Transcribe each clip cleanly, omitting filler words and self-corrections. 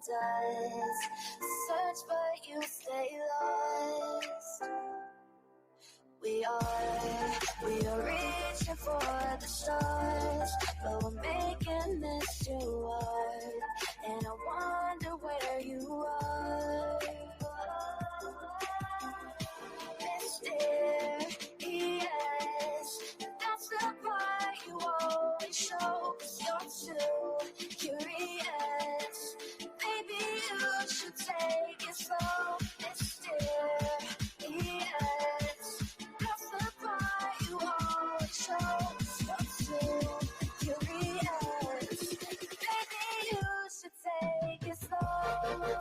does. Search but you stay lost. We are reaching for the stars, but we're making this too hard. And I wonder where you are. Mysterious, that's the part you always show. 'Cause you're too curious. Maybe you should take it slow. Mysterious, that's the part you always show. 'Cause you're too curious. Maybe you should take it slow.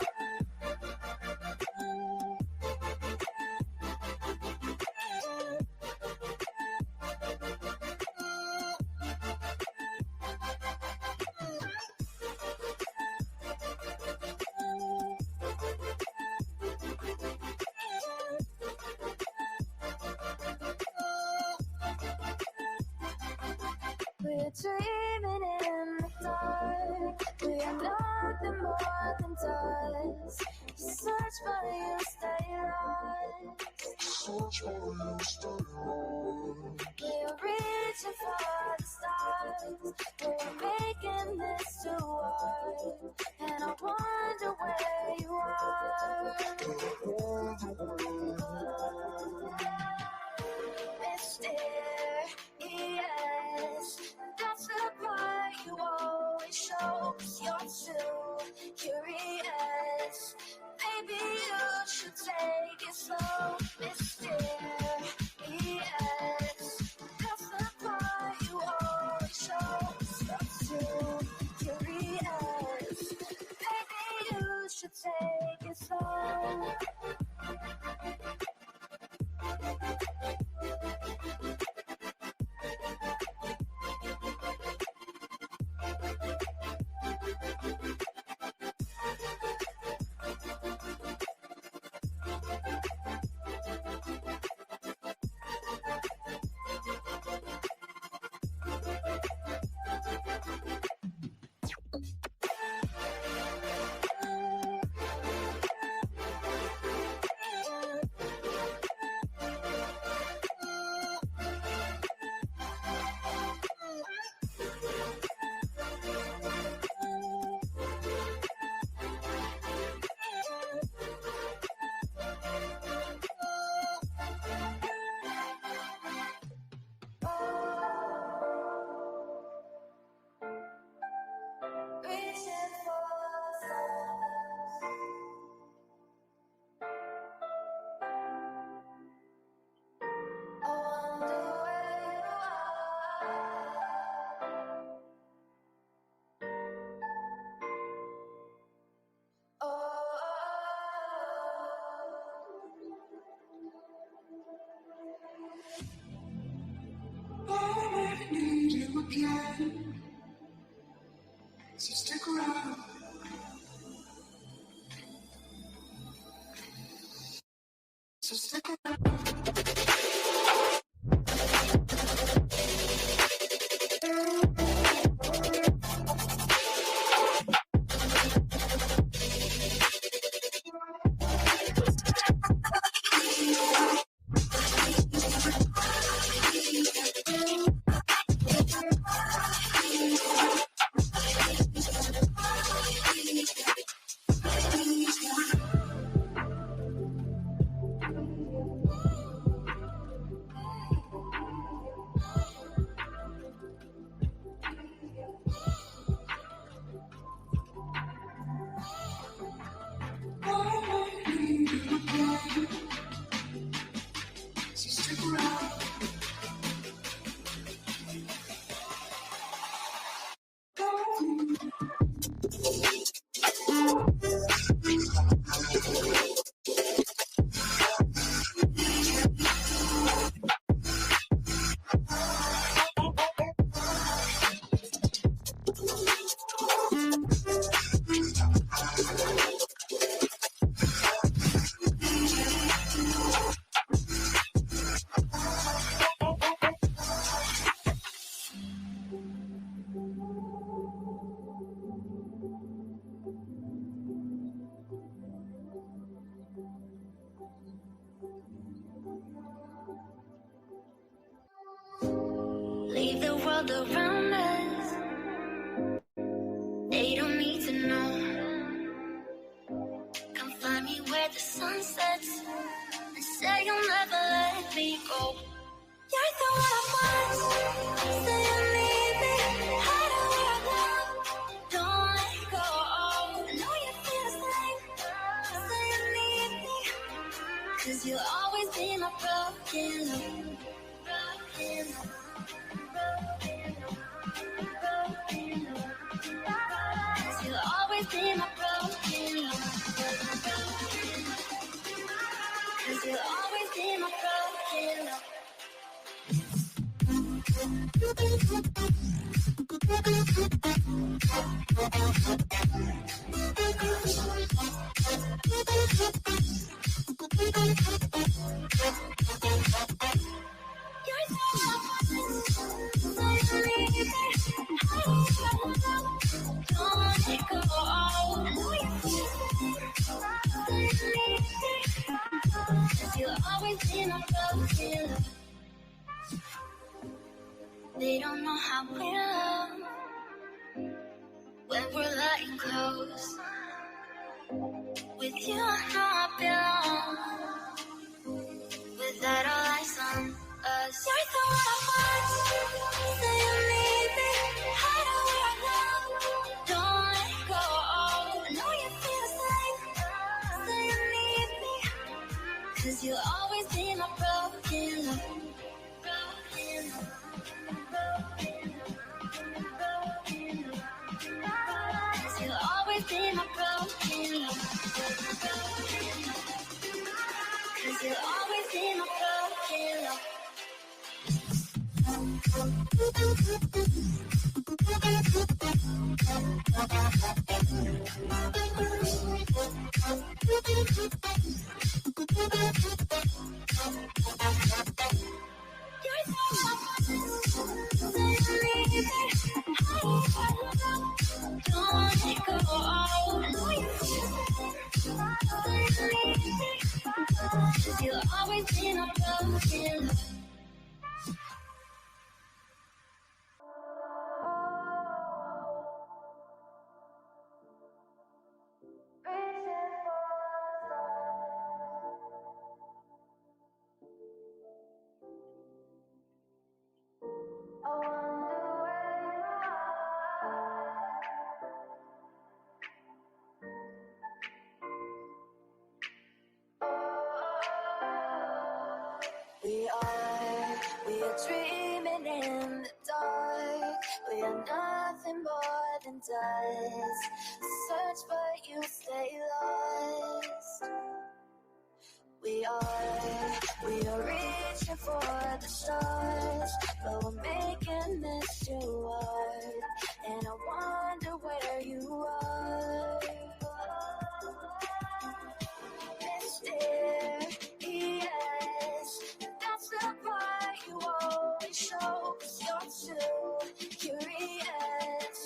We're dreaming in the dark. We are nothing more than dust. You search but you stay lost. Search but you stay lost. We're reaching for the stars. We're making this too hard. And I wonder where you are. Mysterious, that's the part you always show. 'Cause you're too curious. Maybe you should take it slow. Mysterious, that's the part you always show. 'Cause you're too curious. Maybe you should take it slow. Reaching for the stars. I wonder where you are. I need you again, so stick around. So stick around. world around us. They don't need to know. Come find me where the sun sets and say you'll never let me go. You're the one I want. Say you need me. Hide where I go. Don't let go. I know you feel the same. Say you need me. 'Cause you'll always be my broken love. Broken love. Broken love. Broken love. 'Cause you'll always be my broken love. Broken love. 'Cause you'll always be my broken love. You'll always be my broken love. They don't know how we love when we're lying close. With you, I know I belong. Without all eyes on us, you're the one I want. Say you need me. Hide where I go. Don't let go. I know you feel the same. Say you need me. 'Cause you'll always be my broken love. Broken love. Cause you'll always be my broken love. Cause you'll always be my broken love. You'll always be my broken love. We are dreaming in the dark. We are nothing more than dust. Search but you stay lost. We are reaching for the stars, but we're making this too hard. And I wonder where you are. Mysterious, that's the part you always show. 'Cause you're too curious.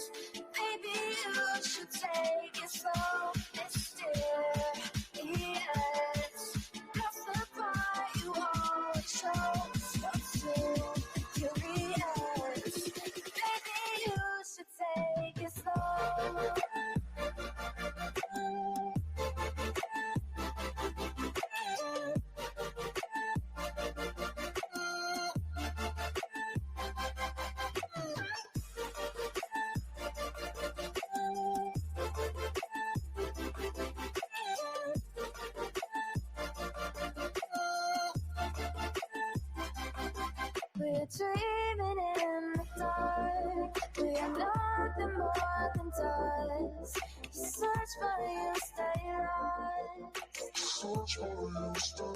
Maybe you should take it slow. Mysterious, that's the part you always show. 'Cause you're too curious. Maybe you should take it slow. We're dreaming in the dark. We are nothing more than dust. You search but you stay lost. Search but you stay lost.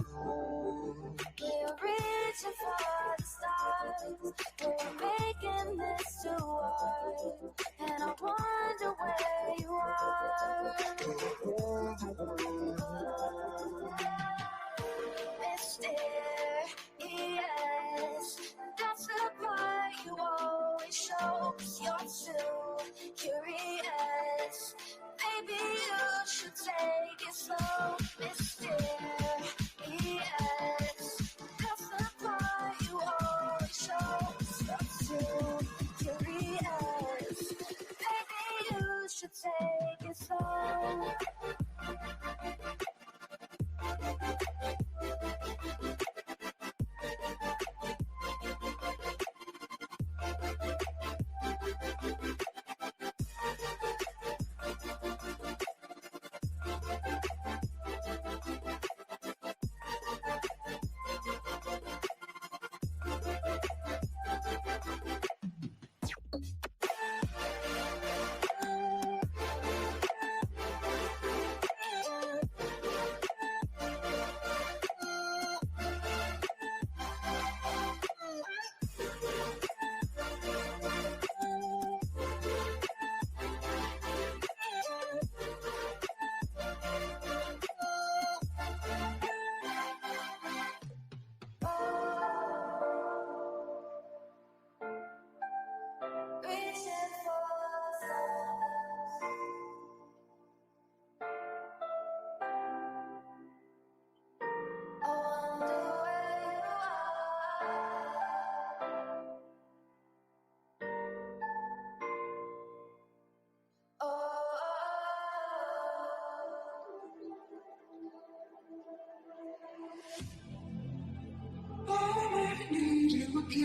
We're reaching for the stars. We're making this too hard. And I wonder where you are. Mysterious, that's the part you always show. 'Cause you're too curious. Maybe you should take it slow. Mysterious, that's the part you always show. 'Cause you're too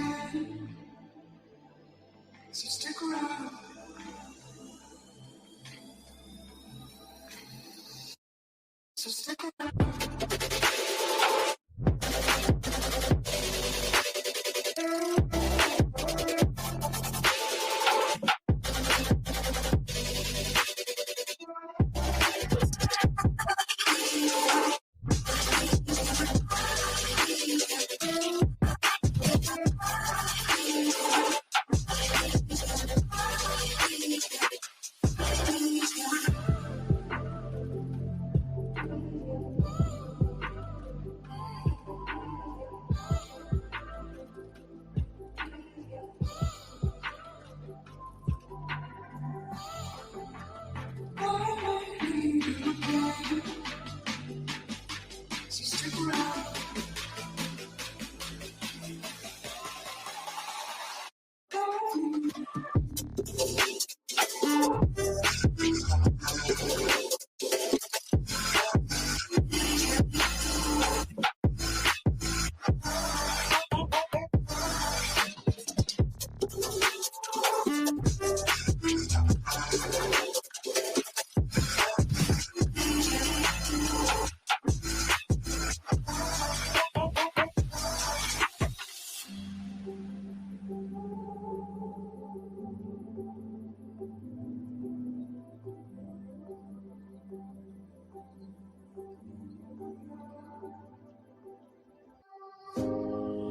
again. So stick around. So stick around. So stick around.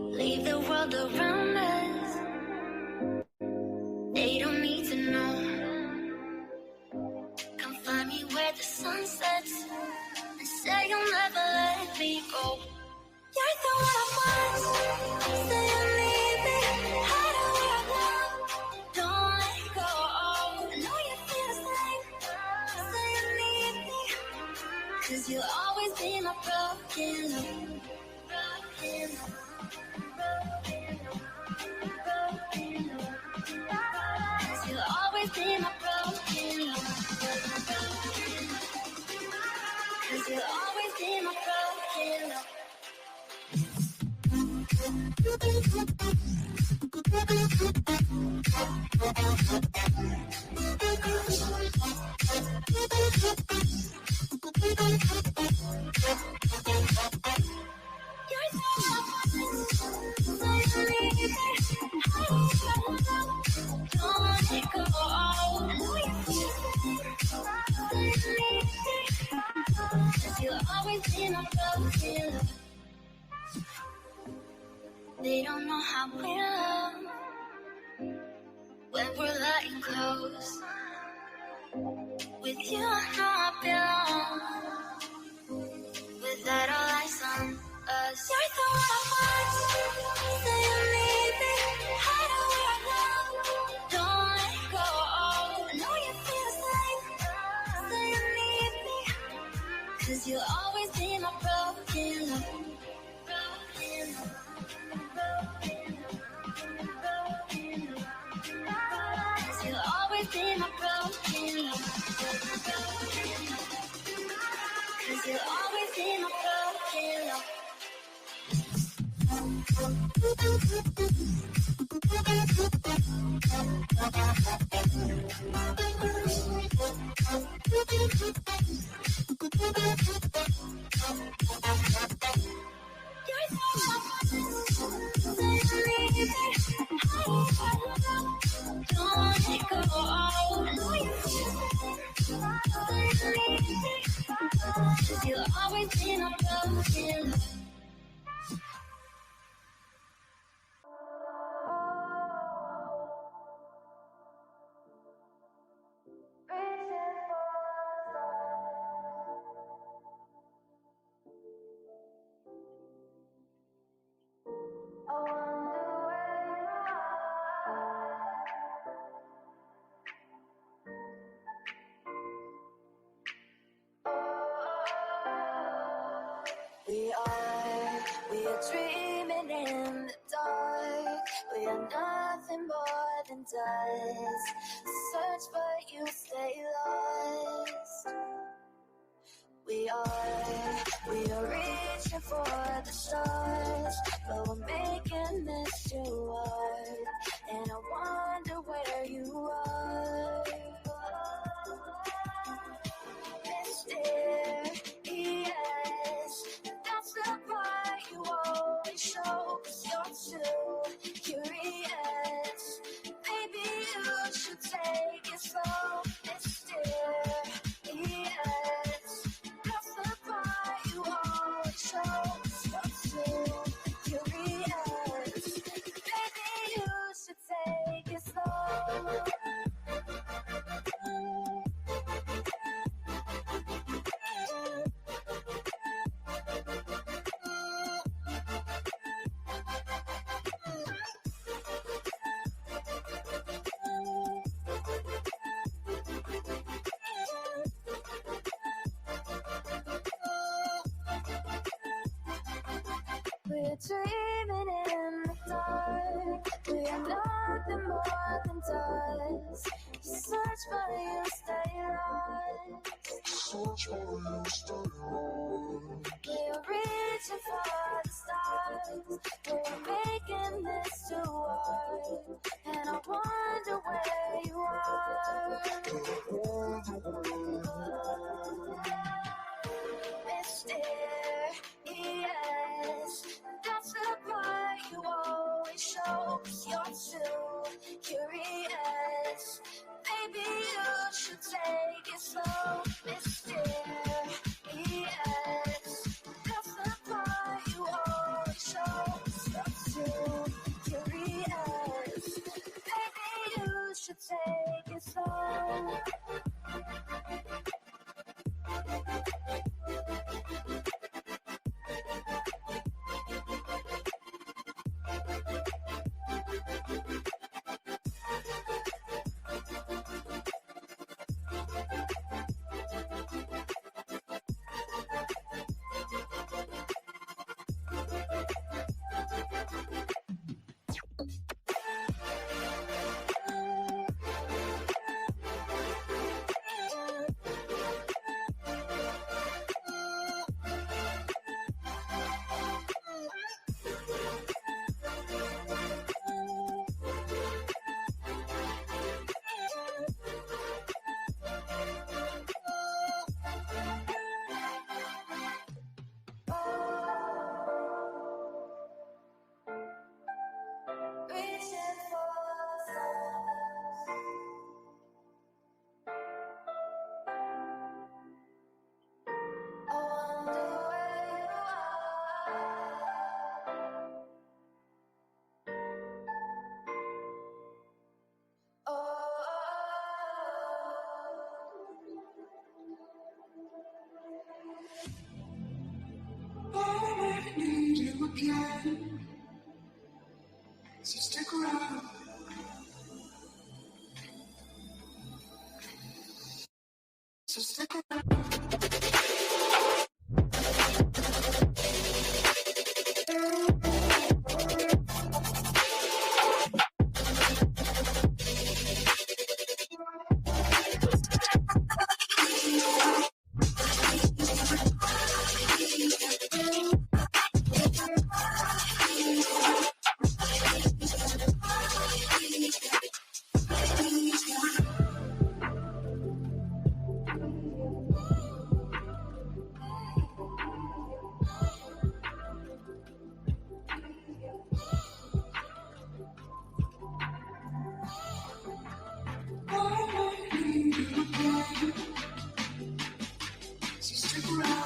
Leave the world around us. They don't need to know. Come find me where the sun sets and say you'll never let me go. You're the one I want. Say you need me. Hide where I love. Don't let go. I know you feel the same. Say you need me. 'Cause you'll always be my broken love. Broken love. Cause you'll always be my broken love. Cause you'll always be my broken love. You're so don't let go. I know you feel it. Cause you'll always be my broken love. They don't know how we love when we're letting close. With you, I know I belong. With that, all eyes on us. You're the one I want. Say you need me. Hide where I love. Don't let go. I know you feel the same. Say you need me. 'Cause you'll always be my broken love. Broken love. Broken love. Broken love. 'Cause you'll always be my broken love. Cause you'll always be my broken love. You're so don't let go. I know you feel it. Cause you'll always be my broken love. We are dreaming in the dark. We are nothing more than dust. Search but you stay lost. We are reaching for the stars, but we're making this too Search for you, stay lost. Search for you, stay lost. We're reaching for the stars. We're making this too hard. And I wonder where you are. Mysterious. That's the part you always show. 'Cause you're too curious. Maybe you should take it slow. Mysterious. That's the part you always show. 'Cause you're too curious. Maybe you should take it slow. Reaching for the stars. I wonder where you are. I need you again. So stick around. So stick around. So stick around.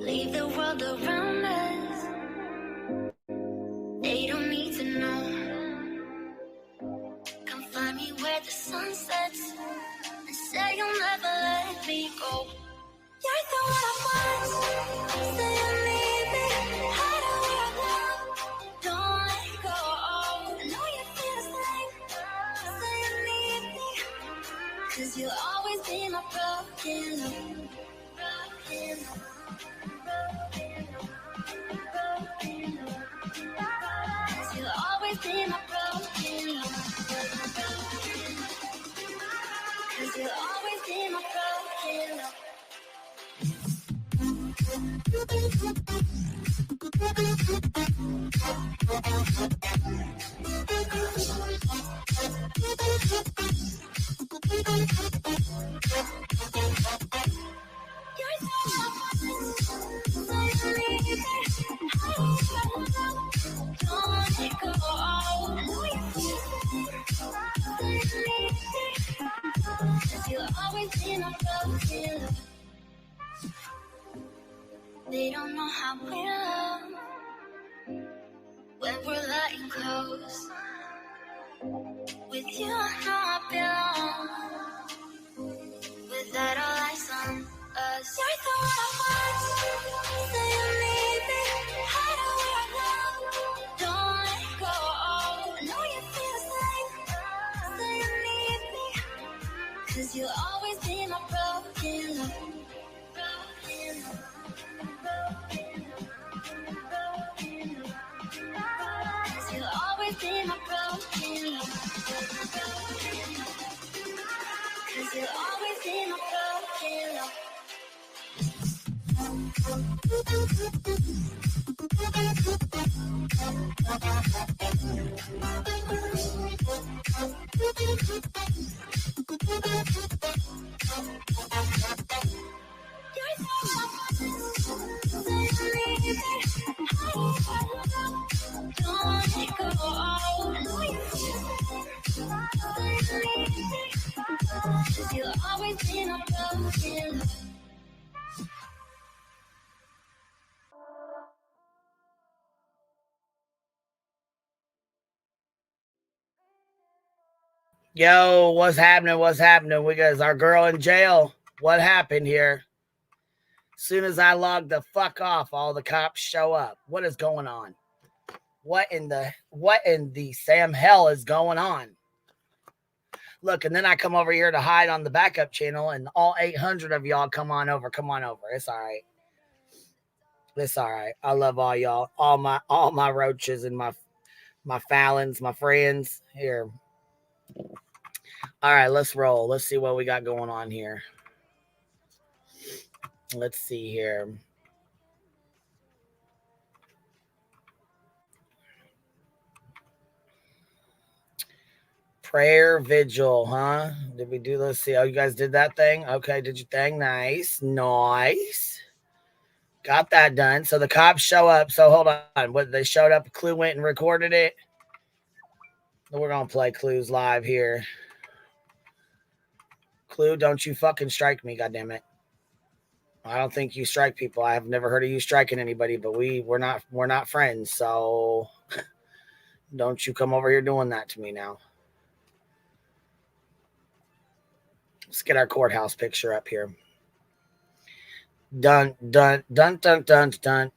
Leave the world around us. They don't need to know. Come find me where the sun sets and say you'll never let me go. You're the one I want. Say you need me. Hide away now. Don't let go. I know you feel the same. Say you need me. 'Cause you'll always be my broken love. Broken love. Cause you'll always be my broken love. Cause you'll always be my broken love. Don't let go. I know you feel the same. you'll always be my broken love. They don't know how we love when we're letting close. With you, I know I belong. Without all eyes on us, you're the one I want. Say you need me, hide where I love. Don't let go. I know you feel the same. Say you need me, 'cause you'll always be my broken love. Broken love. Cause you'll always be my broken love. Cause you'll always be my broken love. You'll always be my broken love. Yo, what's happening? What's happening? We got our girl in jail. What happened here? As soon as I log the fuck off, all the cops show up. What is going on? What in the Sam hell is going on? Look, and then I come over here to hide on the backup channel, and all 800 of y'all come on over. Come on over. It's all right. It's all right. I love all y'all, all my roaches and my Fallons, my friends here. All right, let's roll. Let's see what we got going on here. Let's see here. Prayer vigil, huh? Did we do? Let's see. Oh, you guys did that thing? Okay, did your thing. Nice. Nice. Got that done. So the cops show up. So hold on. What, they showed up, Clue went and recorded it. We're going to play Clues live here. Clue, don't you fucking strike me, goddammit. I don't think you strike people. I have never heard of you striking anybody, but we're not friends, so don't you come over here doing that to me now. Let's get our courthouse picture up here. Dun dun dun dun dun dun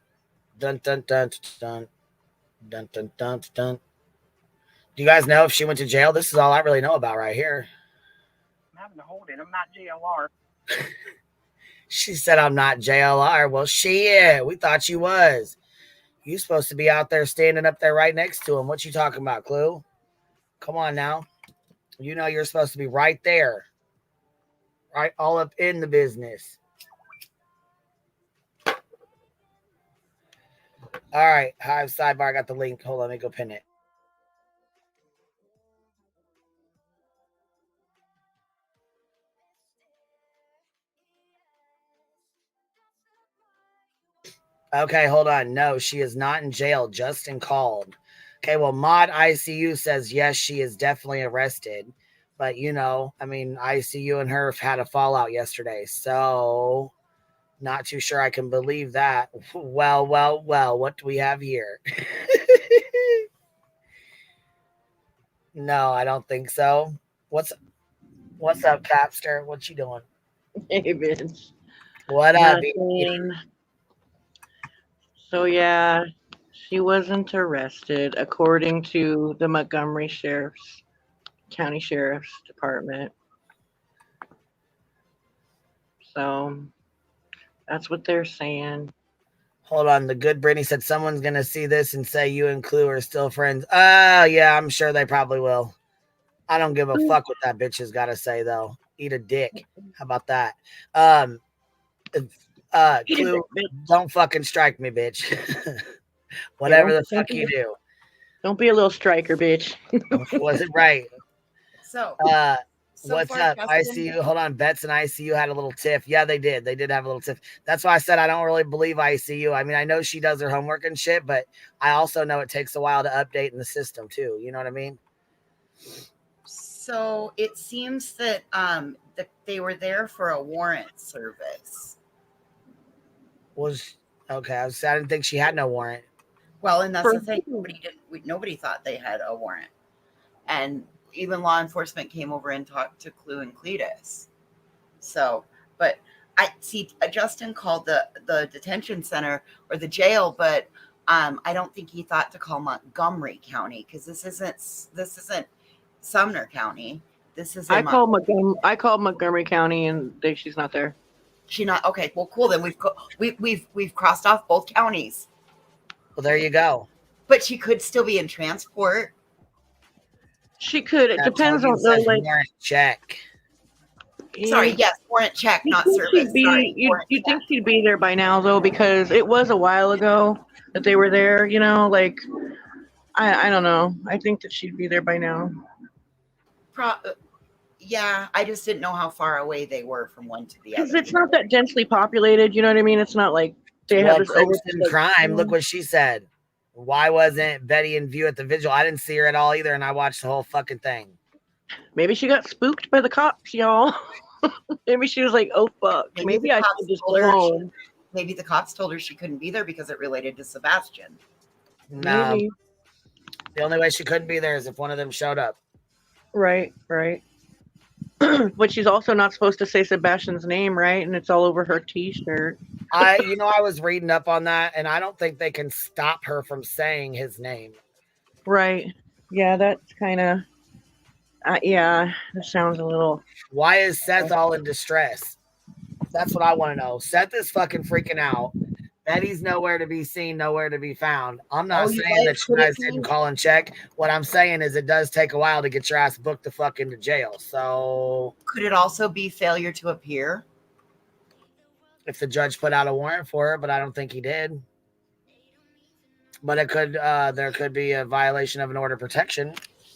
dun dun dun dun dun dun dun dun. Do you guys know if she went to jail? This is all I really know about right here. I'm having to hold it. I'm not JLR. She said I'm not JLR. Well, shit, we thought you was. You supposed to be out there standing up there right next to him. What you talking about, Clue? Come on now. You know you're supposed to be right there. Right, all up in the business. All right, Hive sidebar. I got the link. Hold on, let me go pin it. Okay, hold on. No, she is not in jail. Justin called. Okay, well, Mod ICU says yes, she is definitely arrested. But, you know, I mean, ICU and her have had a fallout yesterday. So, not too sure I can believe that. Well, what do we have here? No, I don't think so. What's up, Capster? What you doing? Hey, bitch. What up? Nothing. So, yeah, she wasn't arrested, according to the Montgomery County Sheriff's Department. So, that's what they're saying. Hold on. The good Brittany said someone's going to see this and say you and Clue are still friends. Yeah, I'm sure they probably will. I don't give a fuck what that bitch has got to say, though. Eat a dick. How about that? Clue, don't fucking strike me, bitch. Whatever the fuck you do. Don't be a little striker, bitch. Was it right? So what's up? ICU. Hold on. Betts and ICU had a little tiff. Yeah, they did. They did have a little tiff. That's why I said I don't really believe ICU. I mean, I know she does her homework and shit, but I also know it takes a while to update in the system too. You know what I mean? So it seems that they were there for a warrant service. Was okay. I didn't think she had no warrant. Well, and that's For the thing. who? Nobody thought they had a warrant, and even law enforcement came over and talked to Clue and Cletus. So, but I see Justin called the detention center or the jail, but I don't think he thought to call Montgomery County because this isn't Sumner County. This is I called Montgomery County, and she's not there. She not okay. Well, cool. Then we've crossed off both counties. Well, there you go. But she could still be in transport. She could. It That depends Tony on says like. warrant check. Sorry, yes, warrant check, not service. You think she'd be there by now though, because it was a while ago that they were there. You know, like I don't know. I think that she'd be there by now. Yeah, I just didn't know how far away they were from one to the other. Because it's not that densely populated. You know what I mean? It's not like they have this in crime. Look what she said. Why wasn't Betty in view at the vigil? I didn't see her at all either, and I watched the whole fucking thing. Maybe she got spooked by the cops, y'all. Maybe she was like, "Oh fuck, maybe I should just go home." Maybe the cops told her she couldn't be there because it related to Sebastian. No, maybe. The only way she couldn't be there is if one of them showed up. Right. But she's also not supposed to say Sebastian's name, right? And it's all over her T-shirt. I was reading up on that, and I don't think they can stop her from saying his name. Right. Yeah, that's kind of. Yeah, that sounds a little. Why is Seth all in distress? That's what I want to know. Seth is fucking freaking out. Betty's nowhere to be seen, nowhere to be found. I'm not saying that you guys didn't call and check. What I'm saying is it does take a while to get your ass booked the fuck into jail. So could it also be failure to appear? If the judge put out a warrant for her, but I don't think he did. But it could there could be a violation of an order of protection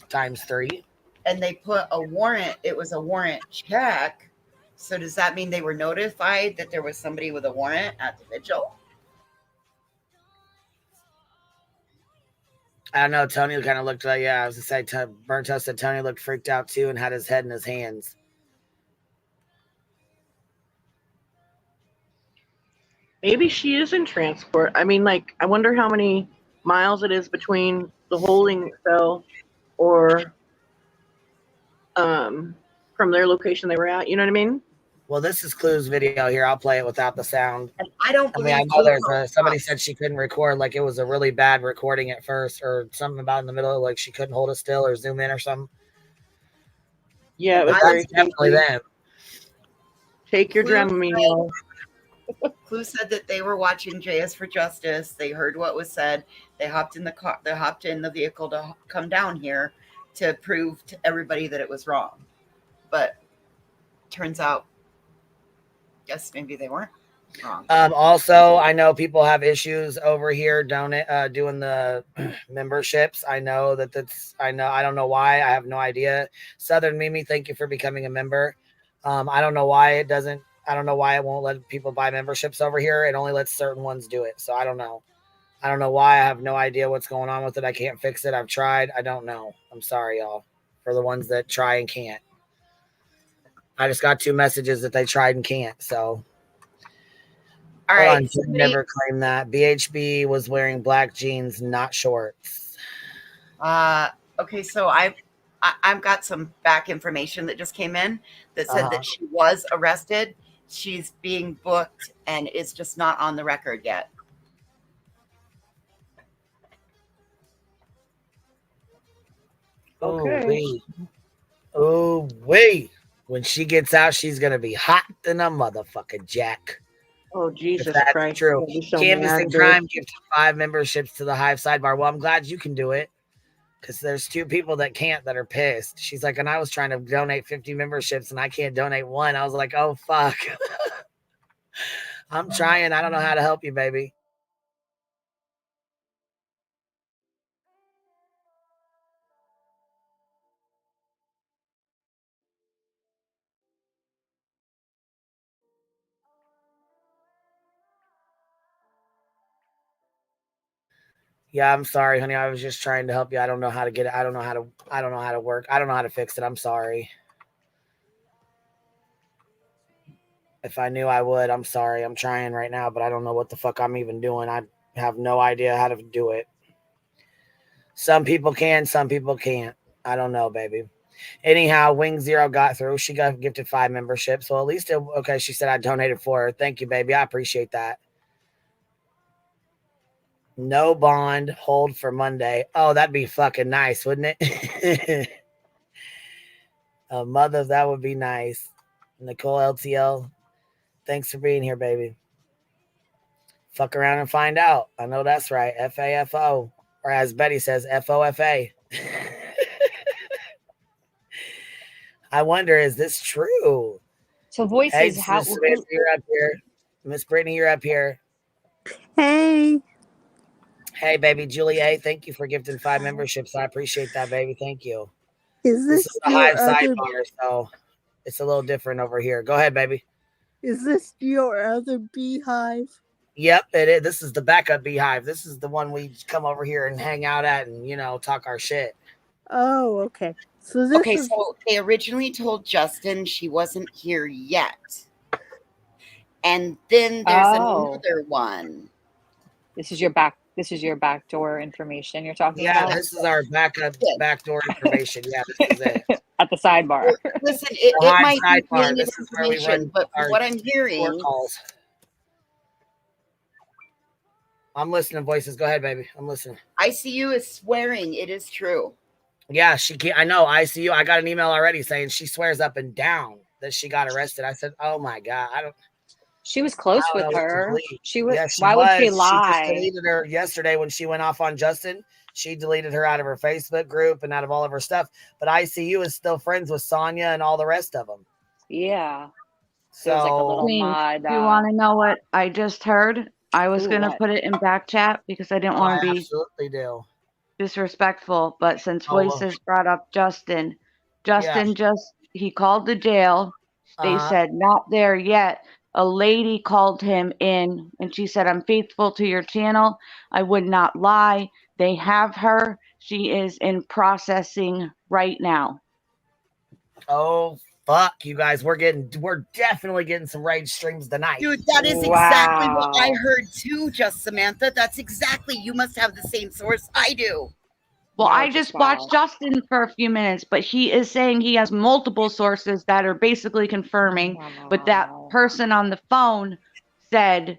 ×3. And they put a warrant, it was a warrant check. So does that mean they were notified that there was somebody with a warrant at the vigil? I don't know. Tony kind of looked like, I was going to say, Burnt Toast said Tony looked freaked out too and had his head in his hands. Maybe she is in transport. I mean, like, I wonder how many miles it is between the holding cell or from their location they were at. You know what I mean? Well, this is Clue's video here. I'll play it without the sound. And I know there's somebody said she couldn't record, like it was a really bad recording at first, or something about in the middle, like she couldn't hold it still or zoom in or something. Yeah, it was definitely them. Take your Dramamine, y'all. Clue said that they were watching JS for Justice. They heard what was said. They hopped in the car. They hopped in the vehicle to come down here to prove to everybody that it was wrong. But turns out, yes, maybe they weren't wrong. Also, I know people have issues over here doing the memberships. I know I don't know why. I have no idea. Southern Mimi, thank you for becoming a member. I don't know why it doesn't. I don't know why it won't let people buy memberships over here. It only lets certain ones do it. So I don't know. I don't know why. I have no idea what's going on with it. I can't fix it. I've tried. I don't know. I'm sorry, y'all, for the ones that try and can't. I just got 2 messages that they tried and can't. So, all right. Never claimed that BHB was wearing black jeans, not shorts. Okay, so I've got some back information that just came in that said that she was arrested. She's being booked and is just not on the record yet. Okay. Oh, wait. When she gets out, she's going to be hot than a motherfucking jack. Oh, Jesus if that's Christ. True. So Canvas and Crime gives 5 memberships to the Hive Sidebar. Well, I'm glad you can do it because there's 2 people that can't that are pissed. She's like, and I was trying to donate 50 memberships and I can't donate 1. I was like, oh, fuck. I'm trying. I don't know how to help you, baby. Yeah, I'm sorry, honey. I was just trying to help you. I don't know how to get it. I don't know how to work. I don't know how to fix it. I'm sorry. If I knew I would, I'm sorry. I'm trying right now, but I don't know what the fuck I'm even doing. I have no idea how to do it. Some people can, some people can't. I don't know, baby. Anyhow, Wing Zero got through. She got gifted 5 memberships. So at least okay, she said I donated for her. Thank you, baby. I appreciate that. No bond, hold for Monday. Oh, that'd be fucking nice, wouldn't it? Mother, that would be nice. Nicole LTL, thanks for being here, baby. Fuck around and find out. I know that's right. FAFO. Or as Betty says, FOFA. I wonder, is this true? So voices, hey, how Miss Samantha, you're up here. Miss Brittany, you're up here. Hey. Hey, baby Julie, thank you for gifting 5 memberships. I appreciate that, baby. Thank you. Is This this is the your Hive other? sidebar, so it's a little different over here. Go ahead, baby. Is this your other beehive? Yep, it is. This is the backup beehive. This is the one we come over here and hang out at and, talk our shit. Oh, okay. So this Okay, is so they originally told Justin she wasn't here yet. And then there's another one. This is your backdoor information you're talking Yeah, about? this is our backdoor information. Yeah, this is it. At the sidebar. Well, listen, it might be sidebar. this This is where we run but our what I'm hearing calls. I'm listening, voices. Go ahead, baby. I'm listening. ICU is swearing it is true. Yeah, she can't. I know. ICU. I got an email already saying she swears up and down that she got arrested. I said, "Oh my god, I don't." She was close with her. She was. Yeah, why would she She lie? just deleted her yesterday when she went off on Justin. She deleted her out of her Facebook group and out of all of her stuff. But ICU is still friends with Sonia and all the rest of them. Yeah. So it was like a little Queen, mod. do you want to know what I just heard? I was going to what? put it in back chat because I didn't want to be absolutely do. disrespectful. But since well. Voices brought up Justin he called the jail. They said not there yet. A lady called him in and she said, "I'm faithful to your channel. I would not lie. They have her. She is in processing right now." Oh, fuck, you guys. We're definitely getting some rage streams tonight. Dude, that is exactly what I heard too, just Samantha. That's exactly, you must have the same source I do. Well, I just watched Justin for a few minutes, but he is saying he has multiple sources that are basically confirming. But that person on the phone said,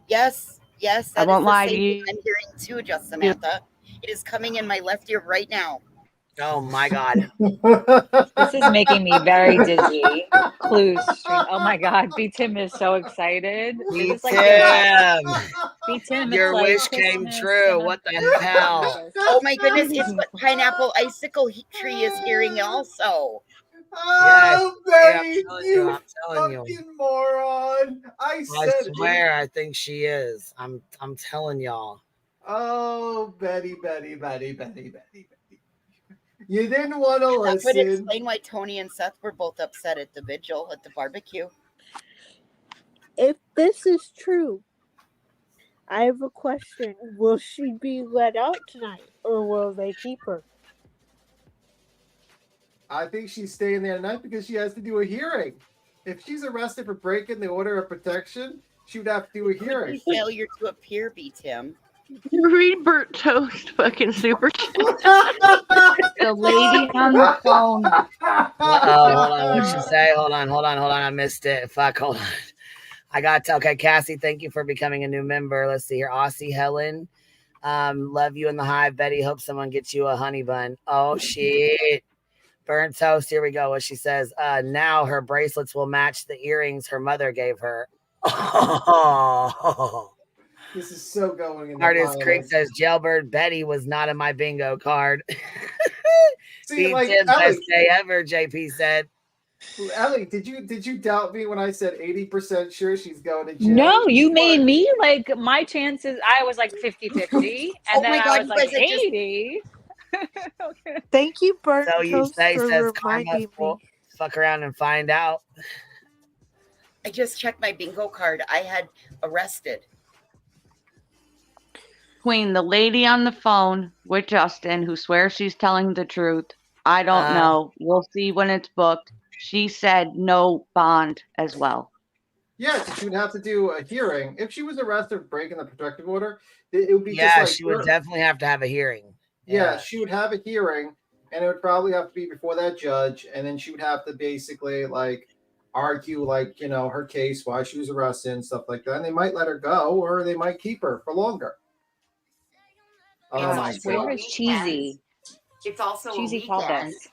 Yes, I won't lie to you. I'm hearing too, just Samantha. It is coming in my left ear right now. Oh my god. This is making me very dizzy. Clues stream. Oh my god, B Tim is so excited. B Tim, your wish came true. What the hell? Oh my goodness, it's what Pineapple Icicle Tree is hearing also. Oh, Betty, I'm telling you. fucking moron! I swear, I think she is. I'm telling y'all. Oh, Betty. You didn't want to listen. That would explain why Tony and Seth were both upset at the vigil at the barbecue. if this is true, I have a question. Will she be let out tonight or will they keep her? I think she's staying there tonight because she has to do a hearing. If she's arrested for breaking the order of protection, she would have to do a hearing. Failure to appear, B Tim. Read Bert Toast fucking super chat. The lady on the phone. Hold on. What'd she say? Hold on. I missed it. Fuck, hold on. I got to, okay, Cassie, thank you for becoming a new member. Let's see here. Aussie Helen. Love you in the hive. Betty, hope someone gets you a honey bun. Oh shit. Burnt toast. Here we go. What she says. Now her bracelets will match the earrings her mother gave her. Oh. This is so going in the Artist violence. Creek says Jailbird Betty was not in my bingo card. See, like, best day ever, JP said. Ellie, did you doubt me when I said 80% sure she's going to jail? No, you made me like my chances. I was like 50-50, and then I was like 80. Okay. Thank you, Bert. So you say, for says reminding Karma, me. fuck around and find out. I just checked my bingo card. I had arrested. between the lady on the phone with Justin who swears she's telling the truth. I don't know. We'll see when it's booked. She said no bond as well. Yeah, so she would have to do a hearing. If she was arrested for breaking the protective order, it would be Yeah, just like she would definitely have to have a hearing. Yeah, she would have a hearing, and it would probably have to be before that judge, and then she would have to basically like argue like her case, why she was arrested and stuff like that. And they might let her go, or they might keep her for longer. Oh It's my also Where god! is Cheesy? It's also Cheesy a called weekend. us.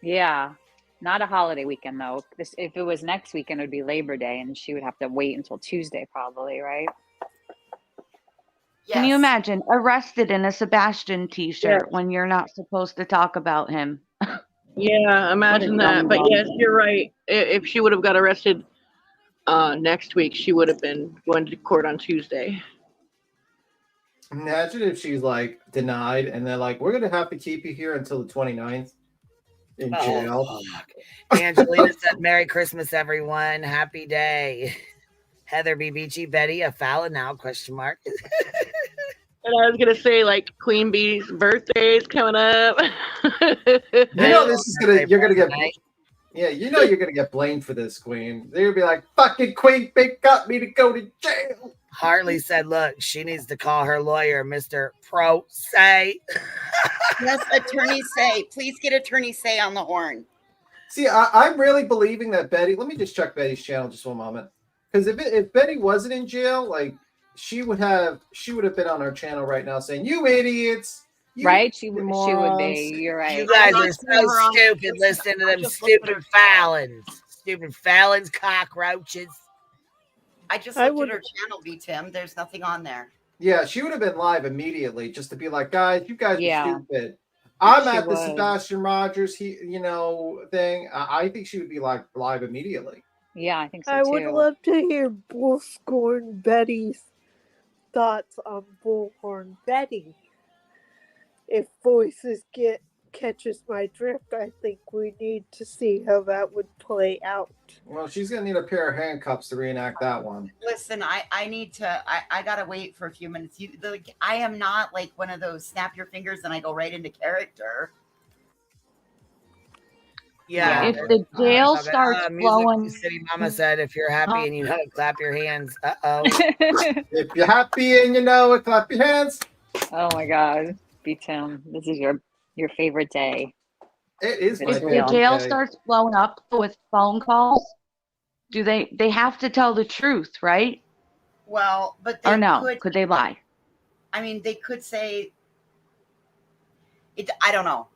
Yeah. Not a holiday weekend though. If it was next weekend, it would be Labor Day, and she would have to wait until Tuesday, probably, right? Can you imagine arrested in a Sebastian t-shirt when you're not supposed to talk about him? Yeah, imagine that. But yes, you're right. If she would have got arrested next week, she would have been going to court on Tuesday. Imagine if she's like denied, and they're like, "We're gonna have to keep you here until the 29th in jail." Angelina said, "Merry Christmas, everyone. Happy day." Heather B. Beachy, Betty, a Fallon now? Question mark. And I was gonna say, like, Queen Bee's birthday is coming up. This is you're gonna get. Yeah, you're gonna get blamed for this, Queen. They'll be like, "Fucking Queen, they got me to go to jail." Hartley said, "Look, she needs to call her lawyer, Mr. Pro Say." Yes, attorney Say. Please get attorney Say on the horn. See, I'm really believing that Betty. Let me just check Betty's channel just one moment, because if Betty wasn't in jail, like she would have been on our channel right now saying, "You idiots." Right? She would be. You're right. You guys are so stupid listening to them stupid Fallons. Stupid Fallons, cockroaches. I just looked at her channel, Tim. There's nothing on there. Yeah, she would have been live immediately just to be like, "Guys, you guys are stupid." I'm at the Sebastian Rogers thing. I think she would be like live immediately. Yeah, I think so I too. would love to hear Bullscorn Betty's thoughts on Bullhorn Betty. If Voices catches my drift, I think we need to see how that would play out. Well, she's gonna need a pair of handcuffs to reenact that one. Listen, I need to. I gotta wait for a few minutes. I am not like one of those snap your fingers and I go right into character. Yeah. If the jail starts flowing, Music City Mama said, "If you're happy and you know it, clap your hands." If you're happy and you know it, clap your hands. Oh my God, Tim, this is your favorite day. It is. If the jail starts blowing up with phone calls, do they have to tell the truth, right? Well, but or no? Could they lie? I mean, they could say it. I don't know.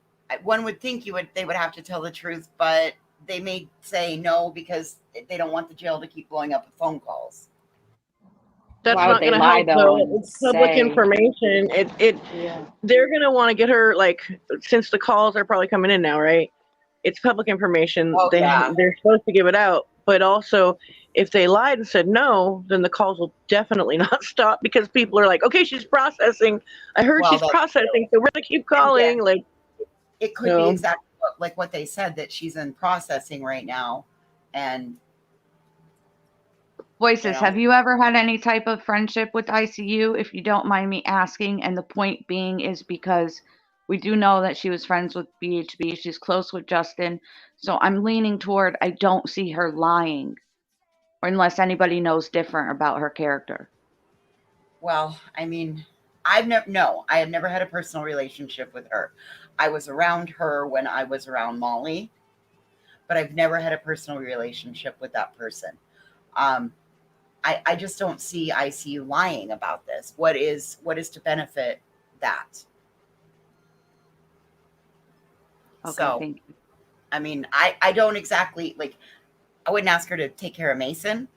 One would think they would have to tell the truth, but they may say no because they don't want the jail to keep blowing up with phone calls. That's not going to help, though. It's public information. They're going to want to get her, like, since the calls are probably coming in now, right? It's public information. They're supposed to give it out. But also, if they lied and said no, then the calls will definitely not stop because people are like, okay, she's processing. I heard she's processing, so we're going to keep calling. Like, it could be exactly what they said, that she's in processing right now. And Voices, have you ever had any type of friendship with ICU, if you don't mind me asking? And the point being is because we do know that she was friends with BHB. She's close with Justin. So I'm leaning toward I don't see her lying, or unless anybody knows different about her character. Well, I mean, I have never had a personal relationship with her. I was around her when I was around Molly, but I've never had a personal relationship with that person. I just don't see ICU lying about this. What is to benefit that? Okay, so, thank you. I mean, I don't exactly, like, I wouldn't ask her to take care of Mason,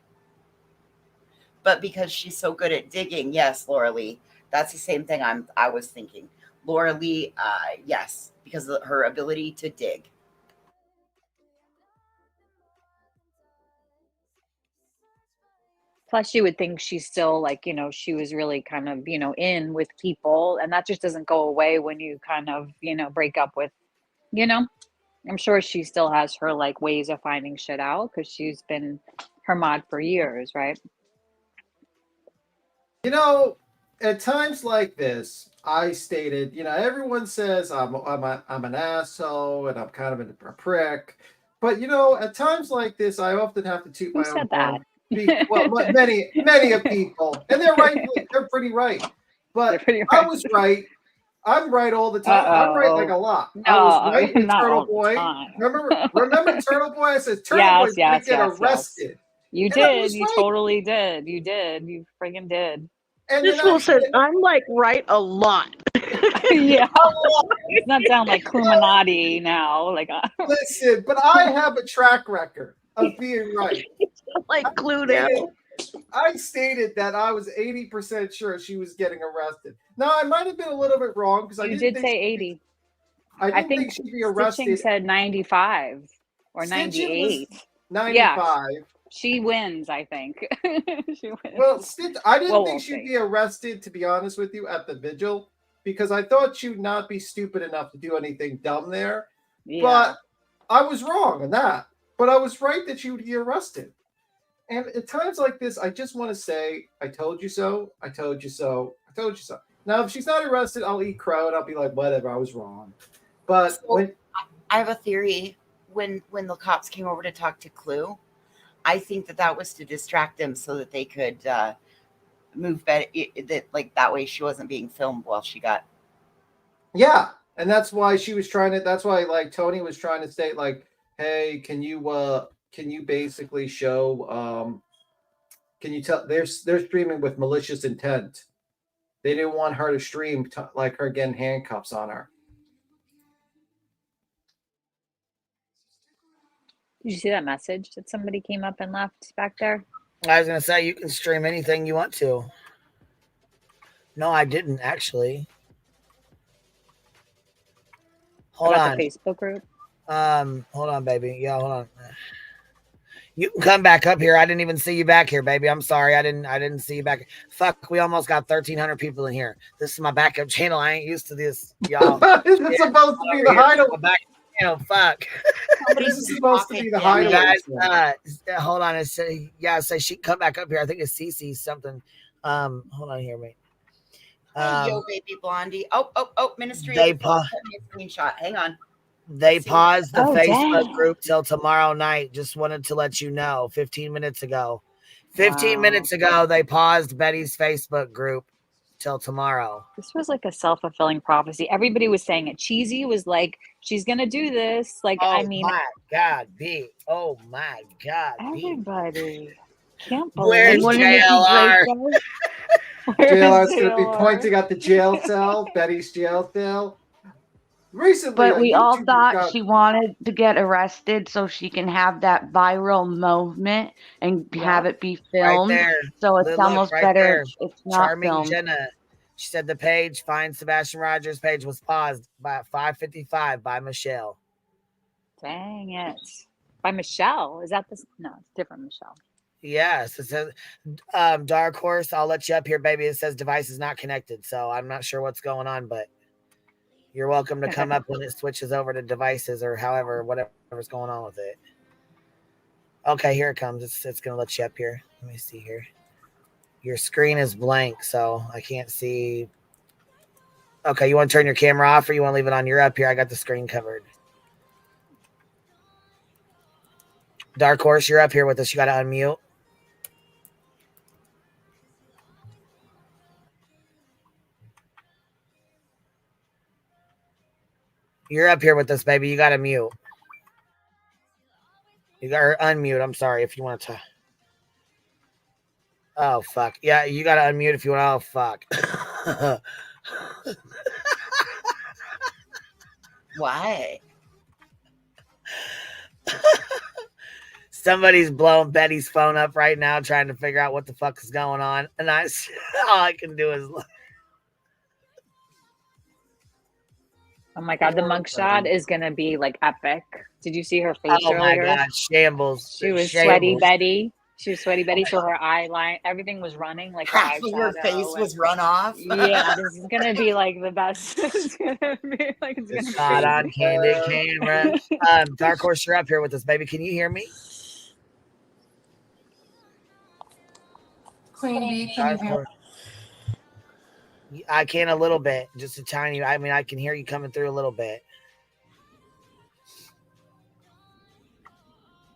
but because she's so good at digging, yes, Laura Lee, that's the same thing I was thinking. Laura Lee, yes, because of her ability to dig. Plus, you would think she's still like, she was really kind of, in with people. And that just doesn't go away when you kind of, break up with, I'm sure she still has her like ways of finding shit out because she's been her mod for years, right? at times like this, I stated, everyone says I'm an asshole and I'm kind of a prick, but at times like this, I often have to toot Who my said own that? horn. Well, many of people, and they're pretty right. But pretty I right. was right. I'm right all the time. I'm right like a lot. No, I was right with not Turtle all the Boy. time. Remember Turtle Boy? I said Turtle Boy's gonna get arrested. You And did. You right. totally did. You did. You friggin' did. And this fool says I'm like right a lot. Yeah. It's not sound like Illuminati now. Like listen, but I have a track record of being right. Like Cluedo. I stated that I was 80% sure she was getting arrested. Now I might have been a little bit wrong because you did say 80. I didn't think she'd be arrested. Stitching said 95 or 98. 95. Yeah, she wins, I think. She wins. Well, I didn't think she'd be arrested, to be honest with you, at the vigil, because I thought she would not be stupid enough to do anything dumb there. Yeah. But I was wrong on that. But I was right that she would be arrested. And at times like this, I just want to say, I told you so, I told you so, I told you so. Now, if she's not arrested, I'll eat crow and I'll be like, whatever, I was wrong. But I have a theory. When the cops came over to talk to Clue, I think that was to distract them so that they could move better. That way she wasn't being filmed while she got. Yeah, and that's why she was trying to. That's why Tony was trying to state hey, can you basically show? Can you tell they're streaming with malicious intent? They didn't want her to stream her getting handcuffs on her. Did you see that message that somebody came up and left back there? I was going to say, you can stream anything you want to. No, I didn't, actually. Hold on. The Facebook group? Hold on, baby. Yeah, hold on. You can come back up here. I didn't even see you back here, baby. I'm sorry. I didn't see you back. Fuck, we almost got 1,300 people in here. This is my backup channel. I ain't used to this, y'all. It's supposed to be the hideaway. Fuck. This is supposed to be the hideaway. Hold on. So she can come back up here. I think it's Cece something. Hold on here, mate. Yo, baby blondie. Oh, ministry. They screenshot. Hang on. They paused the Facebook group till tomorrow night. Just wanted to let you know. 15 minutes ago. 15 minutes ago, they paused Betty's Facebook group till tomorrow. This was like a self-fulfilling prophecy. Everybody was saying it. Cheesy was like, she's gonna do this. Like, oh my God, B. Oh my God, everybody. Can't believe. Where's JLR? JLR's gonna be pointing at the jail cell, Betty's jail cell. Recently, but we all thought she wanted to get arrested so she can have that viral moment and have it be filmed. Right there. So it's almost better. It's not Charming filmed. Jenna. She said the page, Find Sebastian Rogers page, was paused by 5:55 by Michelle. Dang it. By Michelle? Is that this? No, it's different Michelle. Yes. It says, Dark Horse, I'll let you up here, baby. It says device is not connected. So I'm not sure what's going on, but you're welcome to come up when it switches over to devices or however, whatever's going on with it. Okay, here it comes. It's going to let you up here. Let me see here. Your screen is blank, so I can't see. Okay, you want to turn your camera off or you want to leave it on? You're up here. I got the screen covered. Dark Horse, you're up here with us. You got to unmute. You're up here with us, baby. You got to mute. You got her unmute. I'm sorry if you want to. Oh, fuck. Yeah, you got to unmute if you want. Oh, fuck. Why? Somebody's blowing Betty's phone up right now trying to figure out what the fuck is going on. And all I can do is look. Oh my God, the mugshot is going to be like epic. Did you see her face earlier? Oh my God, shambles. She was sweaty Betty. She was sweaty Betty, so her eye line, everything was running. Like half of her face was run off. Yeah, this is going to be like the best. It's going to be like it's going to be shot on candid camera. Dark Horse, you're up here with us, baby. Can you hear me? Queen Bee, can you hear me? I can a little bit, just a tiny. I mean, I can hear you coming through a little bit.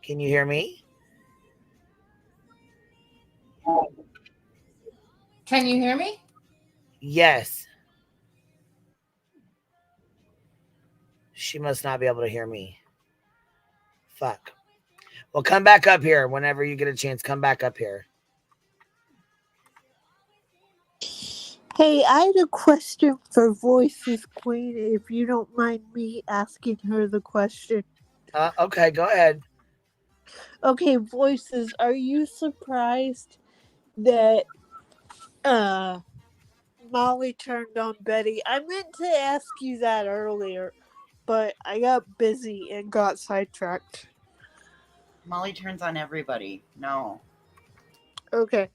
Can you hear me? Can you hear me? Yes. She must not be able to hear me. Fuck. Well, come back up here whenever you get a chance. Come back up here. Hey, I had a question for Voices Queen, if you don't mind me asking her the question. Okay, go ahead. Okay, Voices, are you surprised that Molly turned on Betty? I meant to ask you that earlier, but I got busy and got sidetracked. Molly turns on everybody. No. Okay.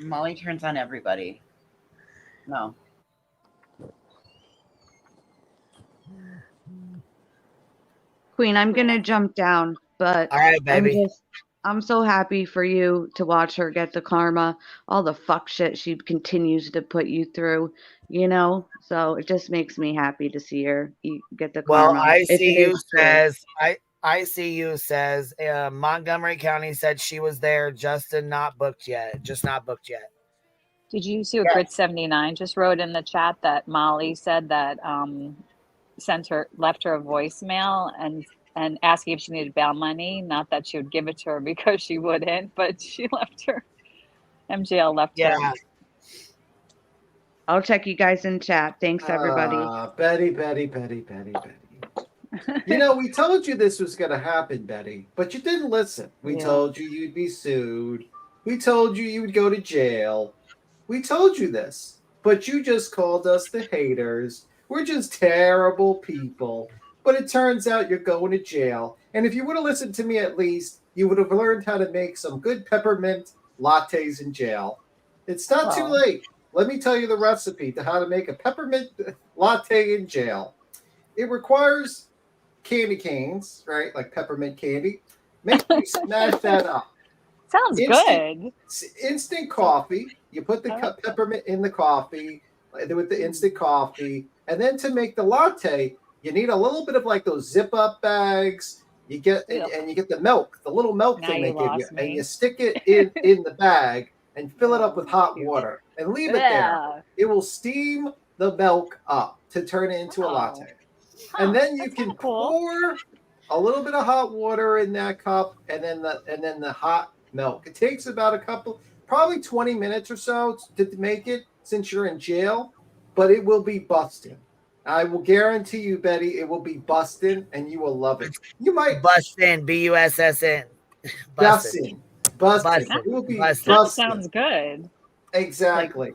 Molly turns on everybody. No. Queen, I'm gonna jump down, but all right, baby. I'm so happy for you to watch her get the karma, all the fuck shit she continues to put you through, you know? So it just makes me happy to see her get the karma. Well, ICU says Montgomery County said she was there. Justin not booked yet. Just not booked yet. Did you see what Grit 79 just wrote in the chat that Molly said that left her a voicemail and asking if she needed bail money? Not that she would give it to her because she wouldn't, but she left her. MJL left her. I'll check you guys in chat. Thanks, everybody. Betty. You know, we told you this was going to happen, Betty, but you didn't listen. We told you you'd be sued. We told you you would go to jail. We told you this, but you just called us the haters. We're just terrible people. But it turns out you're going to jail. And if you would have listened to me at least, you would have learned how to make some good peppermint lattes in jail. It's not too late. Let me tell you the recipe to how to make a peppermint latte in jail. It requires candy canes, right? Like peppermint candy. Make sure you smash that up. Sounds good. Instant coffee. You put the peppermint in the coffee with the instant coffee. And then to make the latte, you need a little bit of like those zip up bags. You get and you get the milk, the little milk thing they give you, and you stick it in the bag and fill it up with hot water and leave it there. It will steam the milk up to turn it into a latte. And then you can pour a little bit of hot water in that cup and then the hot milk. It takes about probably 20 minutes or so to make it since you're in jail, but it will be busting. I will guarantee you, Betty, it will be busting and you will love it. You might bustin', BUSSN. Bustin'. It will be bustin'. Sounds good. Exactly.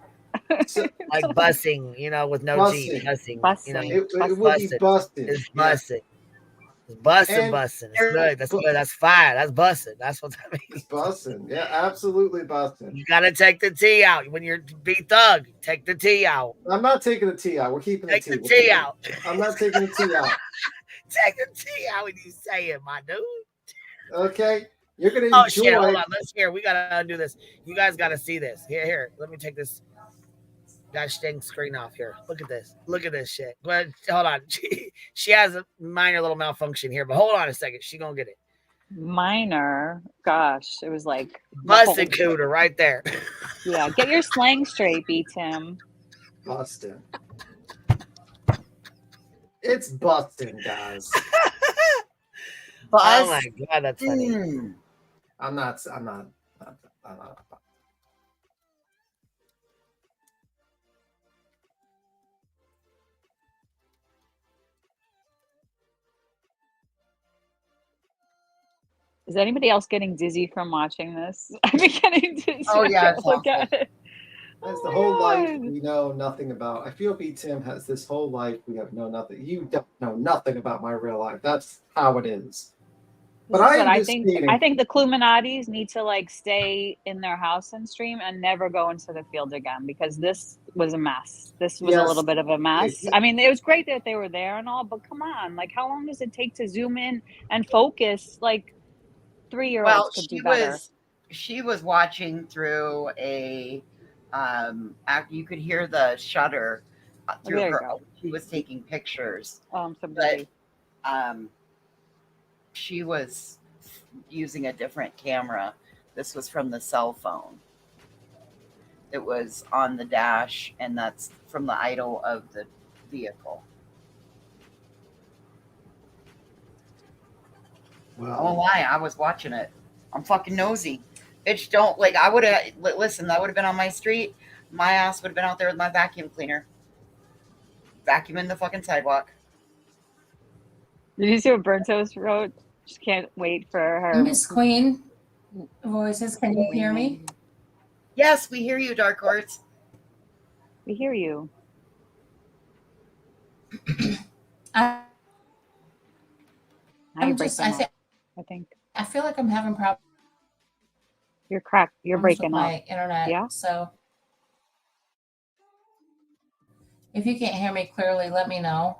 Like bussing, you know, with no G. Bussing. You know, it will be busting. It's busting. It's busting. It's good. That's good. That's fire. That's busting. That's what that means. It's busting. Yeah, absolutely busting. You gotta take the T out when you're be thug. Take the T out. I'm not taking the T out. We're keeping the T. Take the T out. I'm not taking the T out. Take the T out when you say it, my dude. Okay. You're gonna enjoy. Oh shit! Hold on. Let's hear. We gotta undo this. You guys gotta see this. Here. Let me take this gosh dang screen off here. Look at this. Look at this shit. But hold on. She has a minor little malfunction here, but hold on a second. She gonna get it. Minor. Gosh, it was like busted cooter right there. Yeah, get your slang straight, B Tim. Bustin'. It's bustin', guys. Oh my god, that's funny. I'm not. Is anybody else getting dizzy from watching this? I'm getting dizzy. Oh yeah, look at it. That's the whole life we know nothing about. I feel B Tim has this whole life we have know nothing. You don't know nothing about my real life. That's how it is. But I think the Cluminatis need to like stay in their house and stream and never go into the field again, because this was a mess. This was a little bit of a mess. I mean, it was great that they were there and all, but come on, like how long does it take to zoom in and focus? Like 3-year-olds could do better. she was watching through a you could hear the shutter through there you her. go. She was taking pictures, but she was using a different camera. This was from the cell phone. It was on the dash, and that's from the idle of the vehicle. Well, I won't lie, I was watching it. I'm fucking nosy. Bitch, don't, like, I would have, listen, that would have been on my street. My ass would have been out there with my vacuum cleaner. Vacuuming the fucking sidewalk. Did you see what Burnt Toast wrote? Just can't wait for her. Miss Queen Voices, can you hear me? Yes, we hear you, Dark Horse. We hear you. I'm just, I think. I feel like I'm having problems. You're cracked. You're breaking with up. my internet. Yeah. So if you can't hear me clearly, let me know.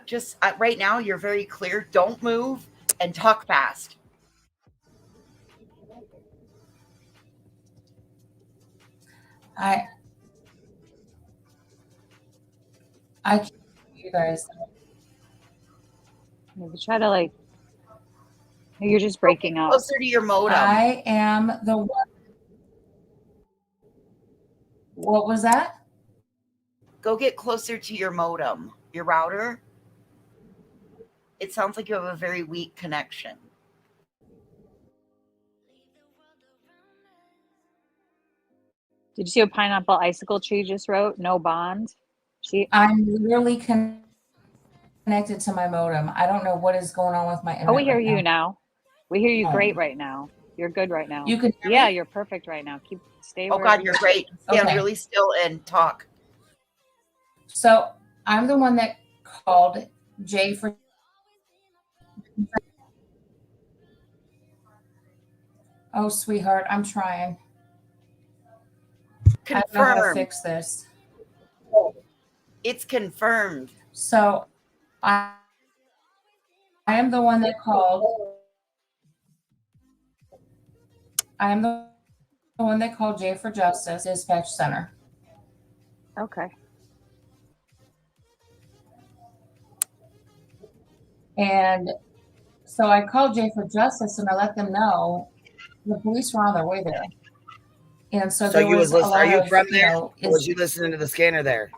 Just right now, you're very clear. Don't move and talk fast. I can't hear you guys. Maybe try to, like, you're just breaking up. Closer to your modem. I am the one. What was that? Go get closer to your modem, your router. It sounds like you have a very weak connection. Did you see what Pineapple Icicle Tree just wrote? No bond. I'm literally connected to my modem. I don't know what is going on with my internet. Oh, we hear you now. We hear you great right now. You're good right now. You can hear yeah, me? you're perfect right now. Stay. Oh God, you're great. Stand really still and talk. So I'm the one that called Jay for. Oh, sweetheart, I'm trying. Confirmed. I don't know how to fix this. It's confirmed. So I am the one that called. I am the one that called Jay for Justice Dispatch Center. Okay. And so I called Jay for Justice and I let them know the police were on their way there. And so there you was a lot are you of, from there? or was you listening to the scanner there?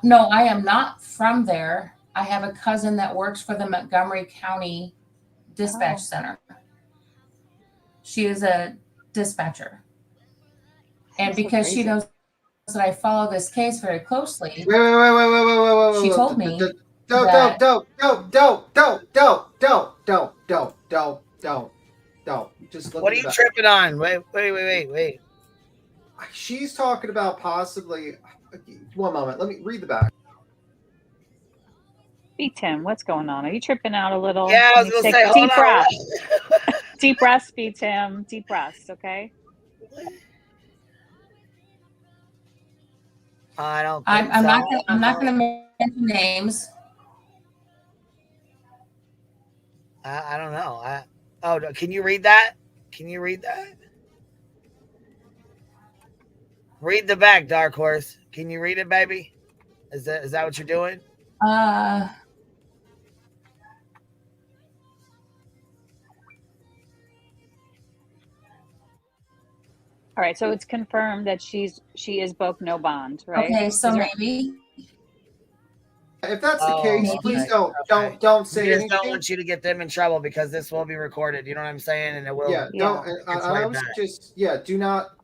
No, I am not from there. I have a cousin that works for the Montgomery County Dispatch Center. She is a dispatcher. And because she knows that I follow this case very closely, she told me don't. Just look. What are you tripping on? Wait. She's talking about possibly. One moment. Let me read the back. Hey, Tim, what's going on? Are you tripping out a little? Yeah, I was going to say, deep breaths. Deep breaths, B. Tim. Deep breaths, okay? I don't. I'm not going to mention names. I don't know. Can you read that? Can you read that? Read the back, Dark Horse. Can you read it, baby? Is that what you're doing? All right, so it's confirmed that she is booked no bond, right? Okay, so maybe. If that's the case, please don't say anything. I don't want you to get them in trouble because this will be recorded. You know what I'm saying? And it will.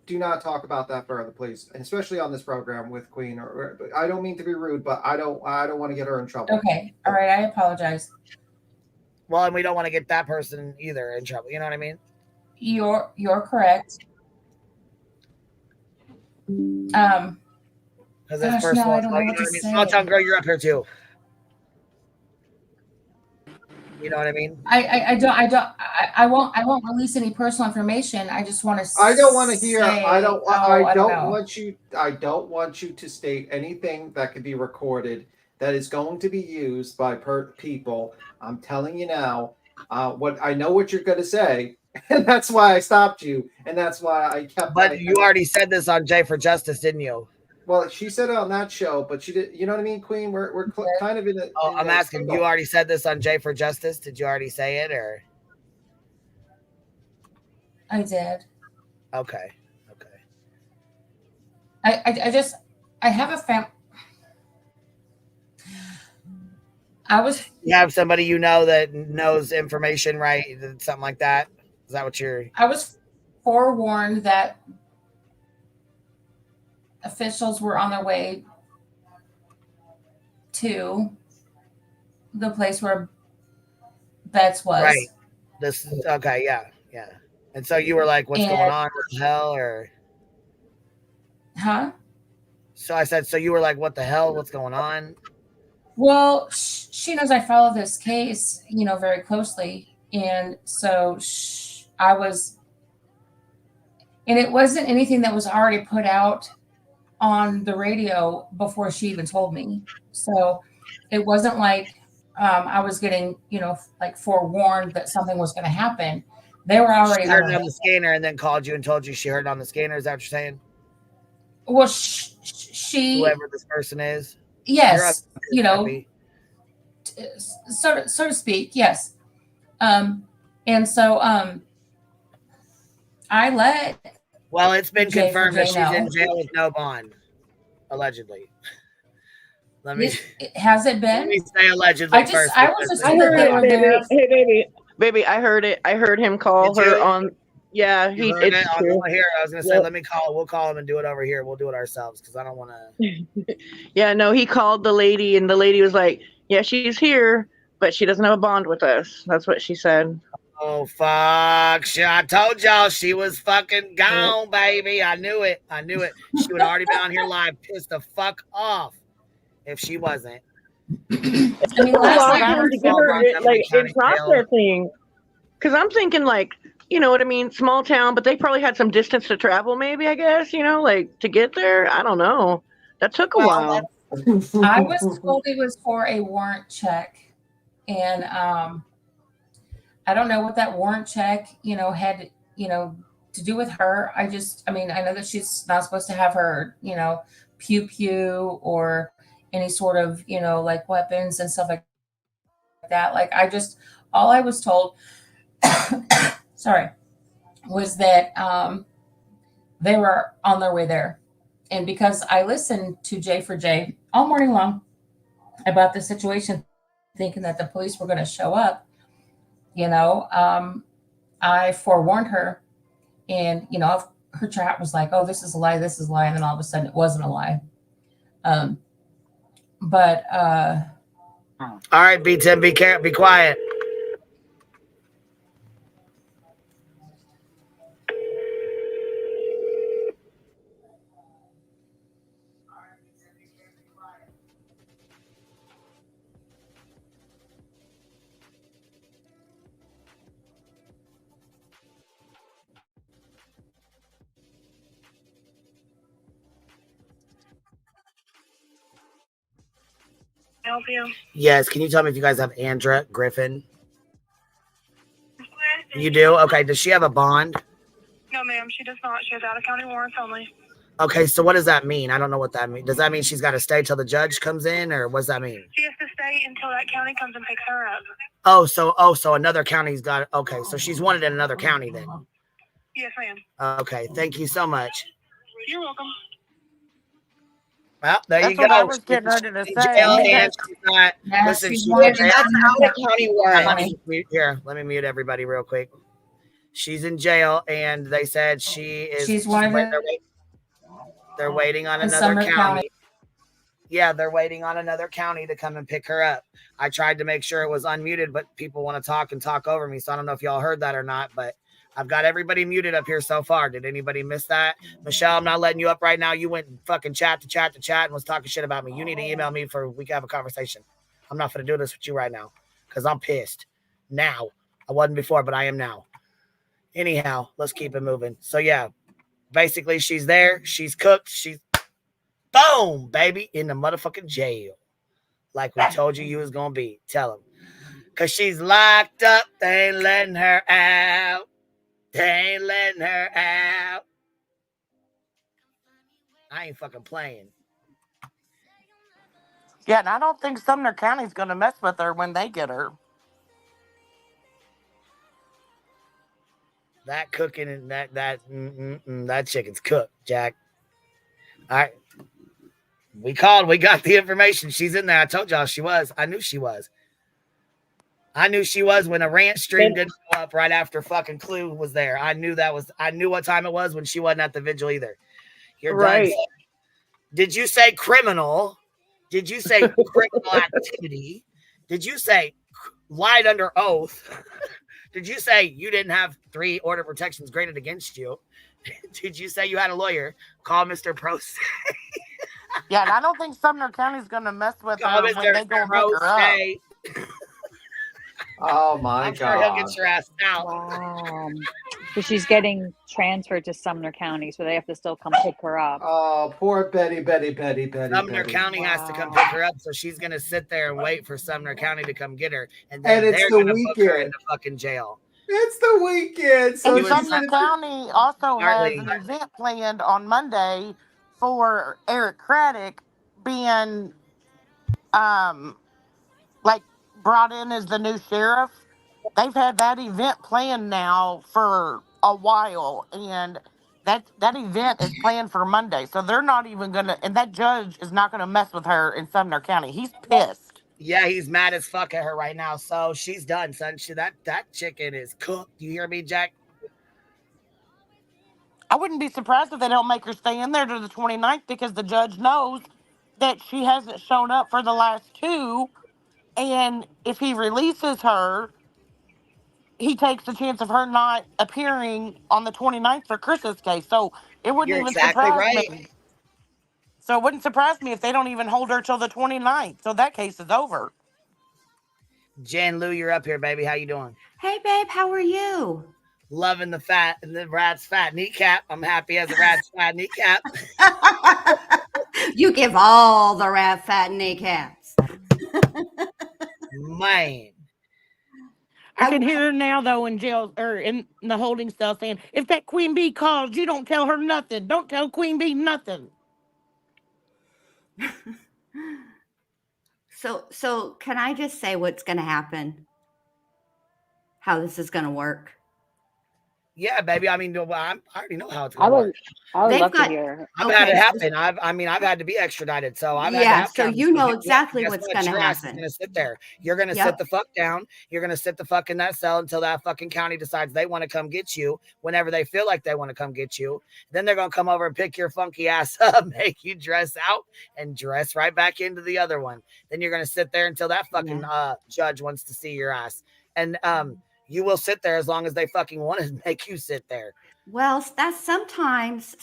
Do not talk about that further, please, and especially on this program with Queen. Or I don't mean to be rude, but I don't want to get her in trouble. Okay, all right, I apologize. Well, and we don't want to get that person either in trouble. You know what I mean? You're correct. Because that's personal. I don't know what to say. Small town girl, you're up here too. You know what I mean? I won't release any personal information. I just want to. I don't want to hear. I don't want you to state anything that could be recorded that is going to be used by people. I'm telling you now. What I know what you're going to say, and that's why I stopped you, and that's why I kept. But you already said this on Jay for Justice, didn't you? Well, she said it on that show, but she did. You know what I mean, Queen? We're kind of in a. Oh, I'm asking. You already said this on Jay for Justice. Did you already say it, or? I did. Okay. I have a family. You have somebody you know that knows information, right? Something like that. Is that what you're? I was forewarned that officials were on their way to the place where Betts was. Right. Okay, yeah. And so you were like, "What's going on? What the hell?" Or? Huh? So I said, so you were like, "What the hell? What's going on?" Well, she knows I follow this case, very closely. And so I was, and it wasn't anything that was already put out on the radio before she even told me. So it wasn't like I was getting, like forewarned that something was going to happen. They were already. She heard it on the scanner and then called you and told you she heard it on the scanner. Is that what you're saying? Well, she. Whoever this person is. Yes, so to speak, yes. And so I let. Well, it's been confirmed that she's in jail with no bond, allegedly. Has it been? Let me say allegedly first. I was just hey, baby, I heard it. I heard him call her on. Yeah, he. It's true. Here, I was gonna say, let me call. We'll call him and do it over here. We'll do it ourselves because I don't want to. Yeah, no, he called the lady, and the lady was like, "Yeah, she's here, but she doesn't have a bond with us." That's what she said. Oh fuck! I told y'all she was fucking gone, baby. I knew it. She would already been on here live, pissed the fuck off if she wasn't. It's a long time to get her like in processing, because I'm thinking like. You know what I mean? Small town, but they probably had some distance to travel, maybe, I guess, like to get there. I don't know. That took a while. I was told it was for a warrant check. And I don't know what that warrant check, had, to do with her. I know that she's not supposed to have her, pew or any sort of, like weapons and stuff like that. Like all I was told sorry, was that they were on their way there. And because I listened to Jay for Jay all morning long about the situation, thinking that the police were going to show up, I forewarned her. And, her chat was like, oh, this is a lie. And then all of a sudden it wasn't a lie. All right, B10, be quiet. Help you? Yes. Can you tell me if you guys have Andra Griffin? You do? Okay. Does she have a bond? No, ma'am. She does not. She has out-of-county warrants only. Okay. So what does that mean? I don't know what that means. Does that mean she's got to stay till the judge comes in, or what does that mean? She has to stay until that county comes and picks her up. So another county's got it. Okay. So she's wanted in another county then. Yes, ma'am. Okay. Thank you so much. You're welcome. Well, there you go. I was getting ready to say. Listen, she's out-of-county warrant. Here, let me mute everybody real quick. She's in jail, and they said she's they're waiting on another county. Yeah, they're waiting on another county to come and pick her up. I tried to make sure it was unmuted, but people want to talk over me, so I don't know if y'all heard that or not, but I've got everybody muted up here so far. Did anybody miss that? Michelle, I'm not letting you up right now. You went fucking chat to chat and was talking shit about me. You need to email me we can have a conversation. I'm not going to do this with you right now because I'm pissed now. I wasn't before, but I am now. Anyhow, let's keep it moving. So, yeah, basically she's there. She's cooked. She's boom, baby, in the motherfucking jail. Like we told you was going to be. Tell them. Cause she's locked up. They ain't letting her out. They ain't letting her out. I ain't fucking playing. Yeah, and I don't think Sumner County's going to mess with her when they get her. That cooking and that chicken's cooked, Jack. All right. We called. We got the information. She's in there. I told y'all she was. I knew she was. I knew she was when a rant stream didn't go up right after fucking Clue was there. I knew what time it was when she wasn't at the vigil either. You're right. done. Did you say criminal? Did you say criminal activity? Did you say lied under oath? Did you say you didn't have 3 order protections granted against you? Did you say you had a lawyer? Call Mr. Proce. Yeah, and I don't think Sumner County's going to mess with her when they go and pick her up. Oh my I'm God! sure he'll get your ass out. Wow. So she's getting transferred to Sumner County, so they have to still come pick her up. Oh, poor Betty. Sumner County has to come pick her up, so she's gonna sit there and wait for Sumner County to come get her, and then it's they're the gonna book her weekend. into fucking jail. It's the weekend. So And Sumner County also has an event planned on Monday for Eric Craddock being like brought in as the new sheriff. They've had that event planned now for a while, and that event is planned for Monday. So they're not even gonna, and that judge is not gonna mess with her in Sumner County. He's pissed. Yeah, he's mad as fuck at her right now. So she's done, son. That chicken is cooked. You hear me, Jack? I wouldn't be surprised if they don't make her stay in there to the 29th because the judge knows that she hasn't shown up for the last 2. And if he releases her, he takes the chance of her not appearing on the 29th for Chris's case. So it wouldn't You're even exactly surprise right. me. So it wouldn't surprise me if they don't even hold her till the 29th. So that case is over. Jan Lou, you're up here, baby. How you doing? Hey, babe. How are you? Loving the rat's fat kneecap. I'm happy as a rat's fat kneecap. You give all the rat fat kneecaps. Man. I can hear her now, though, in jail or in the holding cell saying, if that Queen Bee calls, you don't tell her nothing. Don't tell Queen Bee nothing. So can I just say what's going to happen? How this is going to work? Yeah, baby. I mean, I already know how it's going to work. I would love to hear. I've had it happen. I've had to be extradited, so I've had to have so you know exactly what's going to Your ass is happen. going to sit there. You're going to sit the fuck down. You're going to sit the fuck in that cell until that fucking county decides they want to come get you. Whenever they feel like they want to come get you, then they're going to come over and pick your funky ass up, make you dress out, and dress right back into the other one. Then you're going to sit there until that fucking judge wants to see your ass, and you will sit there as long as they fucking want to make you sit there. Well, that's sometimes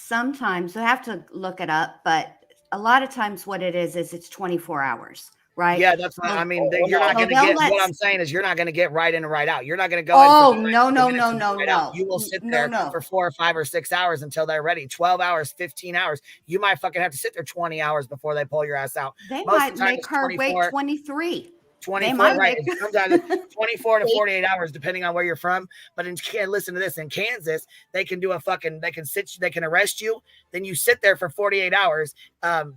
I have to look it up, but a lot of times what it is it's 24 hours, right? Yeah, that's what I mean. You're not going to get, what I'm saying is you're not going to get right in and right out. You're not going to go. Oh, no. You will sit there for 4 or 5 or 6 hours until they're ready. 12 hours, 15 hours. You might fucking have to sit there 20 hours before they pull your ass out. They might make her wait 23. 24, right? Sometimes 24 to 48 hours, depending on where you're from. But listen to this: in Kansas, they can they can arrest you. Then you sit there for 48 hours.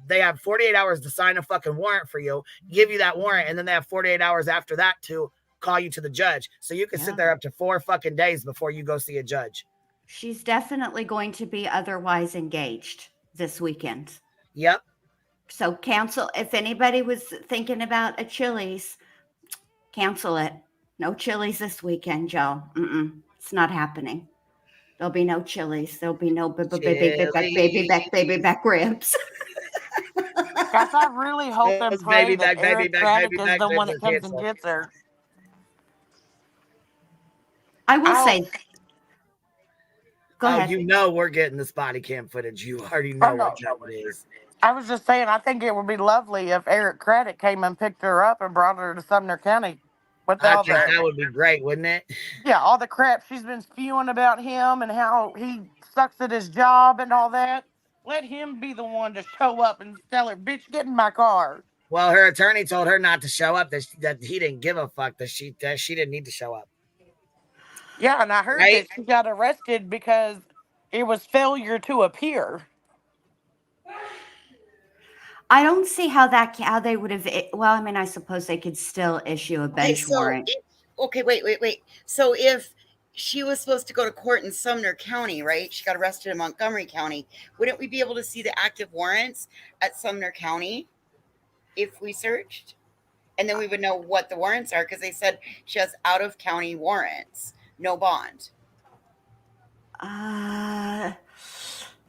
They have 48 hours to sign a fucking warrant for you, give you that warrant, and then they have 48 hours after that to call you to the judge. So you can sit there up to 4 fucking days before you go see a judge. She's definitely going to be otherwise engaged this weekend. Yep. So cancel. If anybody was thinking about a Chili's, cancel it. No Chili's this weekend, Joe. It's not happening. There'll be no Chili's. There'll be no baby back ribs. Guys, I really hope and pray that Eric Craddock is the one that comes and gets her. I will say. Go ahead. You know we're getting this body cam footage. You already know what job it is. I was just saying, I think it would be lovely if Eric Craddock came and picked her up and brought her to Sumner County. I think that would be great, wouldn't it? Yeah, all the crap she's been spewing about him and how he sucks at his job and all that. Let him be the one to show up and tell her, bitch, get in my car. Well, her attorney told her not to show up. That he didn't give a fuck. That she didn't need to show up. Yeah, and I heard that she got arrested because it was failure to appear. I don't see how they would have. Well, I mean, I suppose they could still issue a bench warrant. Okay, wait. So if she was supposed to go to court in Sumner County, right? She got arrested in Montgomery County. Wouldn't we be able to see the active warrants at Sumner County if we searched? And then we would know what the warrants are, because they said she has out-of-county warrants, no bond.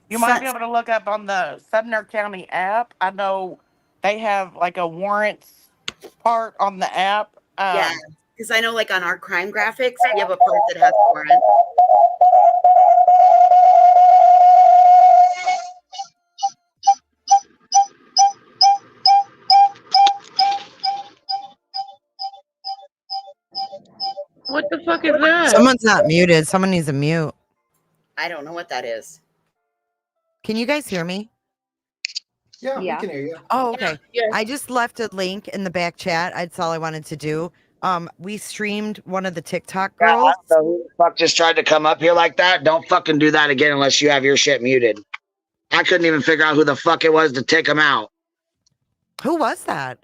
You might be able to look up on the Sumner County app. I know they have like a warrants part on the app. Yeah, because I know like on our crime graphics, we have a part that has warrants. What the fuck is that? Someone's not muted. Someone needs a mute. I don't know what that is. Can you guys hear me? Yeah, we can hear you. Oh, okay. Yeah. I just left a link in the back chat. That's all I wanted to do. We streamed one of the TikTok girls. Yeah, who the fuck just tried to come up here like that? Don't fucking do that again unless you have your shit muted. I couldn't even figure out who the fuck it was to take him out. Who was that?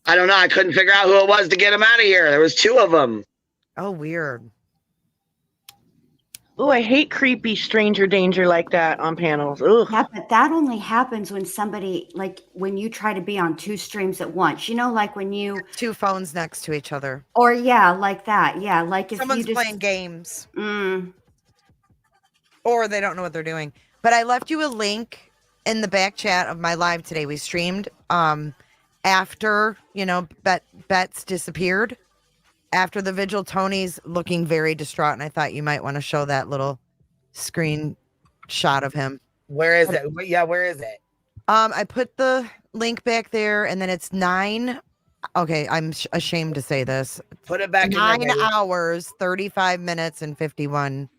I don't know. I couldn't figure out who it was to get him out of here. There was two of them. Oh, weird. Oh, I hate creepy stranger danger like that on panels. Ugh. Yeah, but that only happens when somebody, like when you try to be on two streams at once. You know, like when you two phones next to each other. Or like that. Yeah, like if someone's you just playing games. Or they don't know what they're doing. But I left you a link in the back chat of my live today. We streamed after, Betts disappeared. After the vigil, Tony's looking very distraught, and I thought you might want to show that little screen shot of him. Where is it? Yeah, where is it? I put the link back there, and then it's 9. Okay, I'm ashamed to say this. Put it back 9 in there, 9 hours, 35 minutes, and 51.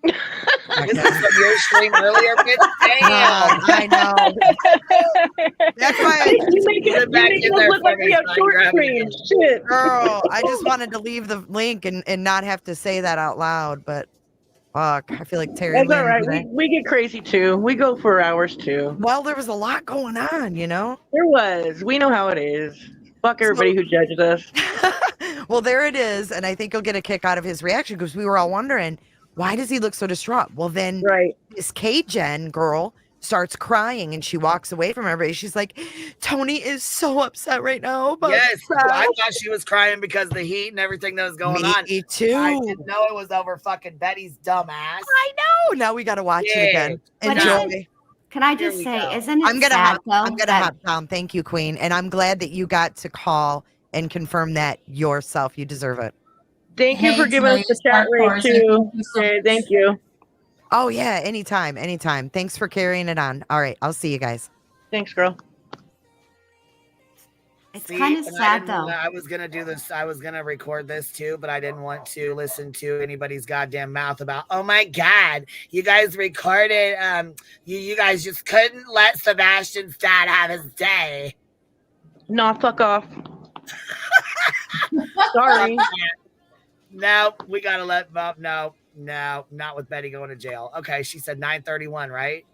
This is from your stream earlier, bitch. Damn. I know. That's why you make it look like we have short streams. Shit. Girl, I just wanted to leave the link and not have to say that out loud, but fuck, I feel like Terry. That's all right. We get crazy too. We go for hours too. Well, there was a lot going on, There was. We know how it is. Fuck everybody who judges us. Well, there it is, and I think you'll get a kick out of his reaction because we were all wondering, why does he look so distraught? Well, then this K-Gen girl starts crying and she walks away from everybody. She's like, Tony is so upset right now. Yes, I thought she was crying because of the heat and everything that was going on. Me too. I didn't know it was over fucking Betty's dumb ass. I know. Now we got to watch it again. Enjoy. Can I just say, isn't it I'm gonna sad, hop down. Thank you, Queen. And I'm glad that you got to call and confirm that yourself. You deserve it. Thank you for giving us the chat rate too. Okay, thank you. Oh yeah, anytime. Thanks for carrying it on. All right, I'll see you guys. Thanks, girl. It's kind of sad though. I was gonna do this. I was gonna record this too, but I didn't want to listen to anybody's goddamn mouth about. Oh my god, you guys recorded. You guys just couldn't let Sebastian's dad have his day. Nah, fuck off. Sorry. No, we gotta let Bob. No, not with Betty going to jail. Okay, she said 9:31, right?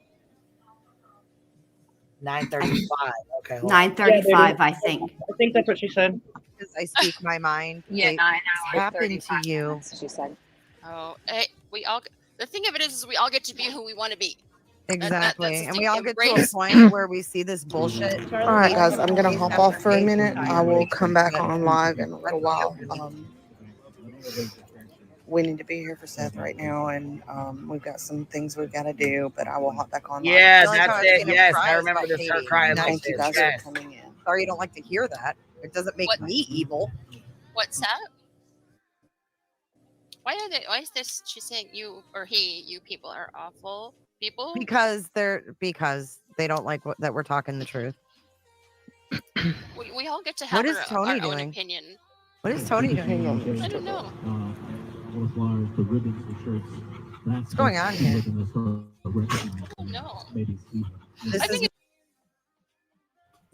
9:35. Okay, 9:35. I think. I think that's what she said. Because I speak my mind. Yeah, 9 hours. Happened to you. Minutes, she said. Oh, hey, we all. The thing of it is we all get to be who we want to be. Exactly, and we all get to a point where we see this bullshit. All right, guys, I'm gonna hop off for a minute. I will come back on live in a little while. We need to be here for Seth right now, and we've got some things we've got to do, but I will hop back on. Yeah, that's it. Yes, I remember to start crying. Thank you guys for coming in. Sorry you don't like to hear that. It doesn't make me evil. What's that? Why is this? She's saying you or he, you people are awful people. Because they don't like that we're talking the truth. We all get to have our own opinion. What is Tony doing? I don't know. What's going on here? No. This is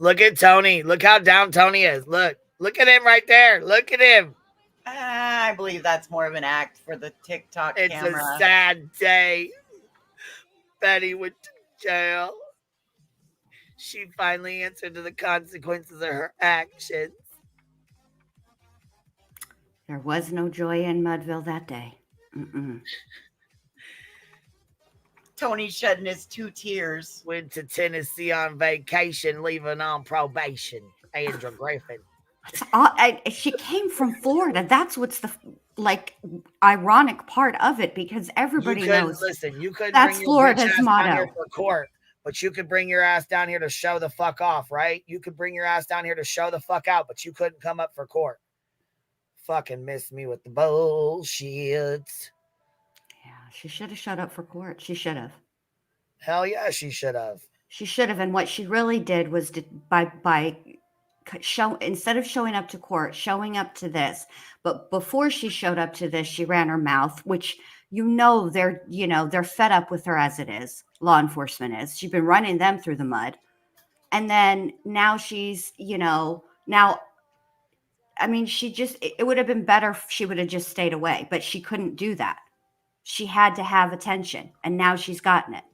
Look at Tony. Look how down Tony is. Look at him right there. Look at him. I believe that's more of an act for the TikTok camera. It's a sad day. Betty went to jail. She finally answered to the consequences of her actions. There was no joy in Mudville that day. Mm-mm. Tony shedding his 2 tears. Went to Tennessee on vacation, leaving on probation. Andrew Griffin. She came from Florida. That's what's the ironic part of it, because everybody knows. Listen, you couldn't that's bring your Florida's bitch ass motto. down here for court, but you could bring your ass down here to show the fuck off, right? You could bring your ass down here to show the fuck out, but you couldn't come up for court. Fucking miss me with the bullshit. Yeah, she should have showed up for court. She should have. Hell yeah, she should have. She should have. And what she really did was instead of showing up to court, showing up to this. But before she showed up to this, she ran her mouth, which they're fed up with her as it is. Law enforcement is. She's been running them through the mud. And then now she's, it would have been better if she would have just stayed away, but she couldn't do that. She had to have attention, and now she's gotten it.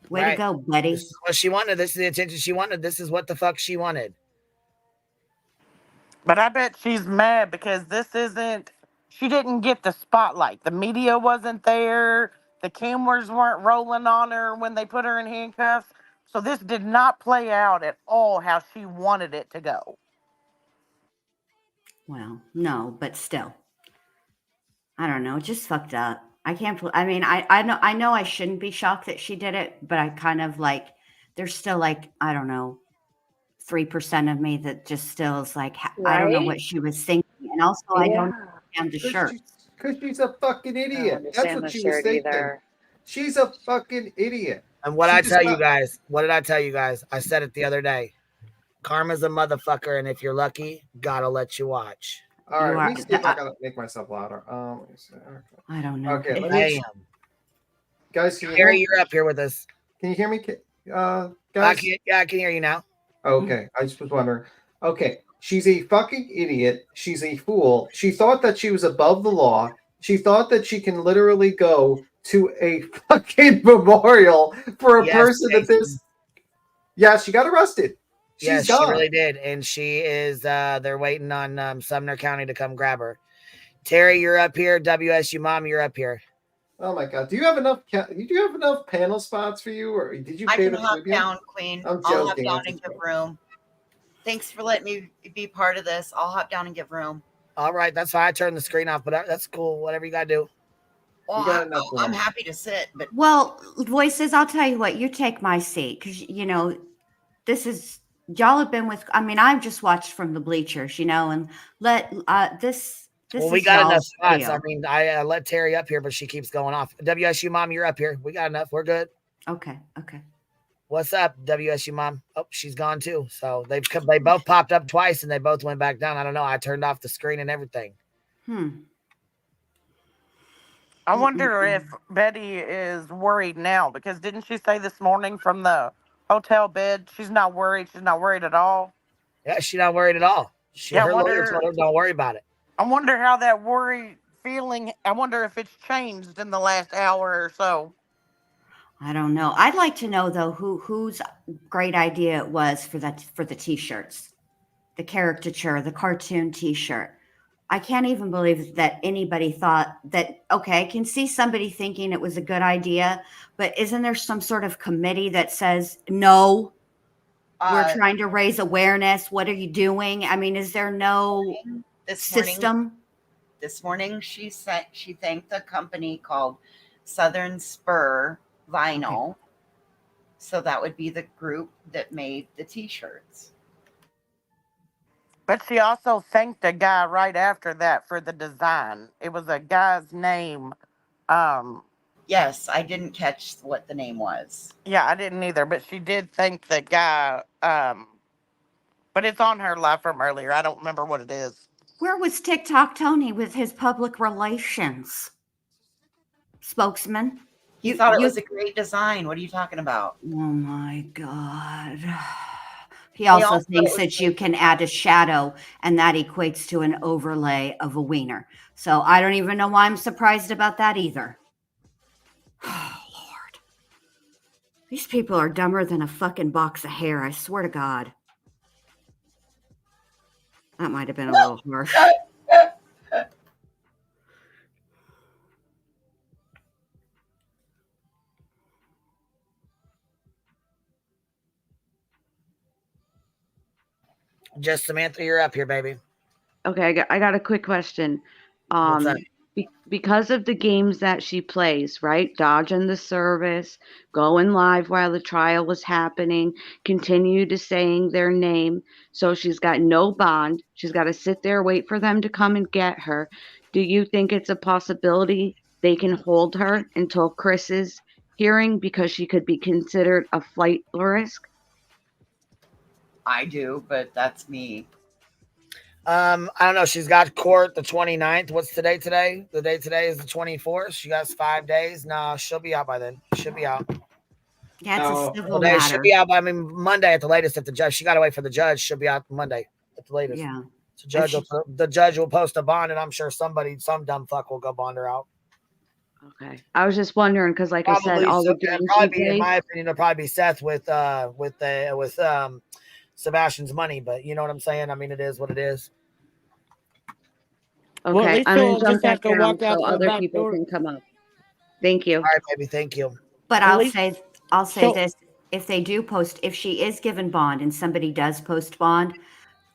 Way to go, Betty. This is what she wanted. This is the attention she wanted. This is what the fuck she wanted. But I bet she's mad because she didn't get the spotlight. The media wasn't there. The cameras weren't rolling on her when they put her in handcuffs. So this did not play out at all how she wanted it to go. Well, no, but still. I don't know. Just fucked up. I know I shouldn't be shocked that she did it, but I kind of there's still I don't know, 3% of me that just still is I don't know what she was thinking. And also I don't understand the shirt. Because she's a fucking idiot. That's what she was thinking. Either. She's a fucking idiot. And what did I tell you guys? I said it the other day. Karma's a motherfucker, and if you're lucky, God'll let you watch. All right, let me see if I gotta make myself louder. Let me see. Okay. I don't know. Okay, guys, Harry, you're up here with us. Can you hear me, guys? I can hear you now. Okay, I just was wondering. Okay, she's a fucking idiot. She's a fool. She thought that she was above the law. She thought that she can literally go to a fucking memorial for a person that this. Yeah, she got arrested. Yes, she really did. And she is, they're waiting on Sumner County to come grab her. Terry, you're up here. WSU Mom, you're up here. Oh my God. Do you have enough panel spots for you, or did you pay I can hop down, Queen. I'll hop down and give room. Thanks for letting me be part of this. I'll hop down and give room. All right. That's why I turned the screen off, but that's cool. Whatever you got to do. Well, I'm happy to sit, but. Well, Voices, I'll tell you what, you take my seat, because, this is. Y'all have been with. I've just watched from the bleachers, and let this. Well, we got enough spots. Deal. I let Terry up here, but she keeps going off. WSU Mom, you're up here. We got enough. We're good. Okay. What's up, WSU Mom? Oh, she's gone too. So they both popped up twice and they both went back down. I don't know. I turned off the screen and everything. I wonder if Betty is worried now, because didn't she say this morning from the hotel bed she's not worried? She's not worried at all. Yeah, she's not worried at all. Her lawyer told her, don't worry about it. I wonder how that worry feeling, I wonder if it's changed in the last hour or so. I don't know. I'd like to know though whose great idea it was for the t-shirts, the caricature, the cartoon t-shirt. I can't even believe that anybody thought that. Okay, I can see somebody thinking it was a good idea, but isn't there some sort of committee that says no? We're trying to raise awareness. What are you doing? Is there no system? This morning, she thanked the company called Southern Spur Vinyl. Okay. So that would be the group that made the t-shirts. But she also thanked a guy right after that for the design. It was a guy's name. Yes, I didn't catch what the name was. Yeah, I didn't either, but she did thank the guy. But it's on her live from earlier. I don't remember what it is. Where was TikTok Tony with his public relations spokesman? You thought it was a great design. What are you talking about? Oh my God. He also thinks that you can add a shadow, and that equates to an overlay of a wiener. So I don't even know why I'm surprised about that either. Oh, Lord. These people are dumber than a fucking box of hair, I swear to God. That might have been a little harsh. Just Samantha, you're up here, baby. Okay, I got a quick question. What's up? Because of the games that she plays, right? Dodging the service, going live while the trial was happening, continue to saying their name. So she's got no bond. She's got to sit there, wait for them to come and get her. Do you think it's a possibility they can hold her until Chris's hearing because she could be considered a flight risk? I do, but that's me. I don't know. She's got court the 29th. What's today? The day today is the 24th. She got 5 days. Nah, she'll be out by then. She'll be out. Yeah, it's a civil She matter. should be out by Monday at the latest. If the judge, she got to wait for the judge. She'll be out Monday at the latest. Yeah. So the judge will post a bond, and I'm sure some dumb fuck will go bond her out. Okay, I was just wondering because, like I said, all the games in my opinion, it'll probably be Seth with Sebastian's money, but you know what I'm saying. I mean, it is what it is. Okay, well, at least I'm gonna she'll jump just have back to down walk out so the other back people door. can come up. Thank you. All right, baby. Thank you. But At I'll least- say this: if they do post, if she is given bond and somebody does post bond,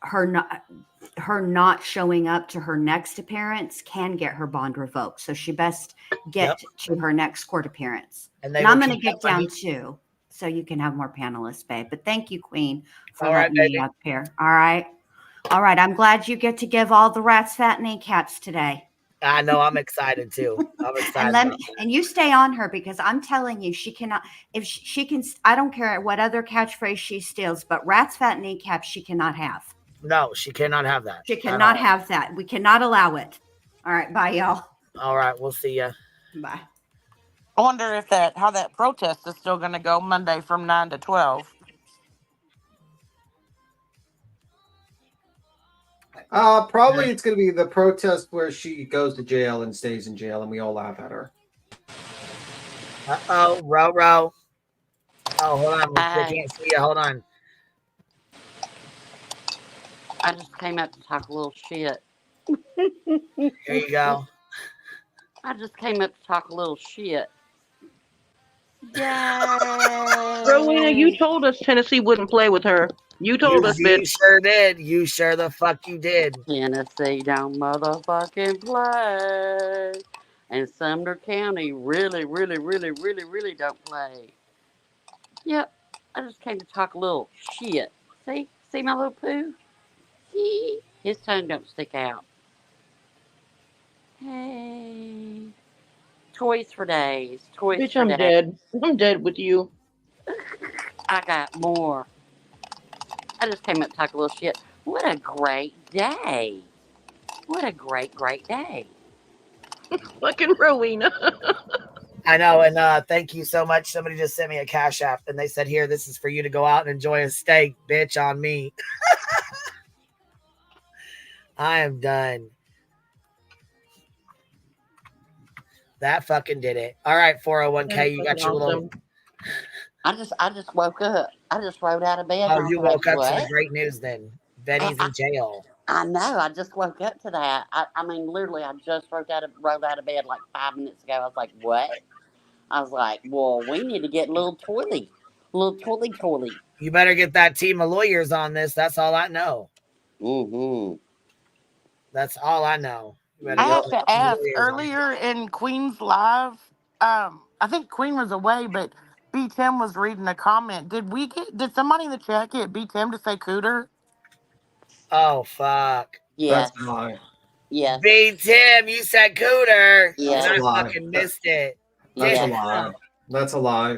her not showing up to her next appearance can get her bond revoked. So she best get to her next court appearance. And I'm going to get down too, so you can have more panelists, babe. But thank you, Queen, for letting me up here. All right. All right. I'm glad you get to give all the rats fat kneecaps today. I know. I'm excited too. I'm excited. And you stay on her because I'm telling you, she cannot. If she can, I don't care what other catchphrase she steals, but rats fat kneecaps she cannot have. No, she cannot have that. She cannot have that. We cannot allow it. All right, bye, y'all. All right, we'll see ya. Bye. I wonder if how that protest is still going to go Monday from 9 to 12. Probably it's going to be the protest where she goes to jail and stays in jail, and we all laugh at her. Uh-oh, row. Oh, hold on. I can't see you. Hold on. I just came up to talk a little shit. Here you go. I just came up to talk a little shit. Yay! Rowena, you told us Tennessee wouldn't play with her. You told us, bitch. You sure did. You sure the fuck you did. Tennessee don't motherfucking play. And Sumner County really don't play. Yep. I just came to talk a little shit. See my little poo? His tongue don't stick out. Hey. Toys for days. Bitch, I'm dead. I'm dead with you. I got more. I just came up to talk a little shit. What a great day. What a great day. Fucking Rowena. I know, and thank you so much. Somebody just sent me a Cash App, and they said, here, this is for you to go out and enjoy a steak, bitch, on me. I am done. That fucking did it. All right, 401k, you got your little... I just woke up. I just rode out of bed. Oh, you woke up to the great news then. Betty's in jail. I know. I just woke up to that. I mean, literally, I just rode out of bed like 5 minutes ago. I was like, what? I was like, well, we need to get a little toily. You better get that team of lawyers on this. That's all I know. Mm-hmm. That's all I know. I have to ask, earlier in Queen's Live, I think Queen was away, but B Tim was reading a comment. Did somebody in the chat get B Tim to say cooter? Oh, fuck. Yes. That's a lie. Yes. B Tim, you said cooter. Yes. And I fucking missed it. That's a lie. That's a lie.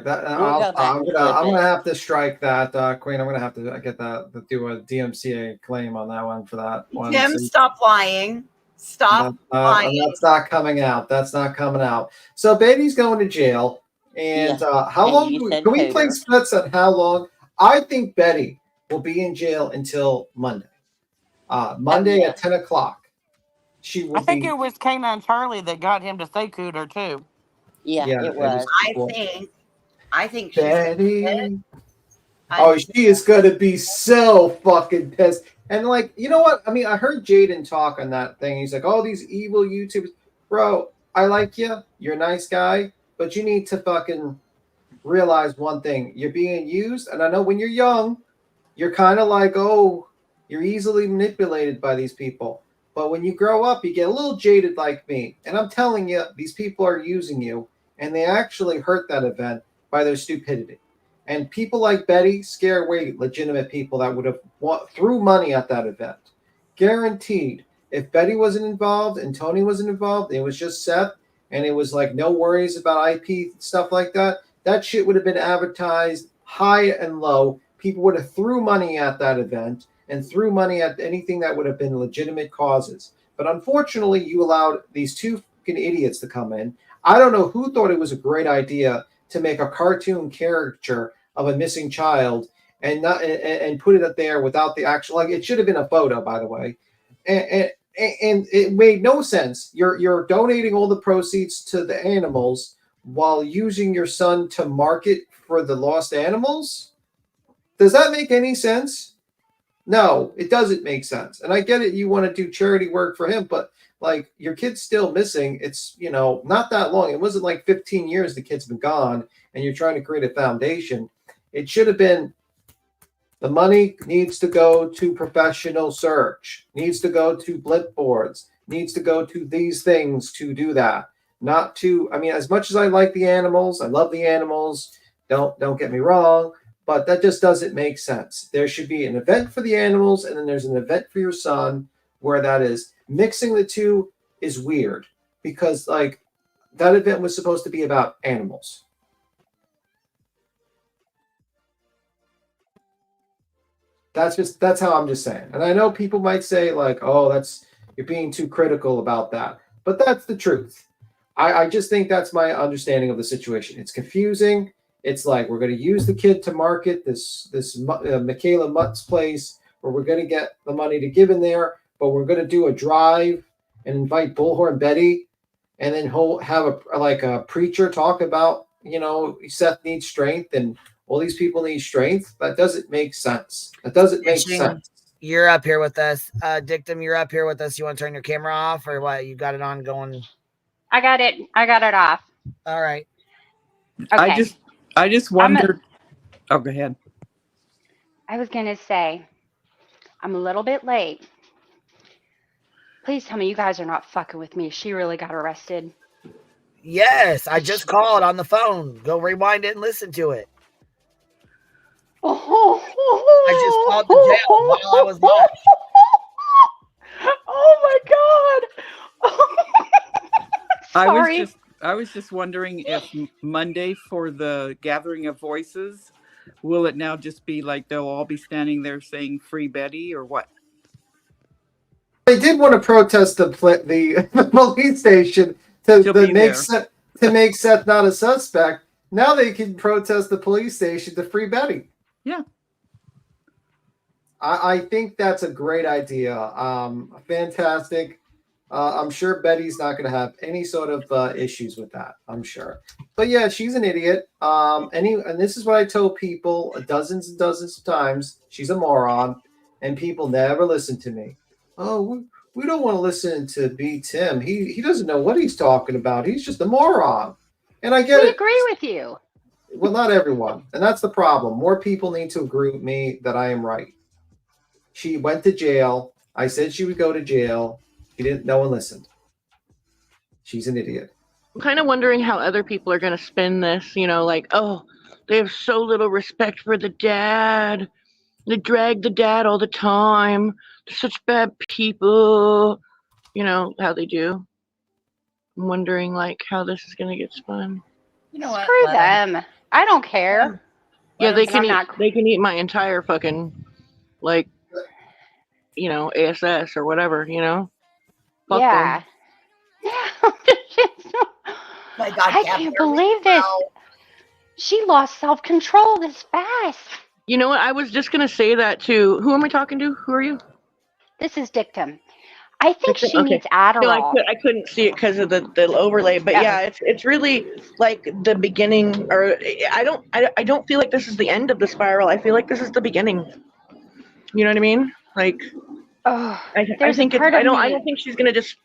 I'm gonna have to strike that, Queen. I'm gonna have to get that, do a DMCA claim on that one for that one. Tim, stop lying. Stop lying. That's not coming out. That's not coming out. So Betty's going to jail. And how long can we play splits at how long? I think Betty will be in jail until Monday. Monday at 10 o'clock. She will I think it was Canine Charlie that got him to say cooter too. Yeah, it was. I think she's Betty. Oh, she is gonna be so fucking pissed. And like, you know what? I mean, I heard Jaden talk on that thing. He's like, "Oh, these evil YouTubers, bro. I like you. You're a nice guy, but you need to fucking realize one thing: you're being used. And I know when you're young, you're kind of like, oh, you're easily manipulated by these people. But when you grow up, you get a little jaded like me. And I'm telling you, these people are using you, and they actually hurt that event by their stupidity. And people like Betty scare away legitimate people that would have threw money at that event. Guaranteed. If Betty wasn't involved and Tony wasn't involved, it was just Seth, and it was like no worries about IP stuff like that, that shit would have been advertised high and low. People would have threw money at that event and threw money at anything that would have been legitimate causes. But unfortunately, you allowed these two fucking idiots to come in. I don't know who thought it was a great idea to make a cartoon caricature of a missing child and put it up there without the actual, like, it should have been a photo, by the way. And it made no sense. You're donating all the proceeds to the animals while using your son to market for the lost animals. Does that make any sense? No, it doesn't make sense. And I get it. You want to do charity work for him, but like, your kid's still missing. It's, not that long. It wasn't like 15 years the kid's been gone and you're trying to create a foundation. It should have been, the money needs to go to professional search, needs to go to blip boards, needs to go to these things to do that. Not to, I mean, as much as I like the animals, I love the animals. Don't get me wrong, but that just doesn't make sense. There should be an event for the animals, and then there's an event for your son where that is. Mixing the two is weird because, like, that event was supposed to be about animals. That's how I'm just saying. And I know people might say, like, oh, you're being too critical about that. But that's the truth. I just think that's my understanding of the situation. It's confusing. It's like, we're going to use the kid to market this Michaela Mutt's place, where we're going to get the money to give in there, but we're going to do a drive and invite Bullhorn Betty, and then have a preacher talk about, Seth needs strength and all these people need strength. That doesn't make sense. That doesn't make sense. You're up here with us. Dictum, you're up here with us. You want to turn your camera off or what? You got it on going? I got it off. All right. Okay. I just wondered. Oh, go ahead. I was going to say, I'm a little bit late. Please tell me you guys are not fucking with me. She really got arrested. Yes, I just called on the phone. Go rewind it and listen to it. I just called the jail while I was live. Oh my God. Sorry. I was just wondering if Monday for the gathering of voices, will it now just be like they'll all be standing there saying "Free Betty" or what? They did want to protest the police station to make Seth not a suspect. Now they can protest the police station to free Betty. Yeah. I think that's a great idea. Fantastic. I'm sure Betty's not going to have any sort of issues with that. I'm sure. But yeah, she's an idiot. And this is what I tell people dozens and dozens of times. She's a moron, and people never listen to me. Oh, we don't want to listen to B. Tim. He doesn't know what he's talking about. He's just a moron. And I get it. We agree with you. Well, not everyone. And that's the problem. More people need to agree with me that I am right. She went to jail. I said she would go to jail. No one listened. She's an idiot. I'm kind of wondering how other people are going to spin this, like, oh, they have so little respect for the dad. They drag the dad all the time. They're such bad people. How they do. I'm wondering, like, how this is going to get spun. You know what? Screw them. I don't care. Yeah, they can eat my entire fucking, like, ASS or whatever, Fuck yeah. them. Yeah. My God, I can't believe this. She lost self-control this fast. You know what? I was just gonna say that too. Who am I talking to? Who are you? This is Dictum. I think she Okay. needs Adderall. No, I couldn't see it because of the overlay, but yeah, it's really like the beginning. Or I don't feel like this is the end of the spiral. I feel like this is the beginning. You know what I mean? Like, oh, I think it's. I don't think she's gonna just,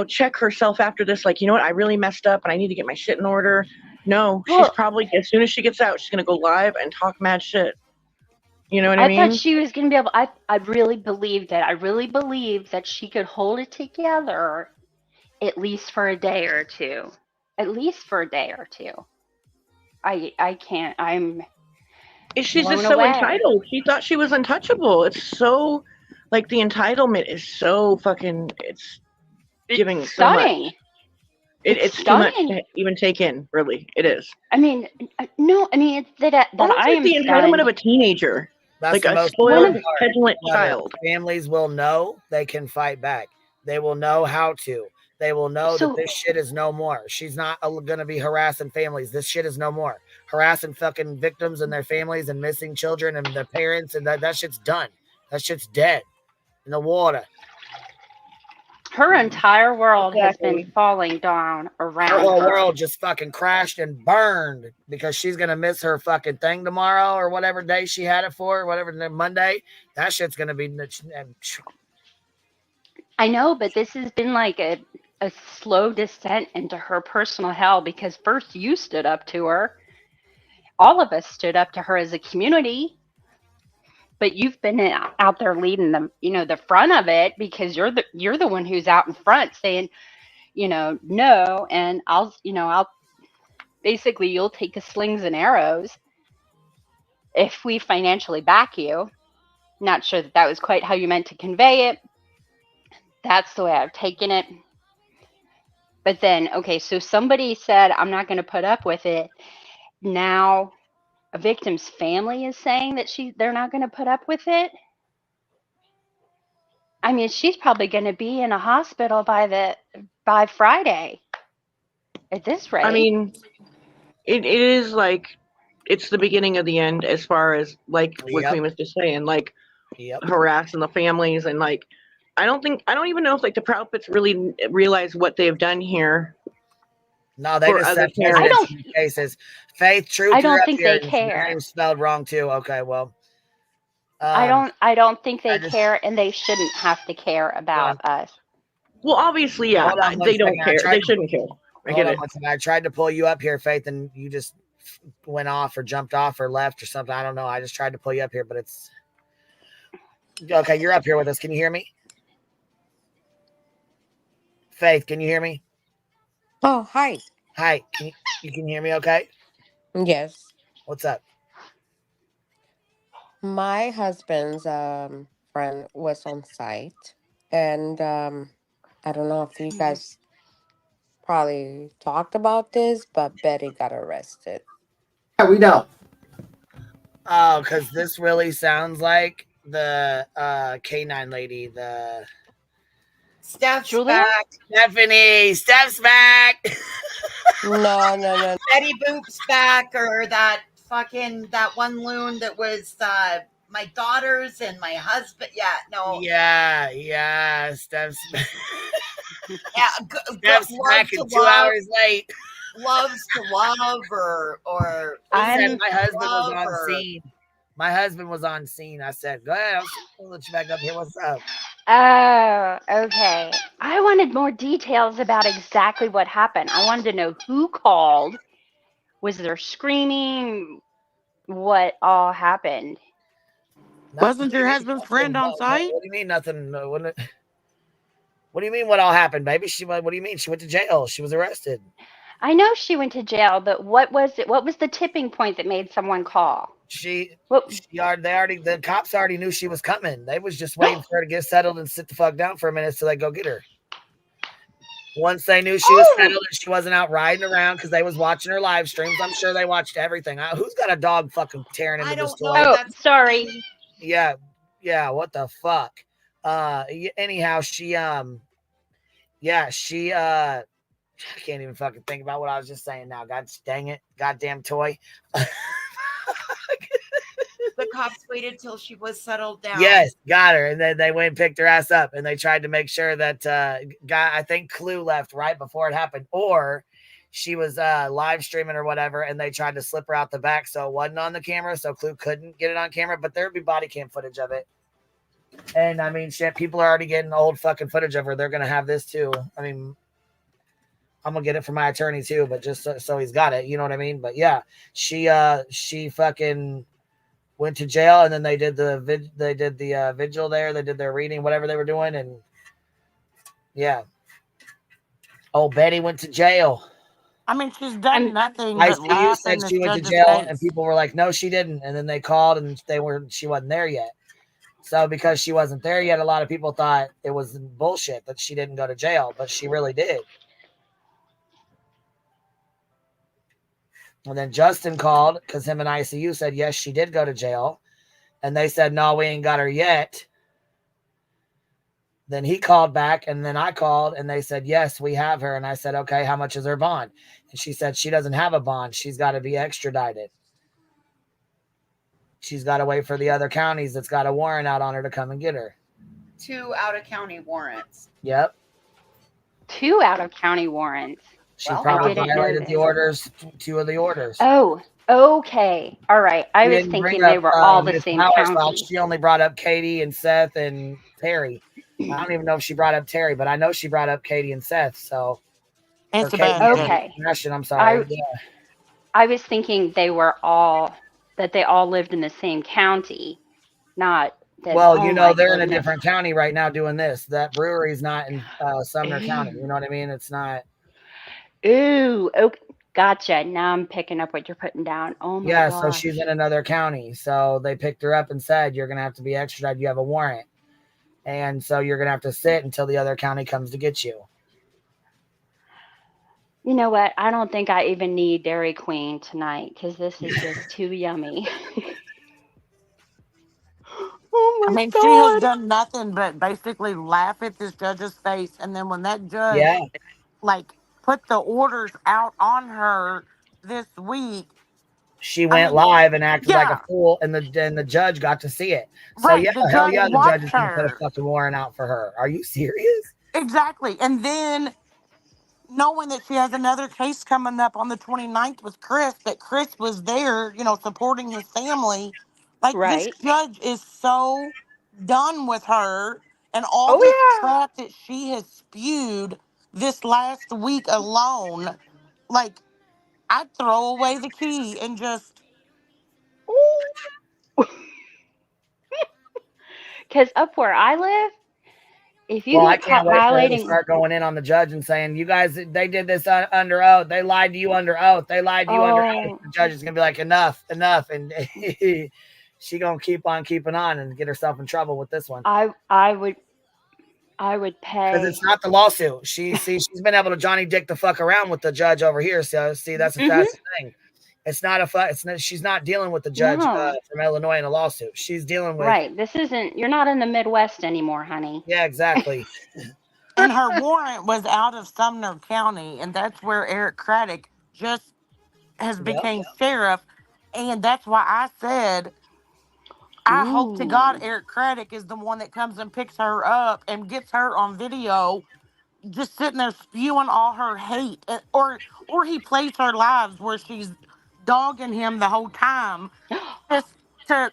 check herself after this. Like, you know what? I really messed up, and I need to get my shit in order. No, she's probably, as soon as she gets out, she's gonna go live and talk mad shit. You know what I mean? I thought she was going to be able. I really believed it. I really believed that she could hold it together, at least for a day or two. At least for a day or two. I can't. I'm. She's just so entitled. She thought she was untouchable. It's so, like, the entitlement is so fucking. It's giving stunning. So much. It's too much to even take in. Really, it is. I mean, no. I mean, it's that I am like the entitlement of a teenager. That's like the a most spoiled, important part. petulant child. Families will know they can fight back. They will know how to. They will know that this shit is no more. She's not going to be harassing families. This shit is no more. Harassing fucking victims and their families and missing children and their parents, and that shit's done. That shit's dead in the water. Her entire world has been falling down around her. Whole her. world just fucking crashed and burned because she's gonna miss her fucking thing tomorrow or whatever day she had it for, whatever Monday. That shit's gonna be. I know, but this has been like a slow descent into her personal hell because first you stood up to her. All of us stood up to her as a community. But you've been out there leading them, the front of it because you're the one who's out in front saying, no, and I'll basically you'll take the slings and arrows if we financially back you. Not sure that was quite how you meant to convey it. That's the way I've taken it. But then, okay, so somebody said, I'm not going to put up with it. Now a victim's family is saying that they're not going to put up with it. I mean, she's probably going to be in a hospital by Friday at this rate. I mean, it is like it's the beginning of the end as far as like what Queen was just saying, like harassing the families and like I don't even know if like the Proud Pits really realize what they've done here. No, they just said cases. Faith, Truth. I don't think they care. Your name's spelled wrong too. Okay, well. I don't think they care, and they shouldn't have to care about us. Well, obviously, yeah, they don't care. They shouldn't care. I tried to pull you up here, Faith, and you just went off or jumped off or left or something. I don't know. I just tried to pull you up here, but it's okay. You're up here with us. Can you hear me? Faith, can you hear me? Oh, hi. Hi. You can hear me okay? Yes. What's up? My husband's friend was on site, and I don't know if you guys probably talked about this, but Betty got arrested. Yeah, we know. Oh, because this really sounds like the K9 lady, the Steph's back. Stephanie, Steph's back. No. Betty Boop's back, or that one loon that was my daughter's and my husband. Yeah, no. Yeah. Steph's back. Yeah, Steph's back and 2 hours late. Loves to love or my husband was on scene. My husband was on scene. I said, go ahead, I'll let you back up here. What's up? Oh, okay. I wanted more details about exactly what happened. I wanted to know who called. Was there screaming? What all happened? Wasn't your husband's friend on site? What do you mean nothing? What do you mean what all happened, baby? What do you mean? She went to jail. She was arrested. I know she went to jail, but what was it? What was the tipping point that made someone call? The cops already knew she was coming. They was just waiting for her to get settled and sit the fuck down for a minute so they go get her. Once they knew she was settled and she wasn't out riding around because they was watching her live streams. I'm sure they watched everything. Who's got a dog fucking tearing into this toy? Oh, sorry. Yeah. What the fuck? Anyhow, I can't even fucking think about what I was just saying now. God dang it. Goddamn toy. The cops waited till she was settled down. Yes, got her. And then they went and picked her ass up, and they tried to make sure that I think Clue left right before it happened, or she was live streaming or whatever, and they tried to slip her out the back so it wasn't on the camera, so Clue couldn't get it on camera, but there'd be body cam footage of it. And I mean, shit, people are already getting old fucking footage of her. They're gonna have this too. I mean, I'm gonna get it from my attorney too, but just so he's got it, you know what I mean? But yeah, she fucking went to jail, and then they did the vigil there. They did their reading, whatever they were doing, and yeah. Oh, Betty went to jail. I mean, she's done nothing I but see you laugh said in this she went to judge's jail, face. and people were like, "No, she didn't." And then they called, and she wasn't there yet. So because she wasn't there yet, a lot of people thought it was bullshit that she didn't go to jail, but she really did. And then Justin called because him and ICU said, yes, she did go to jail. And they said, no, we ain't got her yet. Then he called back, and then I called, and they said, yes, we have her. And I said, okay, how much is her bond? And she said she doesn't have a bond. She's got to be extradited. She's got to wait for the other counties that's got a warrant out on her to come and get her. 2 out-of-county warrants. Yep. 2 out-of-county warrants. She probably violated the orders, 2 of the orders. Oh, okay. All right. I was thinking they were all the Miss same Powers' county. fault. She only brought up Katie and Seth and Terry. I don't even know if she brought up Terry, but I know she brought up Katie and Seth. So it's okay. I'm sorry. I was thinking they all lived in the same county, not that. Well, you know, they're in a different county right now doing this. That brewery's not in Sumner County. You know what I mean? It's not. Ooh, okay. Gotcha. Now I'm picking up what you're putting down. Oh my gosh. So she's in another county. So they picked her up and said, you're going to have to be extradited. You have a warrant. And so you're going to have to sit until the other county comes to get you. You know what? I don't think I even need Dairy Queen tonight because this is just too yummy. Oh my I mean, God. she has done nothing but basically laugh at this judge's face. And then when that judge, put the orders out on her this week, she went live and acted like a fool, and the judge got to see it. So Right, yeah, the hell judge yeah, the judge is watched gonna put a her. fucking warrant out for her. Are you serious? Exactly. And then knowing that she has another case coming up on the 29th with Chris, that Chris was there, supporting his family. Like, this judge is so done with her and all this crap that she has spewed this last week alone. Like, I'd throw away the key and just. Because up where I live, if you Well, I get can't caught wait for her to violating, start going in on the judge and saying, you guys, they did this under oath. They lied to you under oath. They lied to you under oath. The judge is going to be like, enough. And she going to keep on keeping on and get herself in trouble with this one. I would pay. Because it's not the lawsuit. She's been able to Johnny Dick the fuck around with the judge over here. So see, that's the fastest thing. It's not she's not dealing with the judge from Illinois in a lawsuit. She's dealing with you're not in the Midwest anymore, honey. Yeah, exactly. And her warrant was out of Sumner County, and that's where Eric Craddock just has became sheriff. And that's why I said, I hope to God Eric Craddock is the one that comes and picks her up and gets her on video, just sitting there spewing all her hate, or he plays her lives where she's dogging him the whole time, just to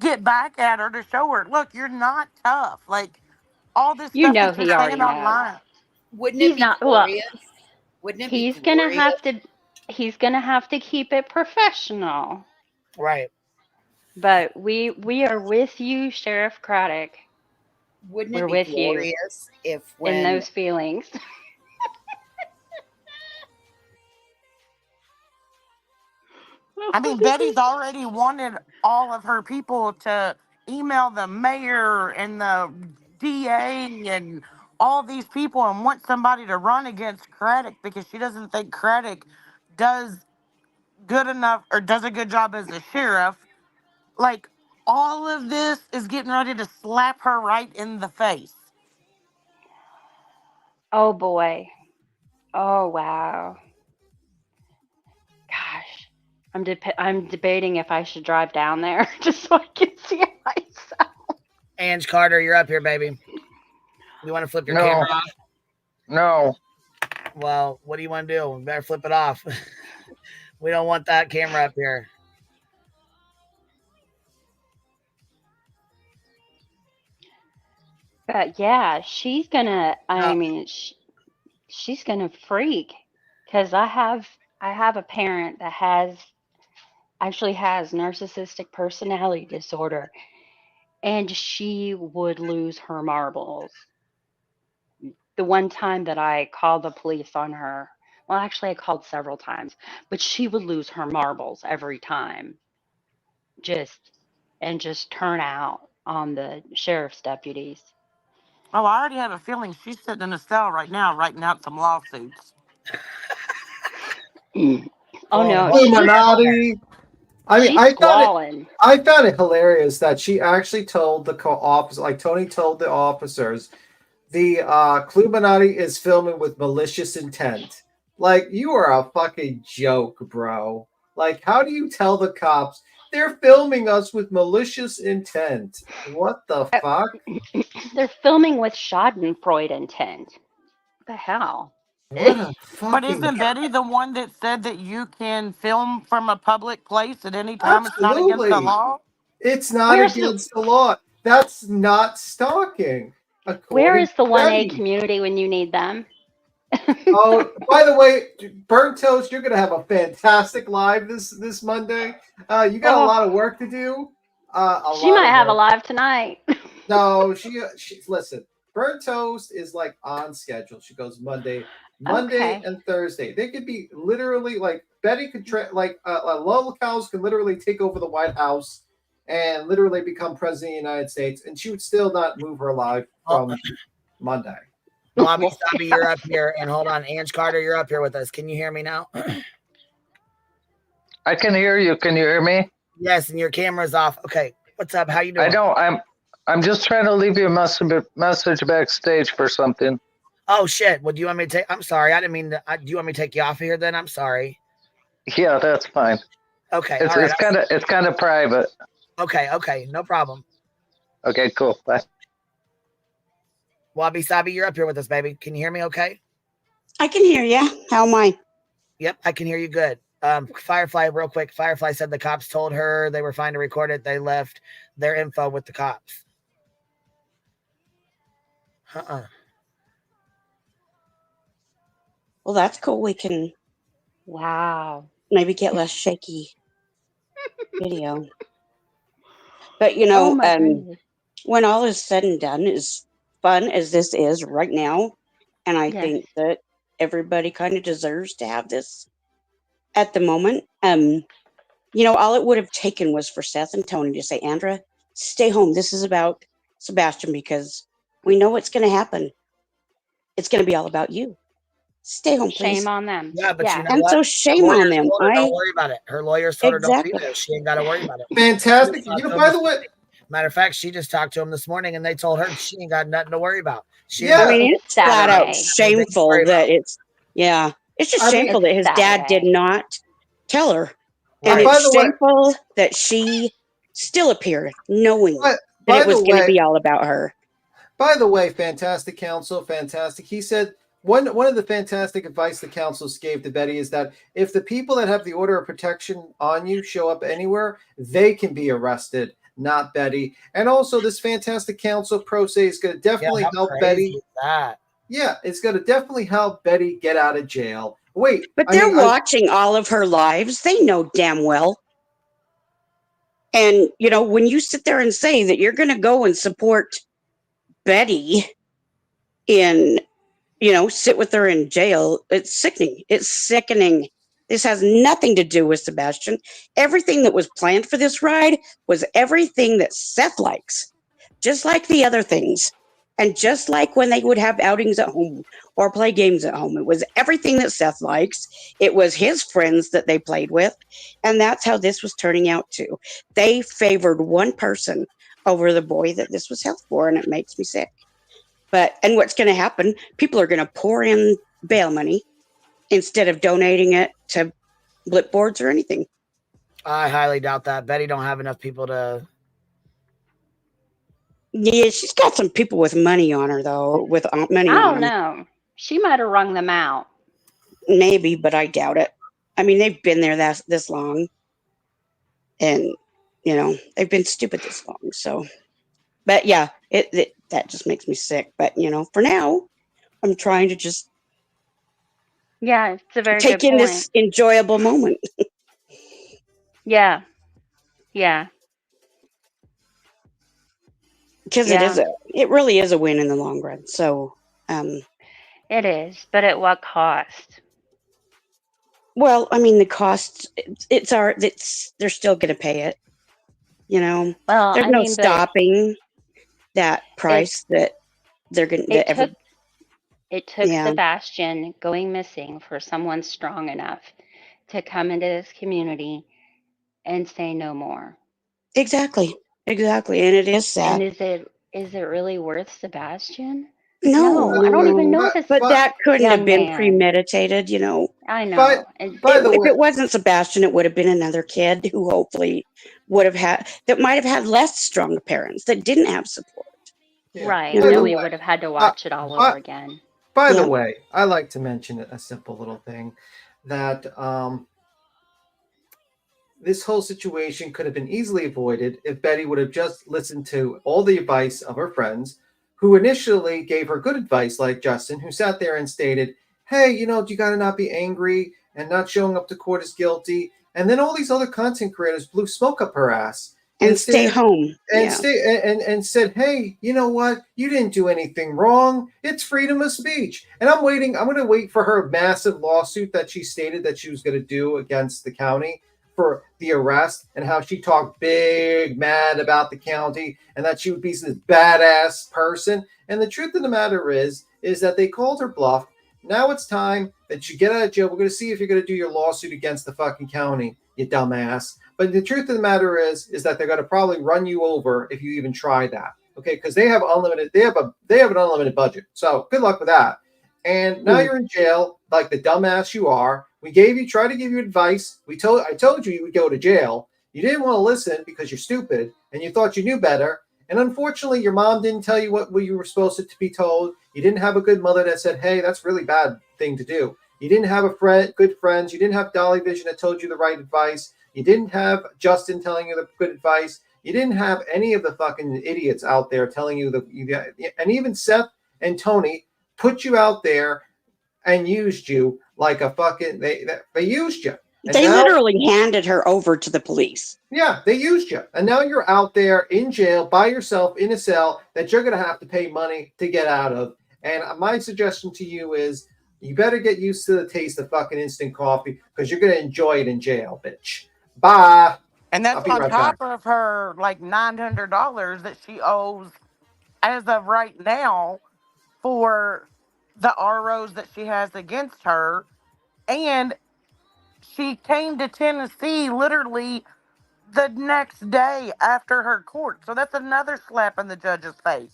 get back at her, to show her, look, you're not tough. Like, all this stuff that you're saying online. Wouldn't it be glorious? Wouldn't it be glorious? He's gonna have to keep it professional. Right. But we are with you, Sheriff Craddock. Wouldn't We're it be with glorious if when in those feelings? I mean, Betty's already wanted all of her people to email the mayor and the DA and all these people and want somebody to run against Craddock because she doesn't think Craddock does good enough or does a good job as a sheriff. Like, all of this is getting ready to slap her right in the face. Oh boy. Oh wow. Gosh. I'm debating if I should drive down there just so I can see it myself. Ange Carter, you're up here, baby. You want to flip your camera off? No. Well, what do you want to do? We better flip it off. We don't want that camera up here. But yeah, she's gonna. I mean, she's gonna freak because I have a parent that actually has narcissistic personality disorder, and she would lose her marbles. The one time that I called the police on her, well, actually, I called several times, but she would lose her marbles every time. Just turn out on the sheriff's deputies. Oh, I already have a feeling she's sitting in a cell right now writing out some lawsuits. Oh no, Illuminati. I mean, she's I squalling. found it hilarious that she actually told the officer, like Tony told the officers, the Illuminati is filming with malicious intent. Like, you are a fucking joke, bro. Like, how do you tell the cops they're filming us with malicious intent? What the fuck? They're filming with Schadenfreude intent. What the hell? What a But isn't Betty the one that said that you can film from a public place at any time? It's not against the Absolutely. law? It's not against the law. That's not stalking. Where According is the to 1A Betty. community when you need them? Oh, by the way, Burnt Toast, you're gonna have a fantastic live this Monday. You got a lot of work to do. She might have a live tonight. No, she listen. Burnt Toast is like on schedule. She goes Monday Okay. and Thursday. They could be literally like Betty could Lola Cows could literally take over the White House and literally become president of the United States, and she would still not move her live from Monday. Bobby Stabby, you're up here. And hold on, Ange Carter, you're up here with us. Can you hear me now? I can hear you. Can you hear me? Yes, and your camera's off. Okay. What's up? How you doing? I don't. I'm just trying to leave you a message backstage for something. Oh shit. Well, do you want me to take? I'm sorry. I didn't mean to. Do you want me to take you off of here? Then I'm sorry. Yeah, that's fine. Okay. It's, all right. it's kind of private. Okay. No problem. Okay. Cool. Bye. Wabi Sabi, you're up here with us, baby. Can you hear me? Okay. I can hear you. How am I? Yep, I can hear you good. Firefly, real quick. Firefly said the cops told her they were fine to record it. They left their info with the cops. Well, that's cool. We can. Wow. Maybe get less shaky video. But you know, when all is said and done, as fun as this is right now, and I think that everybody kind of deserves to have this at the moment. You know, all it would have taken was for Seth and Tony to say, Andra, stay home. This is about Sebastian because we know what's going to happen. It's going to be all about you. Stay home, please. Shame on them. Yeah, but you know and what? so shame on them. Don't worry about it. Her lawyers told her don't do this. She ain't got to worry about it. Fantastic. You know, by the way, matter of fact, she just talked to him this morning, and they told her she ain't got nothing to worry about. I mean, it's flat out shameful that it's just shameful that his dad did not tell her, and it's shameful that she still appeared knowing that it was going to be all about her. By the way, fantastic counsel, fantastic. He said one of the fantastic advice the counsels gave to Betty is that if the people that have the order of protection on you show up anywhere, they can be arrested, not Betty. And also, this fantastic counsel pro se is going to definitely help Betty. Yeah, it's going to definitely help Betty get out of jail. Wait, but they're watching all of her lives. They know damn well. And you know, when you sit there and say that you're going to go and support Betty in, you know, sit with her in jail, it's sickening. It's sickening. This has nothing to do with Sebastian. Everything that was planned for this ride was everything that Seth likes, just like the other things. And just like when they would have outings at home or play games at home, it was everything that Seth likes. It was his friends that they played with. And that's how this was turning out too. They favored one person over the boy that this was held for, and it makes me sick. And what's going to happen, people are going to pour in bail money instead of donating it to blip boards or anything. I highly doubt that. Betty don't have enough people to. Yeah, she's got some people with money on her though, with money I on don't them. know. She might have rung them out. Maybe, but I doubt it. I mean, they've been there this long, and they've been stupid this long. So, but yeah, that just makes me sick. But for now, I'm trying to just Yeah, it's a very take good in point. this enjoyable moment. Yeah. Yeah. Because Yeah. it really is a win in the long run. So, It is, but at what cost? well, I mean, the costs, they're still going to pay it. Well, There's I no mean, but stopping that it price that they're going it to took ever. Yeah, Sebastian going missing for someone strong enough to come into this community and say no more. exactly. Exactly. And it is And sad. is it really worth Sebastian? No, I don't even No, know this but that couldn't have young been man. premeditated. I But know. And by the If way, it wasn't Sebastian, it would have been another kid who hopefully that might have had less strong parents that didn't have support. yeah. right. You By And then the know? we way, would have had to uh, watch it all over by, again. by the Yeah. way, I like to mention a simple little thing that this whole situation could have been easily avoided if Betty would have just listened to all the advice of her friends, who initially gave her good advice, like Justin, who sat there and stated, "Hey, you got to not be angry, and not showing up to court is guilty." And then all these other content creators blew smoke up her ass And and stay stated home. and Yeah. stay and said, "Hey, you know what? You didn't do anything wrong. It's freedom of speech." And I'm waiting. I'm going to wait for her massive lawsuit that she stated that she was going to do against the county for the arrest, and how she talked big mad about the county and that she would be this badass person. And the truth of the matter is that they called her bluff. Now it's time that you get out of jail. We're going to see if you're going to do your lawsuit against the fucking county, you dumbass. But the truth of the matter is that they're going to probably run you over if you even try that. Okay, because they have unlimited. They have an unlimited budget. So good luck with that. And now you're in jail, like the dumbass you are. We tried to give you advice. I told you would go to jail. You didn't want to listen because you're stupid and you thought you knew better. And unfortunately, your mom didn't tell you what you were supposed to be told. You didn't have a good mother that said, "Hey, that's really bad thing to do." You didn't have good friends. You didn't have Dolly Vision that told you the right advice. You didn't have Justin telling you the good advice. You didn't have any of the fucking idiots out there telling you and even Seth and Tony put you out there and used you like a fucking they used you. And They now, literally handed her over to the police. yeah, they used you. And now you're out there in jail by yourself in a cell that you're going to have to pay money to get out of. And my suggestion to you is you better get used to the taste of fucking instant coffee because you're going to enjoy it in jail, bitch. Bye. And I'll that's be on right back. top of her like $900 that she owes as of right now for the ROs that she has against her. And she came to Tennessee literally the next day after her court. So that's another slap in the judge's face.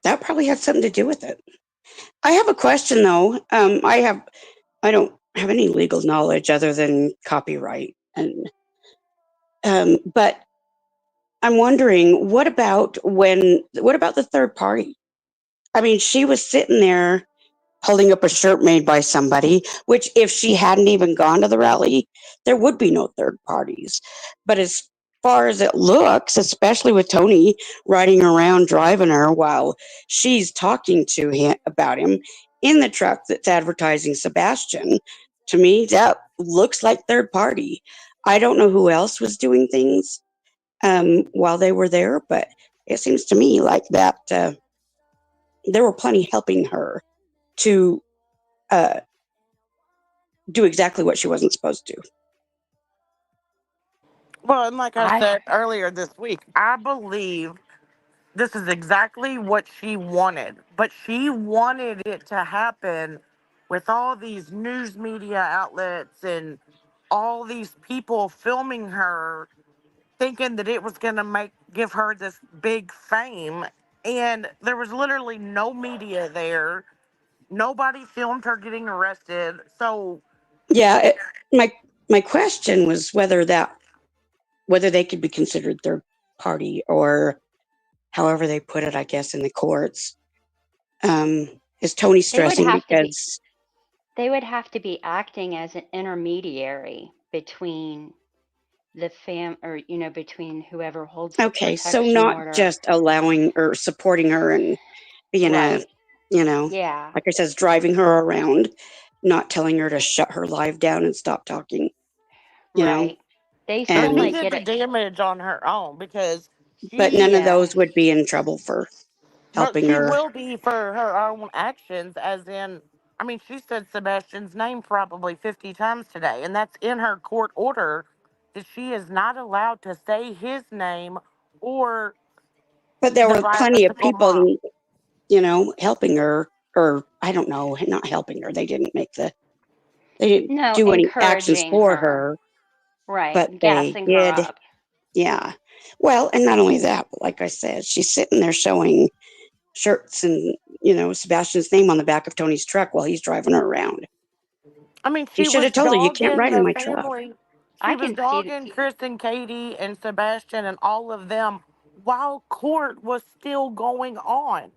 That probably had something to do with it. I have a question though. I don't have any legal knowledge other than copyright, and but I'm wondering what about the third party? I mean, she was sitting there holding up a shirt made by somebody, which if she hadn't even gone to the rally, there would be no third parties. But as far as it looks, especially with Tony riding around driving her while she's talking to him about him in the truck that's advertising Sebastian, to me, that looks like third party. I don't know who else was doing things while they were there, but it seems to me like that there were plenty helping her to do exactly what she wasn't supposed to. Well, and like I I said earlier this week, I believe this is exactly what she wanted, but she wanted it to happen with all these news media outlets and all these people filming her, thinking that it was going to give her this big fame. And there was literally no media there. Nobody filmed her getting arrested. So Yeah, my my question was whether they could be considered third party, or however they put it, I guess, in the courts. Is Tony stressing because they would have to be acting as an intermediary between the or between whoever holds the so protection not order. just allowing or supporting her and being Right. like I says, driving her around, not telling her to shut her live down and stop talking. Right. They still And She might did get the it. damage on her own because but she none of those would be in trouble for but helping she her. will be for her own actions, as in, I mean, she said Sebastian's name probably 50 times today, and that's in her court order that she is not allowed to say his name or But there the were plenty of biological mom. people, helping her, or I don't know, not helping her. They didn't do any actions Encouraging for her. her, Right. but they Gassing her did. up. Yeah. Well, and not only that, but like I said, she's sitting there showing shirts and, Sebastian's name on the back of Tony's truck while he's driving her around. I mean, He she should was have told her, you can't dogging ride in the my truck. family. She I was can see dogging Chris and Katie and Sebastian and all of them while court was still going on.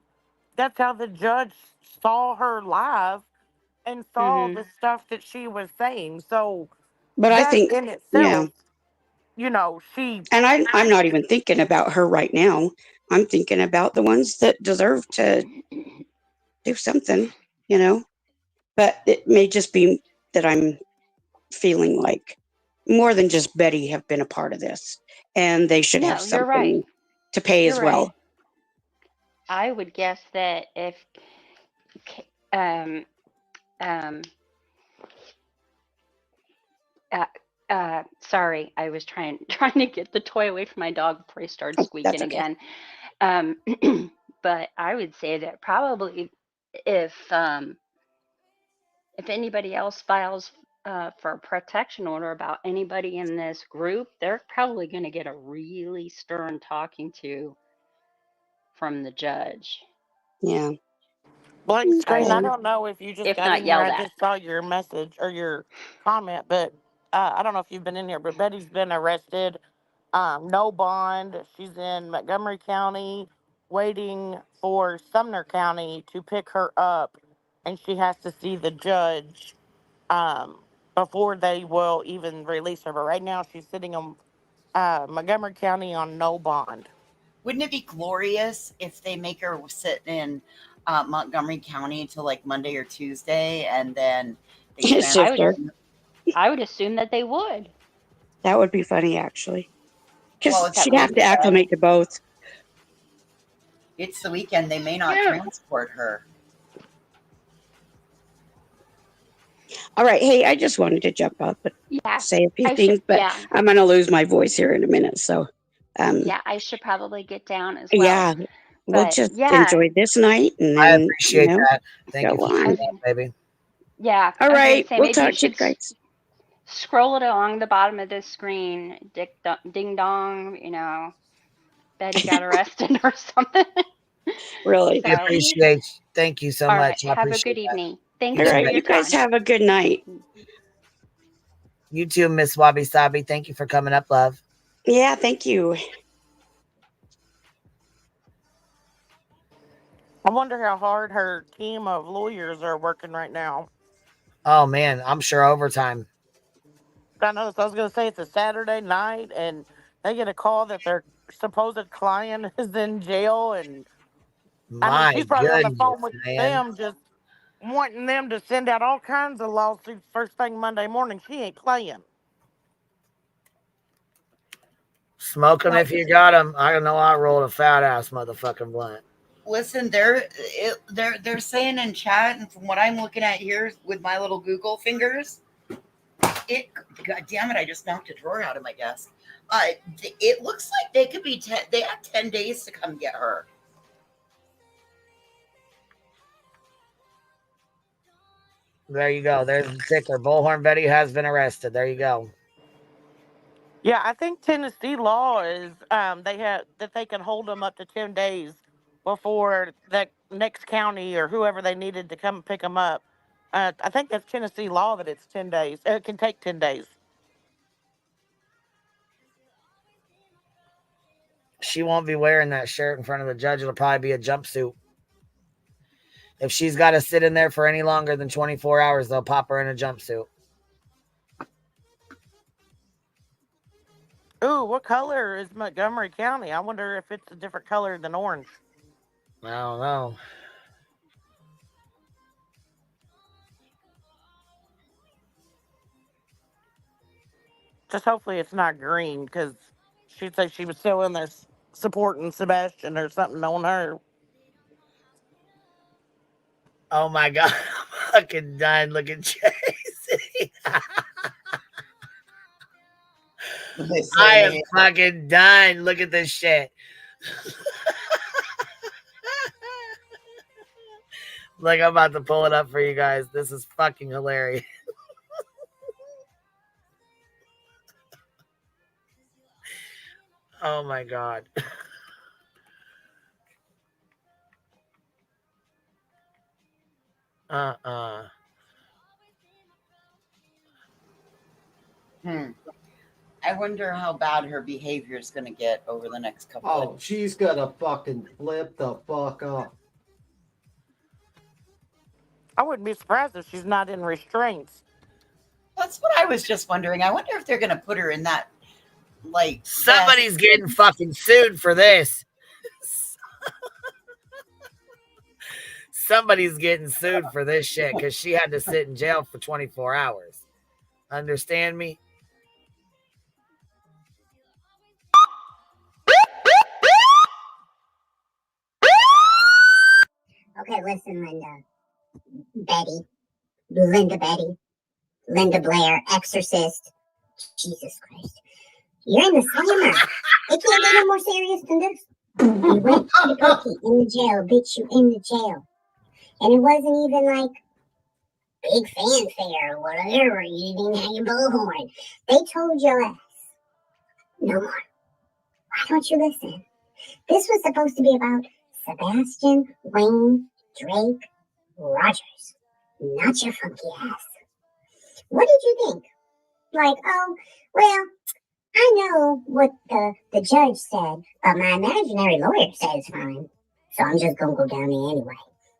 That's how the judge saw her live and saw the stuff that she was saying. So But I that think, in yeah. itself, she. And I'm not even thinking about her right now. I'm thinking about the ones that deserve to do something, But it may just be that I'm feeling like more than just Betty have been a part of this, and they should have No, you're right. something to pay as You're right. well. I would guess that if um um sorry, I was trying to get the toy away from my dog before he started squeaking That's okay. again. But I would say that probably if anybody else files for a protection order about anybody in this group, they're probably going to get a really stern talking to from the judge. Yeah. Blank screen. I don't know if you just If got not in here. yelled I at. just saw your message or your comment, but I don't know if you've been in here. But Betty's been arrested. No bond. She's in Montgomery County, waiting for Sumner County to pick her up, and she has to see the judge before they will even release her. But right now, she's sitting in Montgomery County on no bond. Wouldn't it be glorious if they make her sit in Montgomery County until like Monday or Tuesday, and then they transfer? I would assume that they would. That would be funny, actually, because Well, it's she'd the have to weekend. acclimate to both. It's the weekend. They may not transport her. All right. Hey, I just wanted to jump up and say a few things, but I'm going to lose my voice here in a minute. So, yeah, I should probably get down as well. Yeah, we'll just enjoy this night, and then I appreciate that. Thank you go for on. that, baby. Yeah. All I was right, say, we'll maybe you talk to you should guys. scroll it along the bottom of this screen. Ding dong, Betty got arrested or something. Really, I appreciate you. Thank you so All much. right. I Have a appreciate good that. evening. Thank All you for right, your you guys time. have a good night. You too, Miss Wabi Sabi. Thank you for coming up, love. Yeah, thank you. I wonder how hard her team of lawyers are working right now. Oh man, I'm sure overtime. I know. So I was going to say it's a Saturday night, and they get a call that their supposed client is in jail, and I mean, My she's probably on the goodness, phone with man. them, just wanting them to send out all kinds of lawsuits first thing Monday morning. She ain't playing. Smoke them if you got them. I know I rolled a fat ass motherfucking blunt. Listen, they're saying in chat, and from what I'm looking at here with my little Google fingers, God damn it! I just knocked a drawer out of my desk. It looks like they could be they have 10 days to come get her. There you go. There's the ticker. Bullhorn Betty has been arrested. There you go. Yeah, I think Tennessee law is they have that they can hold them up to 10 days before the next county or whoever they needed to come pick them up. I think that's Tennessee law that it's 10 days. It can take 10 days. She won't be wearing that shirt in front of the judge. It'll probably be a jumpsuit. If she's got to sit in there for any longer than 24 hours, they'll pop her in a jumpsuit. Ooh, what color is Montgomery County? I wonder if it's a different color than orange. I don't know. Just hopefully it's not green, because she said she was still in there supporting Sebastian or something on her. Oh my God. I'm fucking done. Look at Chase. I am fucking done. Look at this shit. Like, I'm about to pull it up for you guys. This is fucking hilarious. Oh my God. I wonder how bad her behavior is going to get over the next couple of she's gonna fucking flip the fuck up. I wouldn't be surprised if she's not in restraints. That's what I was just wondering. I wonder if they're going to put her in that, like... Somebody's getting fucking sued for this. Somebody's getting sued for this shit because she had to sit in jail for 24 hours. Understand me? Okay, listen, Linda Blair, Exorcist. Jesus Christ. You're in the slammer. It can't get no more serious than this. You went to the cookie in the jail, bitch, you in the jail. And it wasn't even like big fanfare or whatever. You didn't have your bullhorn. They told your ass, no more. Why don't you listen? This was supposed to be about Sebastian Wayne Drake Rogers, not your funky ass. What did you think? Like, oh, well, I know what the judge said, but my imaginary lawyer says fine. So I'm just going to go down there anyway.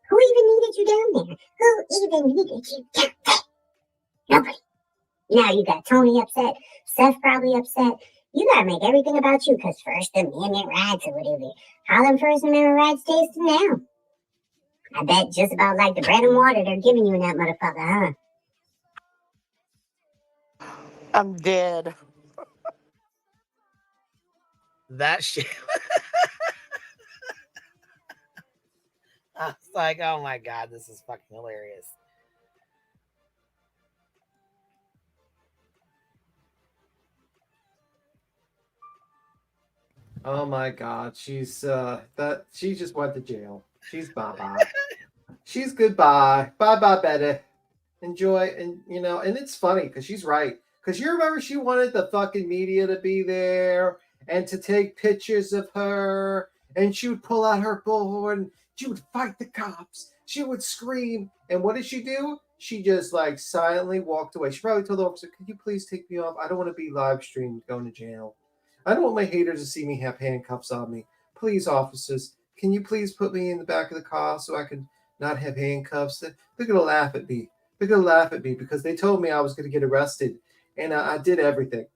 Who even needed you down there? Who even needed you down there? Nobody. Now you got Tony upset, Seth probably upset. You got to make everything about you because First Amendment rights or whatever. How them First Amendment rights tasting now? I bet just about like the bread and water they're giving you in that motherfucker, huh? I'm dead. That shit. I was like, oh my God, this is fucking hilarious. Oh my God, she's she just went to jail. She's bye-bye. She's goodbye. Bye-bye, Betty. Enjoy, and and it's funny because she's right. Because you remember she wanted the fucking media to be there and to take pictures of her, and she would pull out her bullhorn, she would fight the cops, she would scream, and what did she do? She just like silently walked away. She probably told the officer, "Could you please take me off? I don't want to be live streamed going to jail. I don't want my haters to see me have handcuffs on me. Please, officers, can you please put me in the back of the car so I can not have handcuffs? They're gonna laugh at me. They're gonna laugh at me because they told me I was gonna get arrested, and I did everything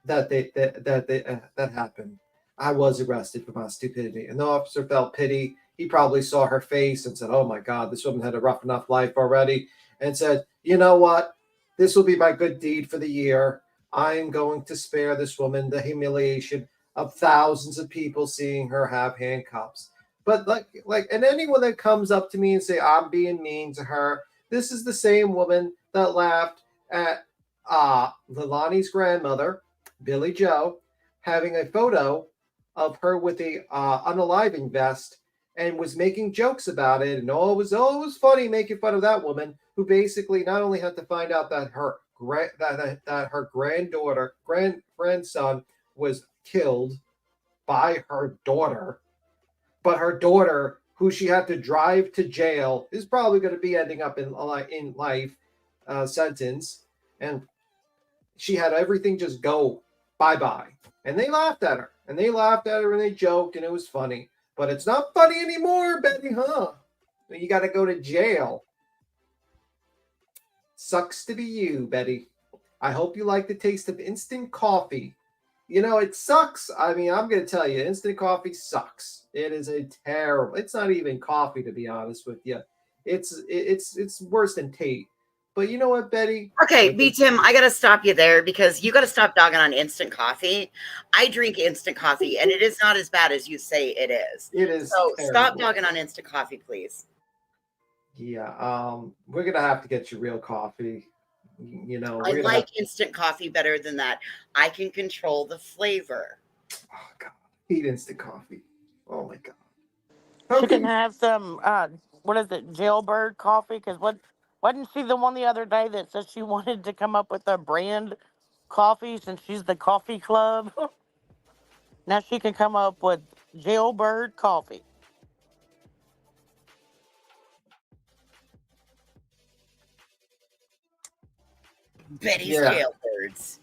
that happened. I was arrested for my stupidity, and the officer felt pity. He probably saw her face and said, "Oh my God, this woman had a rough enough life already," and said, "You know what? This will be my good deed for the year. I am going to spare this woman the humiliation of thousands of people seeing her have handcuffs." But and anyone that comes up to me and say I'm being mean to her, this is the same woman that laughed at Lilani's grandmother, Billy Joe, having a photo of her with a unaliving vest and was making jokes about it, and it was funny making fun of that woman who basically not only had to find out that her grandson was killed by her daughter, but her daughter, who she had to drive to jail, is probably going to be ending up in life sentence, and she had everything just go bye-bye. And they laughed at her. And they joked, and it was funny. But it's not funny anymore, Betty, huh? You got to go to jail. Sucks to be you, Betty. I hope you like the taste of instant coffee. You know, it sucks. I mean, I'm going to tell you, instant coffee sucks. It is a terrible. It's not even coffee, to be honest with you. It's worse than Tate. But you know what, Betty? Okay, B Tim, I gotta stop you there because you gotta stop dogging on instant coffee. I drink instant coffee, and it is not as bad as you say it is. It is. So terrible. stop dogging on instant coffee, please. Yeah, we're gonna have to get you real coffee. You know, I like instant coffee better than that. I can control the flavor. Eat instant coffee. Oh my god. She can have some, what is it, jailbird coffee? Because wasn't she the one the other day that said she wanted to come up with a brand coffee since she's the coffee club? Now she can come up with jailbird coffee. Betty's jailbirds.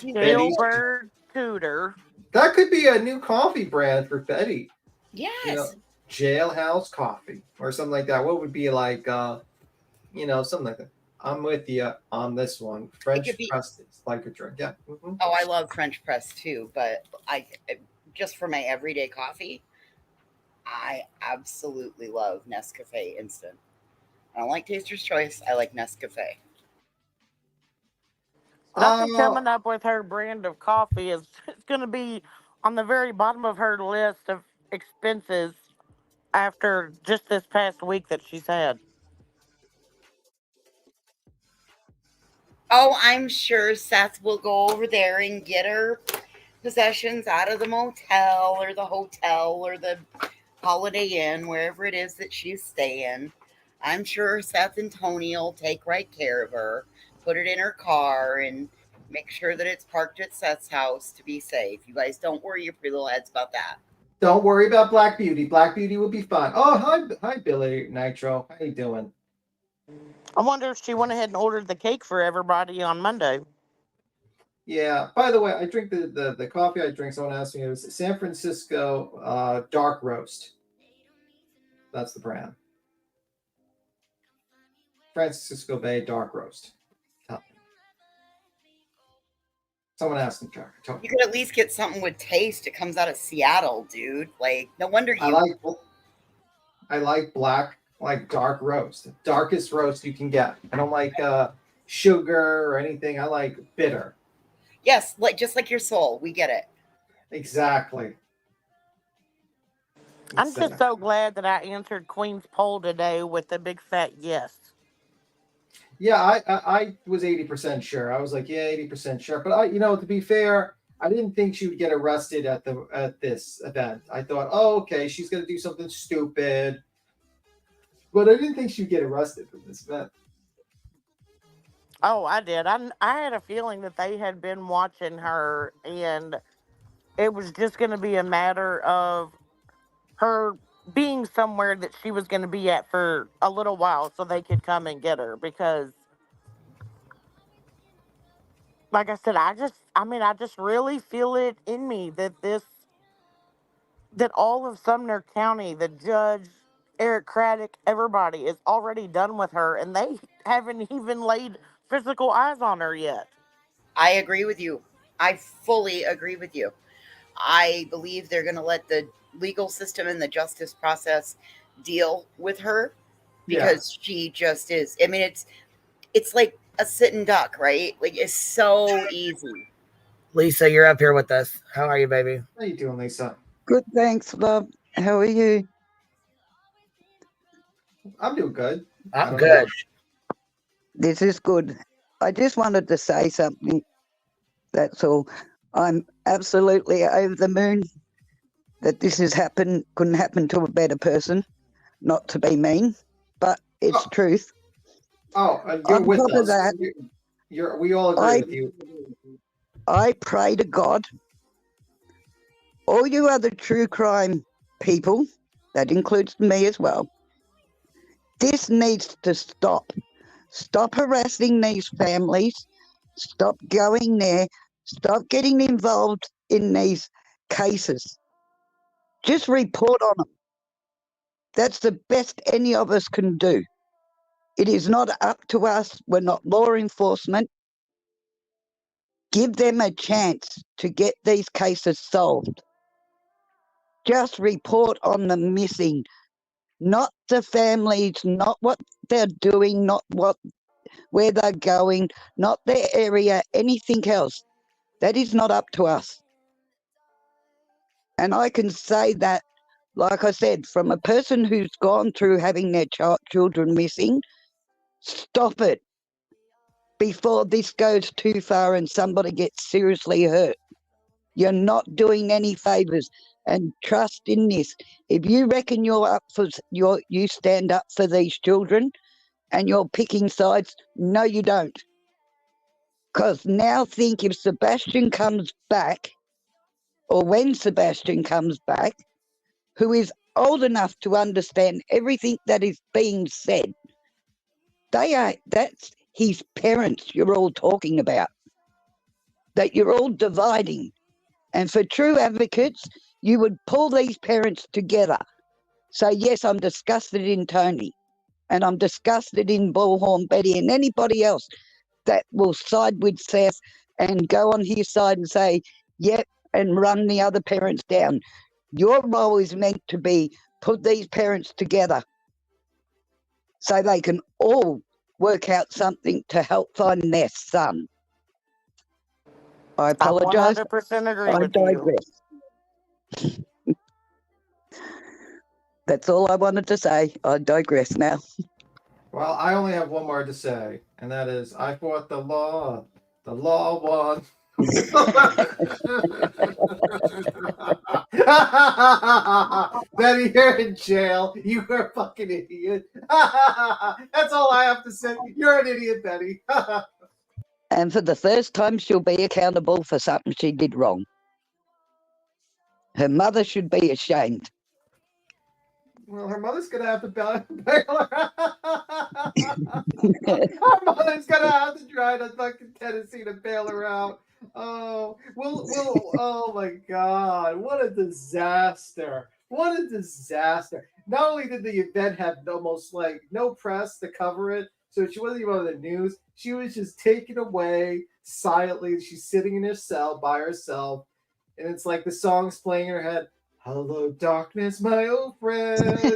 Jailbird Cooter. That could be a new coffee brand for Betty. Yes. You know, Jailhouse Coffee or something like that. What would be like, you know, something like that. I'm with you on this one. French press is like a drink. Yeah. Mm-hmm. Oh, I love French press too, but I just for my everyday coffee, I absolutely love Nescafe Instant. I don't like Taster's Choice. I like Nescafe. Nothing coming up with her brand of coffee is it's going to be on the very bottom of her list of expenses after just this past week that she's had. Oh, I'm sure Seth will go over there and get her possessions out of the motel or the hotel or the Holiday Inn, wherever it is that she's staying. I'm sure Seth and Tony will take right care of her, put it in her car, and make sure that it's parked at Seth's house to be safe. You guys don't worry your pretty little heads about that. Don't worry about Black Beauty. Black Beauty will be fine. Oh, hi, Billy Nitro. How you doing? I wonder if she went ahead and ordered the cake for everybody on Monday. Yeah. By the way, I drink the coffee I drink. Someone asked me, it was San Francisco dark roast. That's the brand. Francisco Bay dark roast. Someone asked me, Jack. You could at least get something with taste. It comes out of Seattle, dude. Like, no wonder you. I like black, like dark roast. Darkest roast you can get. I don't like sugar or anything. I like bitter. Yes, like just like your soul. We get it. Exactly. I'm just so glad that I answered Queen's poll today with a big fat yes. Yeah, I was 80% sure. I was like, yeah, 80% sure. But to be fair, I didn't think she would get arrested at this event. I thought, oh, okay, she's gonna do something stupid. But I didn't think she'd get arrested for this event. Oh, I did. I had a feeling that they had been watching her, and it was just going to be a matter of her being somewhere that she was going to be at for a little while so they could come and get her. Because, like I said, I just really feel it in me that all of Sumner County, the judge, Eric Craddock, everybody is already done with her, and they haven't even laid physical eyes on her yet. I agree with you. I fully agree with you. I believe they're going to let the legal system and the justice process deal with her because she just is. I mean, it's like a sitting duck, right? Like, it's so easy. Lisa, you're up here with us. How are you, baby? How you doing, Lisa? Good, thanks, love. How are you? I'm doing good. I'm good. This is good. I just wanted to say something. That's all. I'm absolutely over the moon that this has happened. Couldn't happen to a better person. Not to be mean, but it's truth. Oh, you're On with top us. of that, We all agree with you. I pray to God, all you other true crime people, that includes me as well, this needs to stop. Stop harassing these families. Stop going there. Stop getting involved in these cases. Just report on them. That's the best any of us can do. It is not up to us. We're not law enforcement. Give them a chance to get these cases solved. Just report on the missing, not the families, not what they're doing, not where they're going, not their area, anything else. That is not up to us. And I can say that, like I said, from a person who's gone through having their children missing, stop it before this goes too far and somebody gets seriously hurt. You're not doing any favours, and trust in this. If you reckon you're up for you stand up for these children, and you're picking sides, no, you don't. Because now think if Sebastian comes back, or when Sebastian comes back, who is old enough to understand everything that is being said, that's his parents you're all talking about, that you're all dividing. And for true advocates, you would pull these parents together. So yes, I'm disgusted in Tony, and I'm disgusted in Bullhorn Betty and anybody else that will side with Seth and go on his side and say, yep, and run the other parents down. Your role is meant to be put these parents together so they can all work out something to help find their son. I apologise. I 100% agree I with you. digress. That's all I wanted to say. I digress now. Well, I only have one word to say, and that is, I fought the law. The law won. Betty, you're in jail. You are a fucking idiot. That's all I have to say. You're an idiot, Betty. And for the first time, she'll be accountable for something she did wrong. Her mother should be ashamed. Well, her mother's gonna have to bail her. Her mother's gonna have to drive to fucking Tennessee to bail her out. Oh, oh my God, what a disaster! What a disaster! Not only did the event have almost like no press to cover it, so she wasn't even on the news. She was just taken away silently. She's sitting in her cell by herself, and it's like the song's playing in her head. Hello, darkness, my old friend.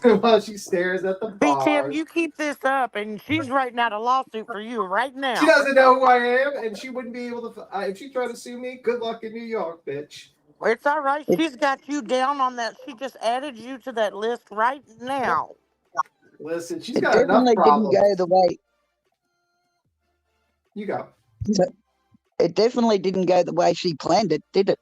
While she stares at the Hey, Tim, bars. you keep this up, and she's writing out a lawsuit for you right now. She doesn't know who I am, and she wouldn't be able to. If she tried to sue me, good luck in New York, bitch. It's all right. She's got you down on that. She just added you to that list right now. Listen, she's It got enough definitely problems. didn't go the way. You go. It definitely didn't go the way she planned it, did it?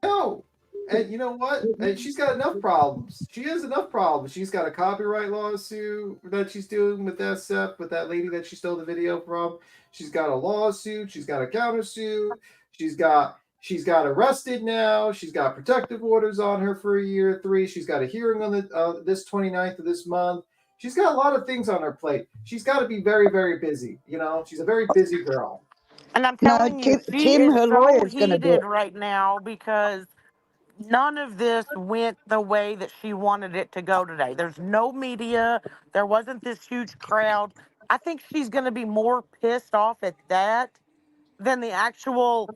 No. And you know what? And she's got enough problems. She has enough problems. She's got a copyright lawsuit that she's doing with SF, with that lady that she stole the video from. She's got a lawsuit. She's got a countersuit. She's got arrested now. She's got protective orders on her for a year 3. She's got a hearing on the this 29th of this month. She's got a lot of things on her plate. She's got to be very, very busy. You know, she's a very busy girl. And I'm telling you, she Tim, is her so lawyer's gonna do heated it. right now because none of this went the way that she wanted it to go today. There's no media. There wasn't this huge crowd. I think she's going to be more pissed off at that than the actual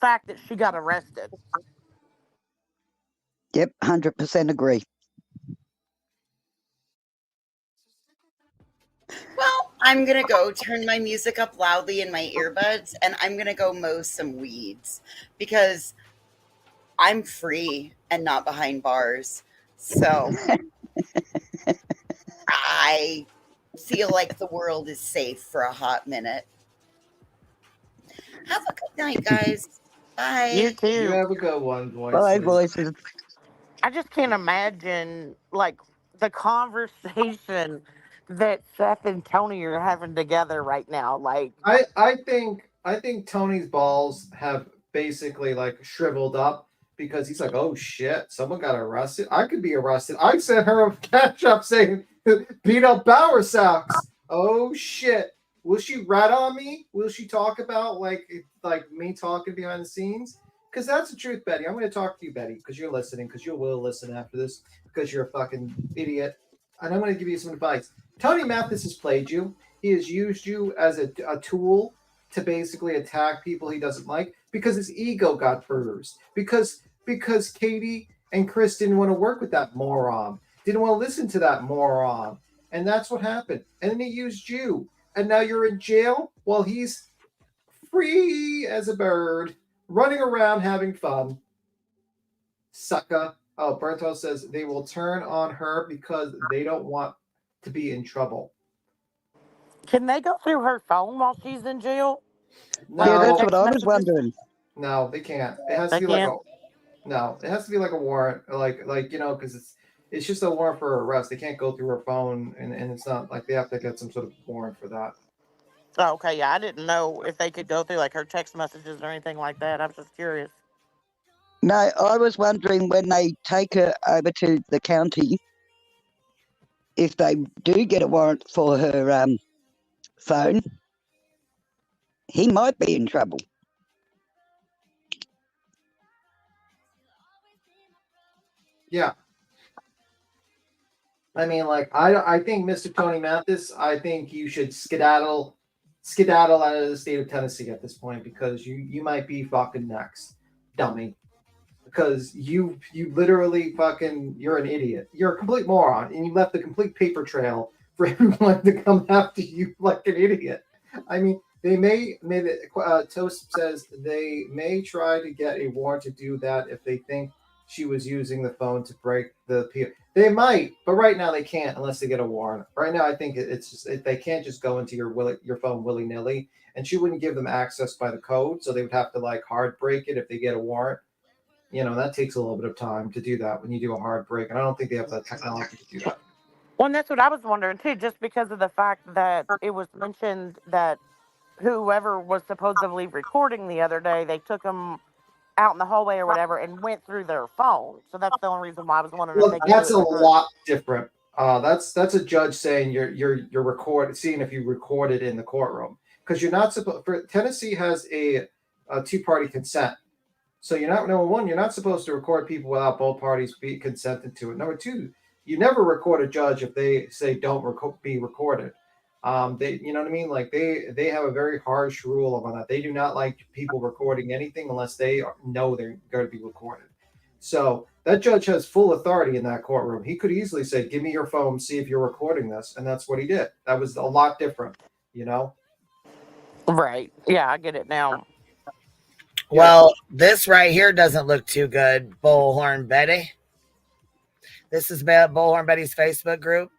fact that she got arrested. Yep, 100% agree. Well, I'm going to go turn my music up loudly in my earbuds, and I'm going to go mow some weeds because I'm free and not behind bars. So I feel like the world is safe for a hot minute. Have a good night, guys. Bye. You too. You have a good one, voices. Bye, voices. I just can't imagine, like, the conversation that Seth and Tony are having together right now. Like, I think Tony's balls have basically like shriveled up because he's like, oh shit, someone got arrested. I could be arrested. I sent her a catch up saying beat up Bower Sox. Oh shit. Will she rat on me? Will she talk about like me talking behind the scenes? Because that's the truth, Betty. I'm going to talk to you, Betty, because you're listening, because you will listen after this, because you're a fucking idiot. And I'm going to give you some advice. Tony Mathis has played you. He has used you as a tool to basically attack people he doesn't like because his ego got bruised. Because Katie and Chris didn't want to work with that moron. Didn't want to listen to that moron. And that's what happened. And then he used you. And now you're in jail while he's free as a bird, running around having fun. Sucker. Oh, Berto says they will turn on her because they don't want to be in trouble. Can they go through her phone while she's in jail? No, yeah, that's what I was wondering. No, they can't. It has to be like it has to be like a warrant, like because it's just a warrant for arrest. They can't go through her phone, and it's not like they have to get some sort of warrant for that. Oh, okay, yeah, I didn't know if they could go through like her text messages or anything like that. I was just curious. No, I was wondering when they take her over to the county, if they do get a warrant for her phone, he might be in trouble. Yeah. I mean, like, I think Mr. Tony Mathis, I think you should skedaddle out of the state of Tennessee at this point because you might be fucking next, dummy. Because you literally fucking, you're an idiot. You're a complete moron, and you left a complete paper trail for everyone to come after you like an idiot. I mean, Toast says they may try to get a warrant to do that if they think she was using the phone to break the PO. They might, but right now they can't unless they get a warrant. Right now, I think it's just they can't just go into your phone willy nilly, and she wouldn't give them access by the code, so they would have to like hard break it if they get a warrant. You know, that takes a little bit of time to do that when you do a hard break, and I don't think they have the technology to do that. Well, and that's what I was wondering too, just because of the fact that it was mentioned that whoever was supposedly recording the other day, they took them out in the hallway or whatever and went through their phone. So that's the only reason why I was wondering if they could do it. That's a lot different. That's a judge saying you're seeing if you recorded in the courtroom because you're not supposed. Tennessee has a two-party consent, so you're not supposed to record people without both parties be consented to it. Number two, you never record a judge if they say don't be recorded. You know what I mean? Like they have a very harsh rule on that. They do not like people recording anything unless they know they're going to be recorded. So that judge has full authority in that courtroom. He could easily say, "Give me your phone, see if you're recording this," and that's what he did. That was a lot different, you know? Right? Yeah, I get it now. Well, this right here doesn't look too good, Bullhorn Betty. This is Bullhorn Betty's Facebook group.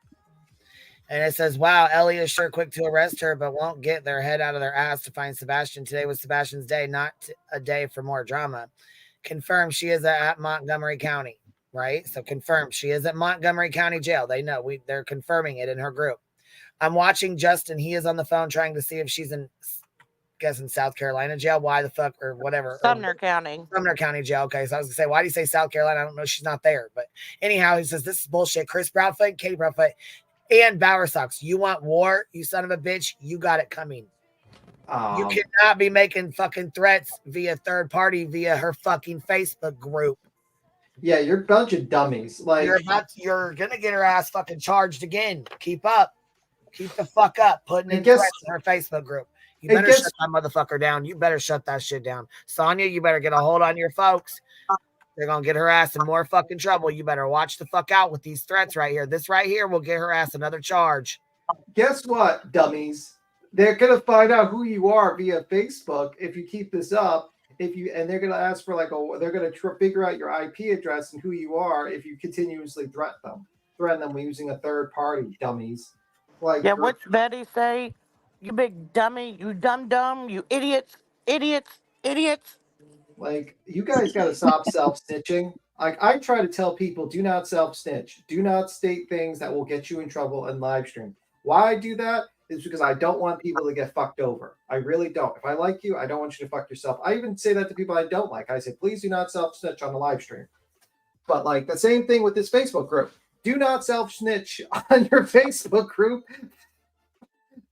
And it says, wow, Ellie is sure quick to arrest her, but won't get their head out of their ass to find Sebastian. Today was Sebastian's day, not a day for more drama. Confirmed she is at Montgomery County, right? So confirmed she is at Montgomery County Jail. They know. They're confirming it in her group. I'm watching Justin. He is on the phone trying to see if she's in South Carolina jail. Why the fuck or whatever. Sumner County. Sumner County jail. Okay, so I was going to say, why do you say South Carolina? I don't know. She's not there. But anyhow, he says, this is bullshit. Chris Proudfoot, Katie Proudfoot, and Bauer Sox. You want war, you son of a bitch? You got it coming. You cannot be making fucking threats via third party via her fucking Facebook group. Yeah, you're a bunch of dummies. Like you're gonna get her ass fucking charged again. Keep up. Keep the fuck up. Putting in threats in her Facebook group. You better shut that motherfucker down. You better shut that shit down. Sonia, you better get a hold on your folks. They're going to get her ass in more fucking trouble. You better watch the fuck out with these threats right here. This right here will get her ass another charge. Guess what, dummies? They're going to find out who you are via Facebook if you keep this up. And they're going to ask for they're going to figure out your IP address and who you are if you continuously threaten them using a third party, dummies. Like, yeah, what's Betty say? You big dummy, you dumb, you idiots. Like, you guys got to stop self-snitching. Like, I try to tell people, do not self-snitch. Do not state things that will get you in trouble in live stream. Why I do that is because I don't want people to get fucked over. I really don't. If I like you, I don't want you to fuck yourself. I even say that to people I don't like. I say, please do not self-snitch on the live stream. But, like, the same thing with this Facebook group. Do not self-snitch on your Facebook group.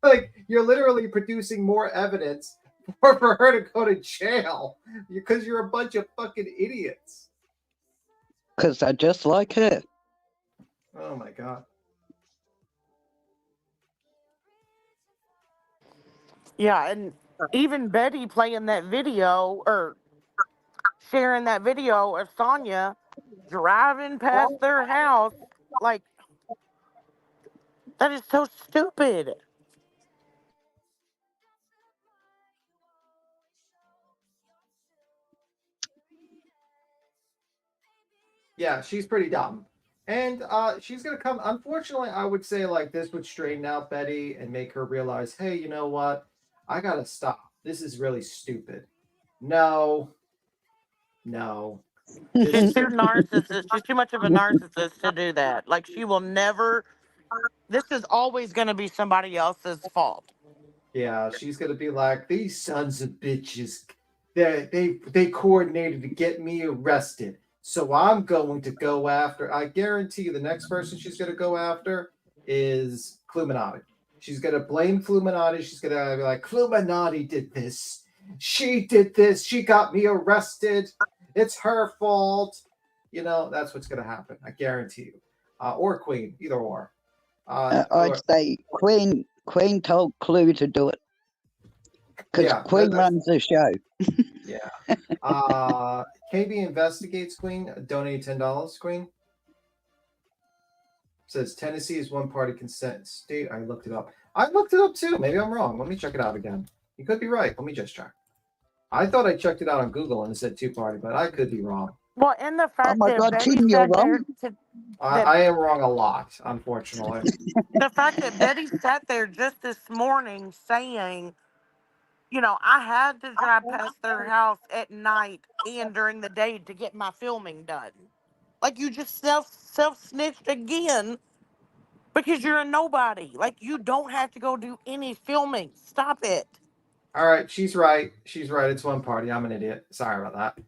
Like you're literally producing more evidence for her to go to jail because you're a bunch of fucking idiots. Because I just like her. Oh my god. Yeah, and even Betty playing that video or sharing that video of Sonya driving past their house, like, that is so stupid. Yeah, she's pretty dumb. And she's gonna come. Unfortunately, I would say like this would straighten out Betty and make her realize, hey, you know what? I gotta stop. This is really stupid. No, no. She's too narcissist. She's too much of a narcissist to do that. Like, she will never. This is always going to be somebody else's fault. Yeah, she's gonna be like, these sons of bitches. They coordinated to get me arrested. So I'm going to go after. I guarantee you, the next person she's gonna go after is Cluminati. She's gonna blame Cluminati. She's gonna be like, Cluminati did this. She did this. She got me arrested. It's her fault. You know, that's what's gonna happen. I guarantee you. Or Queen, either or. I'd say Queen told Clue to do it. Because Yeah, Queen runs the show. Yeah. KB investigates Queen. Donate $10. Queen says Tennessee is one party consent state. I looked it up. I looked it up too. Maybe I'm wrong. Let me check it out again. You could be right. Let me just check. I thought I checked it out on Google and it said two party, but I could be wrong. Well, and the fact my that God, Betty Tim, you're sat there wrong. I am wrong a lot, unfortunately. the fact that Betty sat there just this morning saying, you know, I had to drive past their house at night and during the day to get my filming done. Like, you just self snitched again because you're a nobody. Like, you don't have to go do any filming. Stop it. All right, she's right. She's right. It's one party. I'm an idiot. Sorry about that.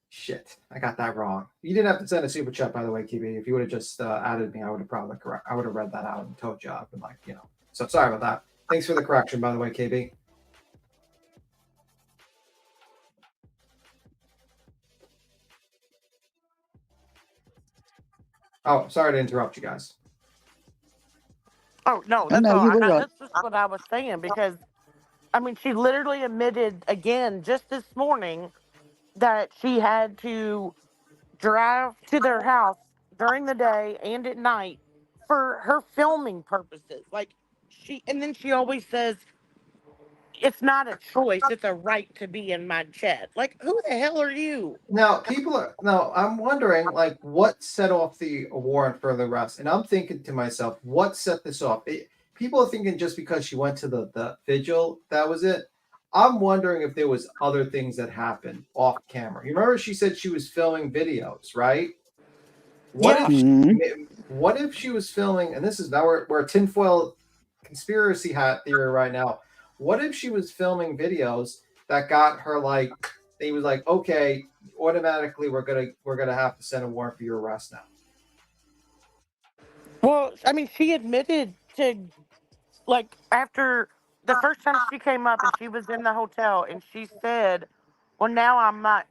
Shit, I got that wrong. You didn't have to send a super chat, by the way, KB. If you would have just added me, I would have probably correct. I would have read that out and told you up and like, you know. So sorry about that. Thanks for the correction, by the way, KB. Oh, sorry to interrupt you guys. Oh no, that's all. That's just what I was saying because, I mean, she literally admitted again just this morning that she had to drive to their house during the day and at night for her filming purposes. Like, and then she always says it's not a choice; it's a right to be in my chat. Like, who the hell are you? Now, I'm wondering, like, what set off the warrant for the arrest? And I'm thinking to myself, what set this off? People are thinking just because she went to the vigil, that was it. I'm wondering if there was other things that happened off camera. You remember she said she was filming videos, right? What if she was filming, and this is now we're a tinfoil conspiracy hat theory right now. What if she was filming videos that got her like they was like, okay, automatically we're gonna have to send a warrant for your arrest now. Well, I mean, she admitted to, like, after the first time she came up and she was in the hotel and she said, well, now I'm not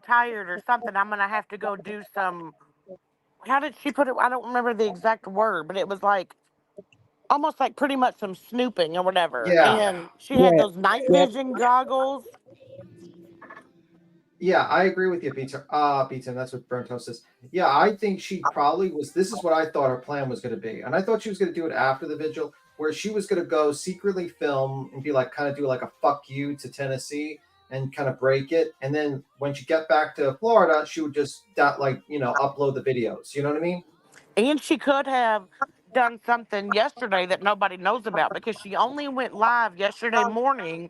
tired or something. I'm going to have to go do some, how did she put it? I don't remember the exact word, but it was like, almost like pretty much some snooping or whatever. Yeah. And she had those night vision goggles. Yeah, I agree with you, Peter. Peter, that's what Burnt Toast says. Yeah, I think she probably was. This is what I thought her plan was going to be, and I thought she was going to do it after the vigil, where she was going to go secretly film and be like, kind of do like a fuck you to Tennessee and kind of break it, and then when she get back to Florida, she would just like upload the videos. You know what I mean? And she could have done something yesterday that nobody knows about because she only went live yesterday morning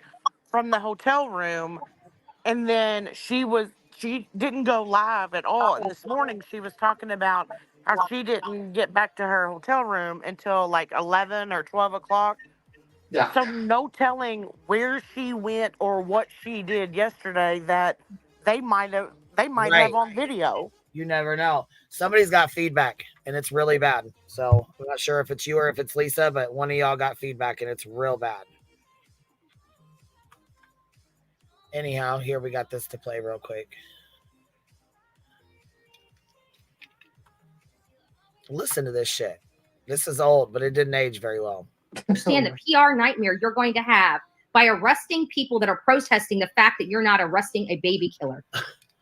from the hotel room. And then she didn't go live at all. And this morning she was talking about how she didn't get back to her hotel room until like 11 or 12 o'clock. Yeah. So no telling where she went or what she did yesterday that they might have on video. You never know. Somebody's got feedback, and it's really bad. So I'm not sure if it's you or if it's Lisa, but one of y'all got feedback, and it's real bad. Anyhow, here we got this to play real quick. Listen to this shit. This is old, but it didn't age very well. Understand the PR nightmare you're going to have by arresting people that are protesting the fact that you're not arresting a baby killer.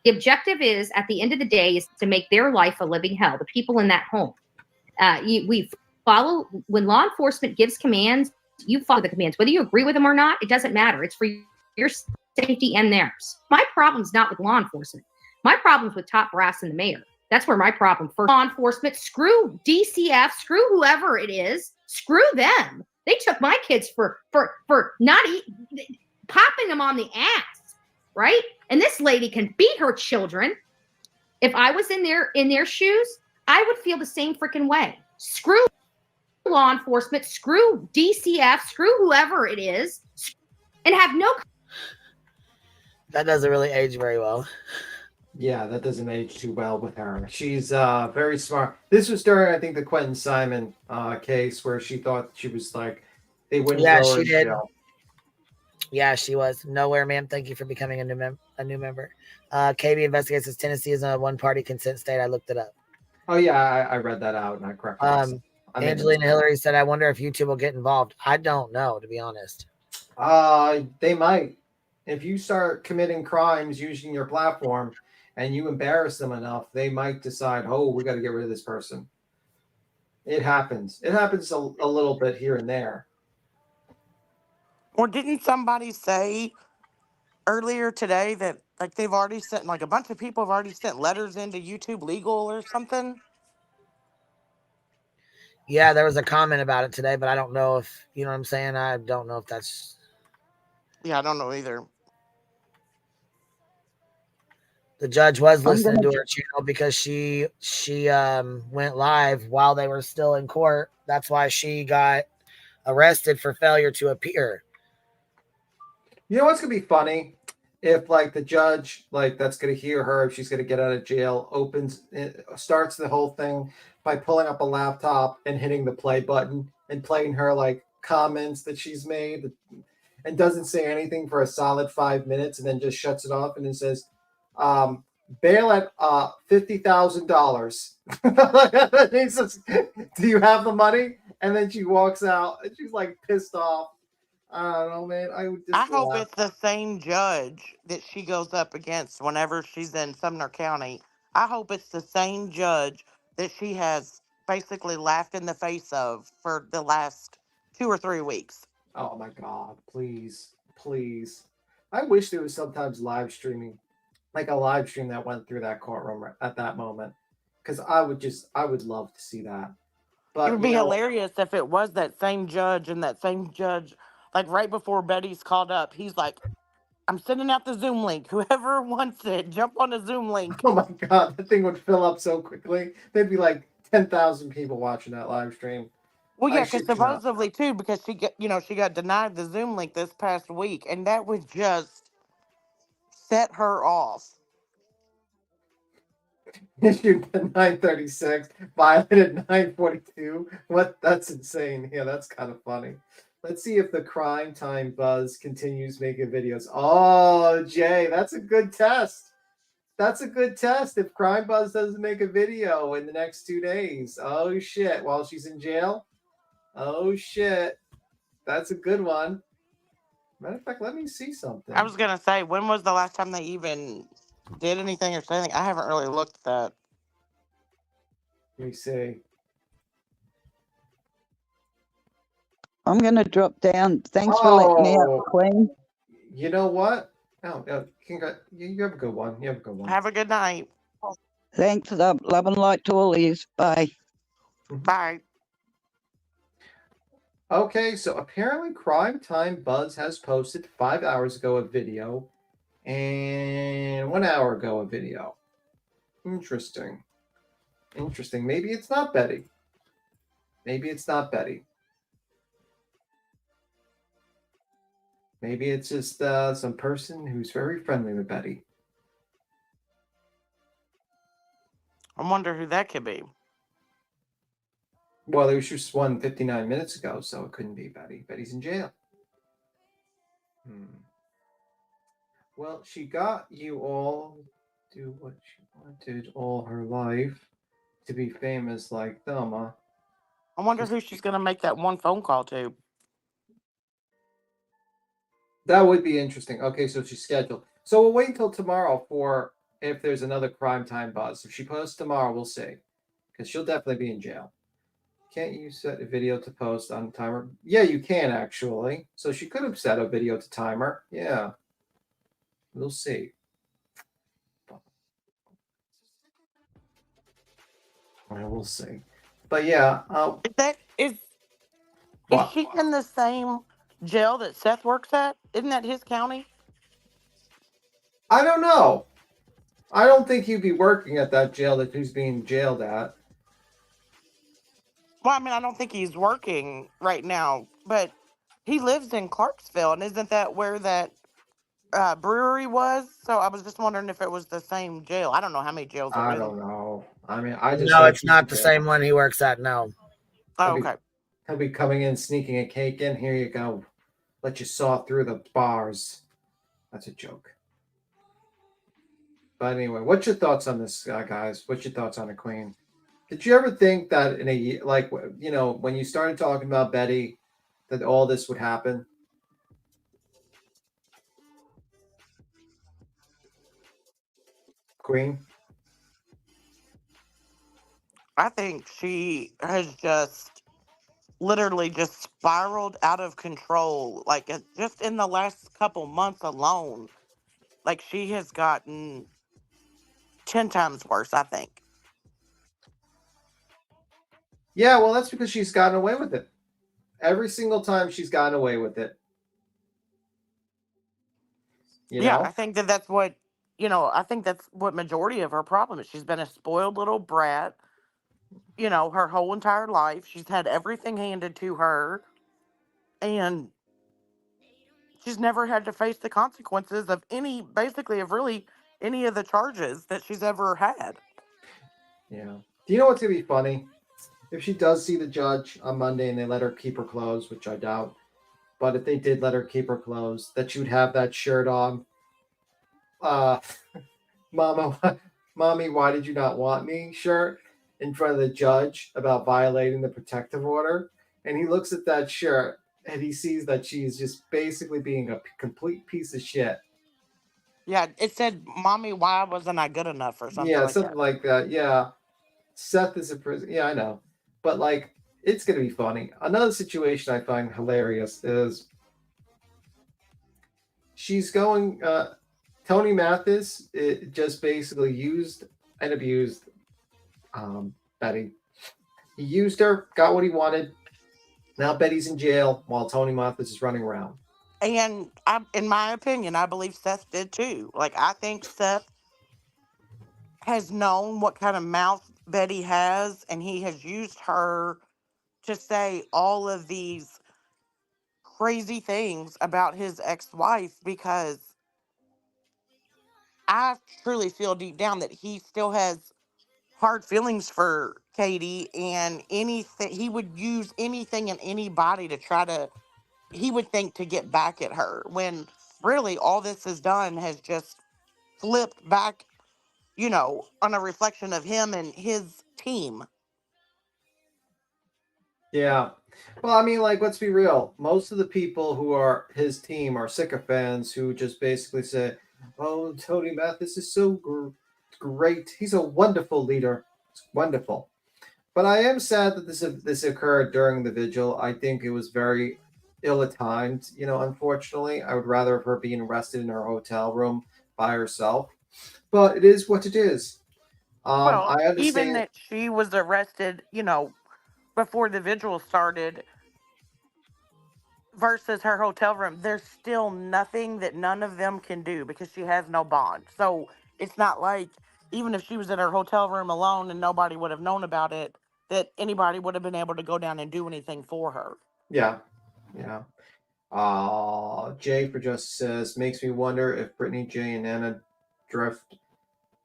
The objective is, at the end of the day, is to make their life a living hell, the people in that home. We follow, when law enforcement gives commands, you follow the commands. Whether you agree with them or not, it doesn't matter. It's for your safety and theirs. My problem's not with law enforcement. My problem's with top brass and the mayor. That's where my problem for law enforcement. Screw DCF, screw whoever it is, screw them. They took my kids for not popping them on the ass, right? And this lady can beat her children. If I was in their shoes, I would feel the same freaking way. Screw law enforcement, screw DCF, screw whoever it is, and have no. That doesn't really age very well. Yeah, that doesn't age too well with her. She's very smart. This was during, I think, the Quentin Simon case where she thought she was like, they wouldn't throw her in jail. Yeah, she was. Nowhere, ma'am. Thank you for becoming a new member. KB investigates as Tennessee is a one-party consent state. I looked it up. Oh yeah, I read that out and I corrected myself. Angelina Hillary said, "I wonder if YouTube will get involved." I don't know, to be honest. They might. If you start committing crimes using your platform and you embarrass them enough, they might decide, oh, we got to get rid of this person. It happens. It happens a little bit here and there. Or didn't somebody say earlier today that like they've already sent, like a bunch of people have already sent letters into YouTube Legal or something? Yeah, there was a comment about it today, but I don't know if, you know what I'm saying? I don't know if that's... Yeah, I don't know either. The judge was listening to her channel because she went live while they were still in court. That's why she got arrested for failure to appear. You know what's gonna be funny? If like the judge, like that's gonna hear her, if she's gonna get out of jail, starts the whole thing by pulling up a laptop and hitting the play button and playing her like comments that she's made, and doesn't say anything for a solid 5 minutes, and then just shuts it off and then says, bail at $50,000. He says, do you have the money? And then she walks out and she's like pissed off. I don't know, man. I hope it's the same judge that she goes up against whenever she's in Sumner County. I hope it's the same judge that she has basically laughed in the face of for the last 2 or 3 weeks. Oh my God, please, please. I wish there was sometimes live streaming, like a live stream that went through that courtroom at that moment. Because I would love to see that. But it would be hilarious if it was that same judge, and that same judge, like right before Betty's called up, he's like, I'm sending out the Zoom link. Whoever wants it, jump on a Zoom link. Oh my God, that thing would fill up so quickly. There'd be like 10,000 people watching that live stream. Well, yeah, because supposedly too, because she got denied the Zoom link this past week, and that would just set her off. Issued at 9:36, violated 9:42. What? That's insane. Yeah, that's kind of funny. Let's see if the Crime Time Buzz continues making videos. Oh, Jay, that's a good test. That's a good test. If Crime Buzz doesn't make a video in the next 2 days, oh shit, while she's in jail. Oh shit, that's a good one. Matter of fact, let me see something. I was gonna say, when was the last time they even did anything or something? I haven't really looked at that. Let me see. I'm going to drop down. Thanks for letting me out, Queen. You know what? Oh, you have a good one. You have a good one. Have a good night. Thanks. Love and light to all of you. Bye. Bye. Okay, so apparently Crime Time Buzz has posted 5 hours ago a video and 1 hour ago a video. Interesting. Interesting. Maybe it's not Betty. Maybe it's not Betty. Maybe it's just some person who's very friendly with Betty. I wonder who that could be. Well, there was just one 59 minutes ago, so it couldn't be Betty. Betty's in jail. Well, she got you all do what she wanted all her life to be famous like Thelma. I wonder who she's going to make that one phone call to. That would be interesting. Okay, so she's scheduled. So we'll wait until tomorrow for if there's another crime time buzz. If she posts tomorrow, we'll see. Because she'll definitely be in jail. Can't you set a video to post on timer? Yeah, you can actually. So she could have set a video to timer. Yeah. We'll see. We'll see. But yeah. Is she in the same jail that Seth works at? Isn't that his county? I don't know. I don't think he'd be working at that jail that he's being jailed at. Well, I mean, I don't think he's working right now, but he lives in Clarksville, and isn't that where that brewery was? So I was just wondering if it was the same jail. I don't know how many jails are I in. don't know. I mean, I just No, like it's not the same one he works at. No. Oh, okay. He'll be coming in, sneaking a cake in. Here you go. Let you saw through the bars. That's a joke. But anyway, what's your thoughts on this, guys? What's your thoughts on the Queen? Did you ever think that in a year, like, you know, when you started talking about Betty, that all this would happen? Queen? I think she has just literally just spiraled out of control. Like just in the last couple months alone, like she has gotten 10 times worse, I think. Yeah, well, that's because she's gotten away with it. Every single time she's gotten away with it. You know? I think that's what, I think that's what majority of her problem is. She's been a spoiled little brat, her whole entire life. She's had everything handed to her, and she's never had to face the consequences of any of the charges that she's ever had. Yeah. Do you know what's going to be funny? If she does see the judge on Monday and they let her keep her clothes, which I doubt, but if they did let her keep her clothes, that she would have that shirt on. Mommy, why did you not want me? Shirt in front of the judge about violating the protective order. And he looks at that shirt and he sees that she's just basically being a complete piece of shit. Yeah, it said, "Mommy, why wasn't I good enough?" or something. Yeah, like something that. like that. Yeah. Seth is a prison. Yeah, I know. But like, it's going to be funny. Another situation I find hilarious is she's going, Tony Mathis just basically used and abused Betty. He used her, got what he wanted. Now Betty's in jail while Tony Mathis is running around. And in my opinion, I believe Seth did too. Like, I think Seth has known what kind of mouth Betty has, and he has used her to say all of these crazy things about his ex-wife, because I truly feel deep down that he still has hard feelings for Katie, and anything he would use anything and anybody to try to, he would think, to get back at her, when really all this has done has just flipped back, on a reflection of him and his team. Yeah. Well, I mean, like, let's be real. Most of the people who are his team are sycophants who just basically say, "Oh, Tony Mathis is so great. He's a wonderful leader. It's wonderful." But I am sad that this occurred during the vigil. I think it was very ill-timed. Unfortunately, I would rather have her being arrested in her hotel room by herself. But it is what it is. Well, I understand. even that she was arrested, before the vigil started, versus her hotel room, there's still nothing that none of them can do because she has no bond. So it's not like, even if she was in her hotel room alone and nobody would have known about it, that anybody would have been able to go down and do anything for her. Yeah. Jay for Justice says, makes me wonder if Brittany, Jay, and Anna drift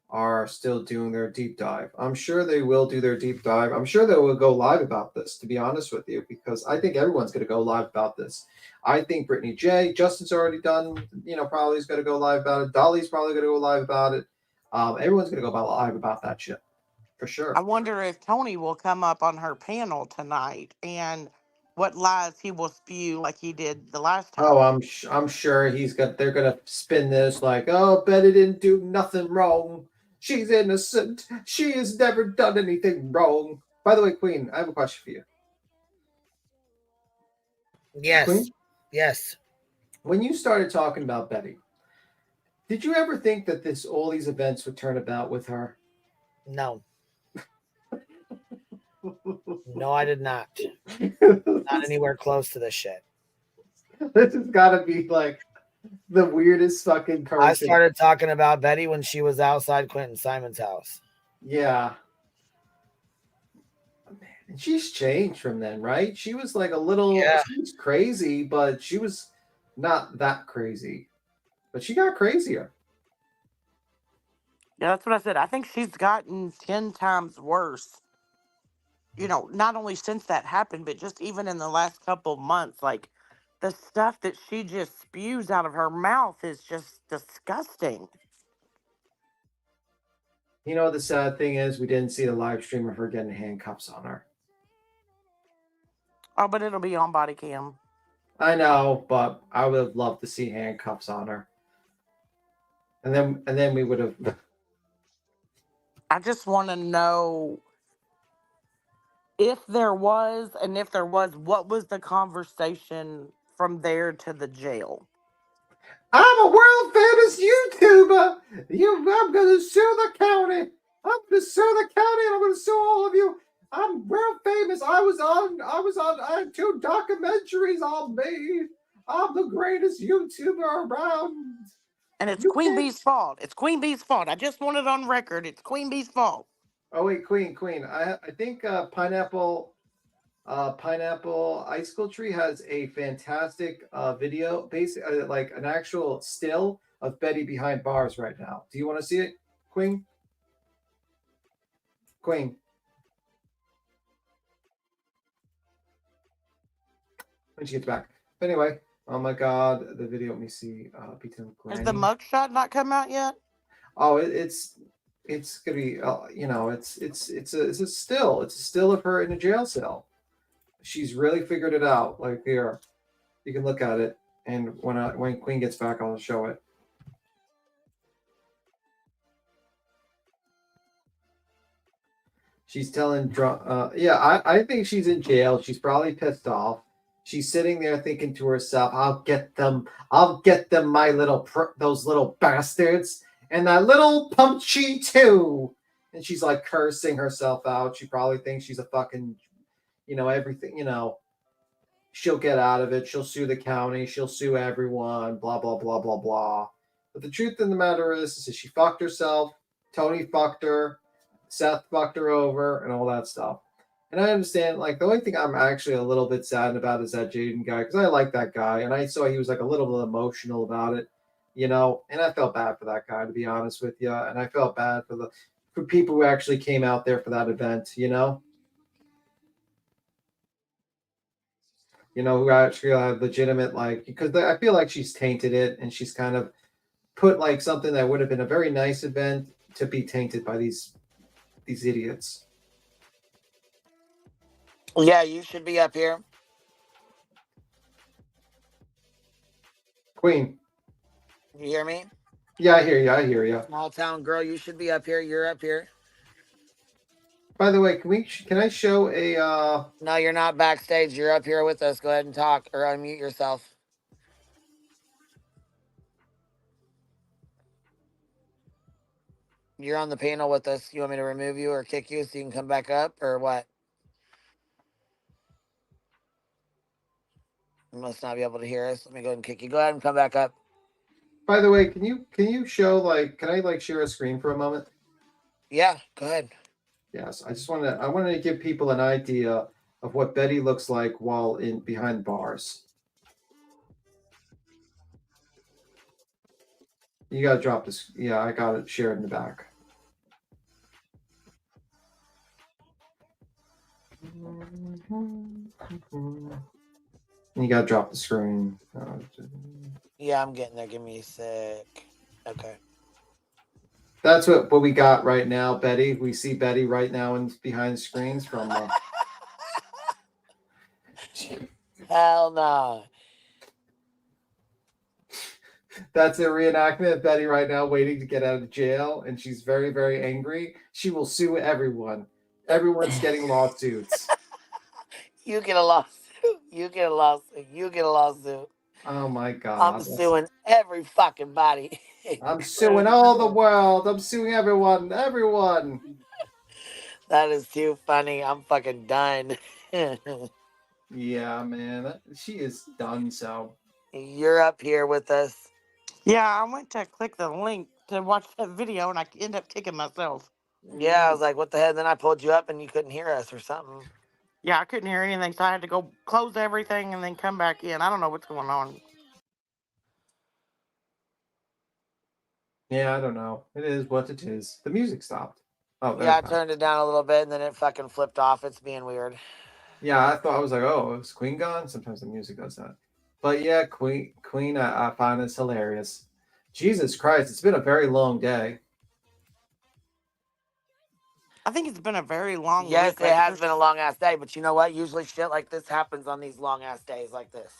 are still doing their deep dive. I'm sure they will do their deep dive. I'm sure they will go live about this, to be honest with you, because I think everyone's going to go live about this. I think Brittany J, Justin's already done, probably is going to go live about it. Dolly's probably going to go live about it. Everyone's going to go live about that shit, for sure. I wonder if Tony will come up on her panel tonight and what lies he will spew like he did the last time. Oh, I'm sure they're gonna spin this like, oh, Betty didn't do nothing wrong. She's innocent. She has never done anything wrong. By the way, Queen, I have a question for you. Yes. Queen? Yes. When you started talking about Betty, did you ever think that all these events would turn about with her? No. No, I did not. Not anywhere close to this shit. This has got to be like the weirdest fucking person. I started talking about Betty when she was outside Quentin Simon's house. Yeah. And she's changed from then, right? She was like a little, she was crazy, but she was not that crazy. But she got crazier. Yeah, that's what I said. I think she's gotten 10 times worse. Not only since that happened, but just even in the last couple months, like the stuff that she just spews out of her mouth is just disgusting. The sad thing is we didn't see the live stream of her getting handcuffs on her. Oh, but it'll be on body cam. I know, but I would have loved to see handcuffs on her. And then we would have. I just want to know if there was, and if there was, what was the conversation from there to the jail? I'm a world famous YouTuber. I'm going to sue the county. I'm going to sue the county, and I'm going to sue all of you. I'm world famous. I had 2 documentaries on me. I'm the greatest YouTuber around. And it's Queen Bee's fault. It's Queen Bee's fault. I just want it on record. It's Queen Bee's fault. Oh wait, Queen. I think Pineapple Icicle Tree has a fantastic video, basically like an actual still of Betty behind bars right now. Do you want to see it, Queen? Queen. When she gets back. But anyway, oh my God, the video. Let me see. Has the mugshot not come out yet? Oh, it's gonna be. It's a still. It's a still of her in a jail cell. She's really figured it out. Like here, you can look at it, and when Queen gets back, I'll show it. She's telling I think she's in jail. She's probably pissed off. She's sitting there thinking to herself, I'll get them, my those little bastards, and that little Pumpchi too. And she's like cursing herself out. She probably thinks she's a fucking, everything, she'll get out of it. She'll sue the county. She'll sue everyone, blah, blah, blah, blah, blah. But the truth of the matter is she fucked herself. Tony fucked her. Seth fucked her over and all that stuff. And I understand, like, the only thing I'm actually a little bit sad about is that Jaden guy, because I like that guy, and I saw he was like a little bit emotional about it, and I felt bad for that guy, to be honest with you, and I felt bad for people who actually came out there for that event, who actually had legitimate, like, because I feel like she's tainted it, and she's kind of put like something that would have been a very nice event to be tainted by these idiots. Yeah, you should be up here. Queen. You hear me? Yeah, I hear you. Small town girl, you should be up here. You're up here. By the way, can I show a No, you're not backstage. You're up here with us. Go ahead and talk or unmute yourself. You're on the panel with us. You want me to remove you or kick you so you can come back up or what? You must not be able to hear us. Let me go ahead and kick you. Go ahead and come back up. By the way, can you show can I share a screen for a moment? Yeah, go ahead. Yes, I wanted to give people an idea of what Betty looks like while behind bars. You gotta drop this. Yeah, I got it shared in the back. You gotta drop the screen. Yeah, I'm getting there. Give me a sec. Okay. That's what we got right now, Betty. We see Betty right now in behind the screens from. Hell no. That's a reenactment of Betty right now waiting to get out of jail, and she's very, very angry. She will sue everyone. Everyone's getting lawsuits. You get a lawsuit. You get a lawsuit. You get a lawsuit. Oh my God. I'm suing every fucking body. I'm suing all the world. I'm suing everyone. Everyone. That is too funny. I'm fucking done. Yeah, man. She is done so. You're up here with us. Yeah, I went to click the link to watch that video and I ended up kicking myself. Yeah, I was like, what the hell? Then I pulled you up and you couldn't hear us or something. Yeah, I couldn't hear anything, so I had to go close everything and then come back in. I don't know what's going on. Yeah, I don't know. It is what it is. The music stopped. Oh, Yeah, I turned it down a little bit and then it fucking flipped off. It's being weird. Yeah, I was like, oh, is Queen gone? Sometimes the music does that. But yeah, Queen, I find this hilarious. Jesus Christ, it's been a very long day. I think it's been a very long Yes, week. it has been a long ass day, but you know what? Usually shit like this happens on these long ass days like this.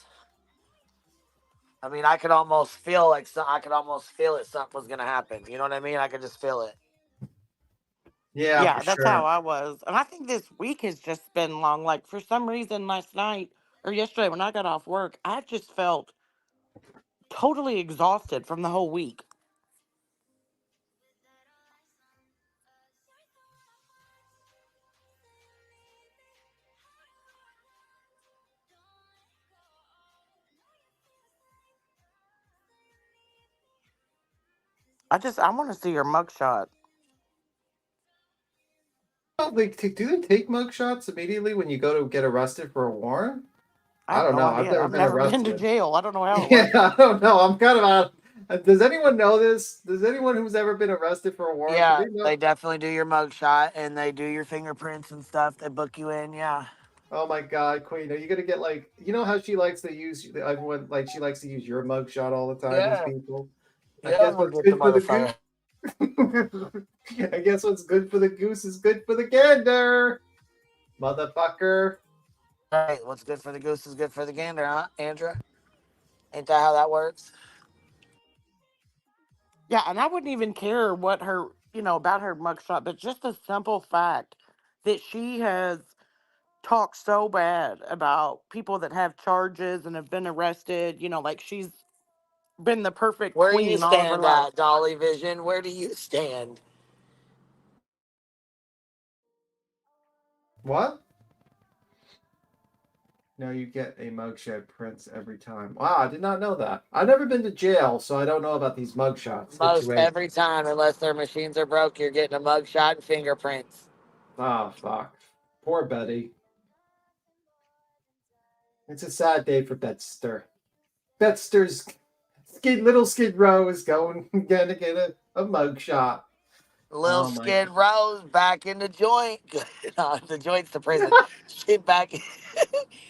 I mean, I could almost feel it. Something was gonna happen. You know what I mean? I could just feel it. Yeah, that's how I was. And I think this week has just been long. Like, for some reason, last night or yesterday when I got off work, I just felt totally exhausted from the whole week. I want to see your mugshot. Do they take mugshots immediately when you go to get arrested for a warrant? I don't no know. idea. I've never been to jail. I don't know how it Yeah, works. I don't know. I'm kind of out. Does anyone know this? Does anyone who's ever been arrested for a warrant? Yeah, do they definitely do your mugshot and they do your fingerprints and stuff. They book you in. Yeah. Oh my God, Queen, are you gonna get like, you know how she likes to use everyone, like she likes to use your mugshot all the time? These Yeah. people. I Yeah, guess I'm gonna what's get the good for the goose. I guess what's good for the goose is good for the gander, motherfucker. Hey, what's good for the goose is good for the gander, huh, Andra? Ain't that how that works? Yeah, and I wouldn't even care what her, about her mugshot, but just the simple fact that she has talked so bad about people that have charges and have been arrested, like she's been the perfect Where do you queen all of her stand life. at, Dolly Vision? Where do you stand? What? No, you get a mugshot prints every time. Wow, I did not know that. I've never been to jail, so I don't know about these mugshots. Most every time, unless their machines are broke, you're getting a mugshot and fingerprints. Oh, fuck. Poor Betty. It's a sad day for Betster. Betster's little Skid Row is gonna get a mugshot. Little Skid Row's back in the joint. No, the joint's the prison. She back.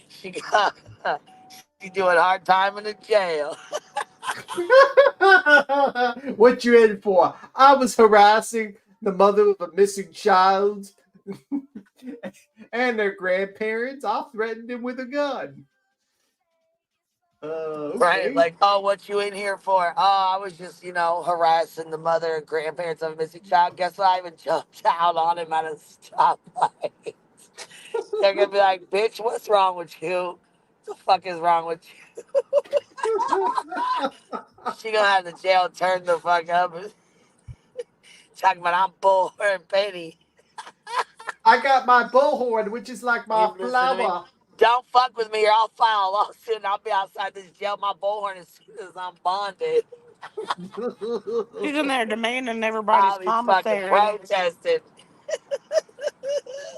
she got. She doing hard time in the jail. What you in for? I was harassing the mother of a missing child and their grandparents. I threatened them with a gun. Okay. Right, like, oh, what you in here for? Oh, I was just, harassing the mother and grandparents of a missing child. Guess what? I even jumped out on him at a stoplight. They're gonna be like, bitch, what's wrong with you? What the fuck is wrong with you? She gonna have the jail turn the fuck up. Talking about I'm bullhorn Penny. I got my bullhorn, which is like my flower. Don't fuck with me or I'll file a lawsuit and I'll be outside this jail. My bullhorn as soon as I'm bonded. She's in there demanding everybody's I'll be fucking commissary. protesting.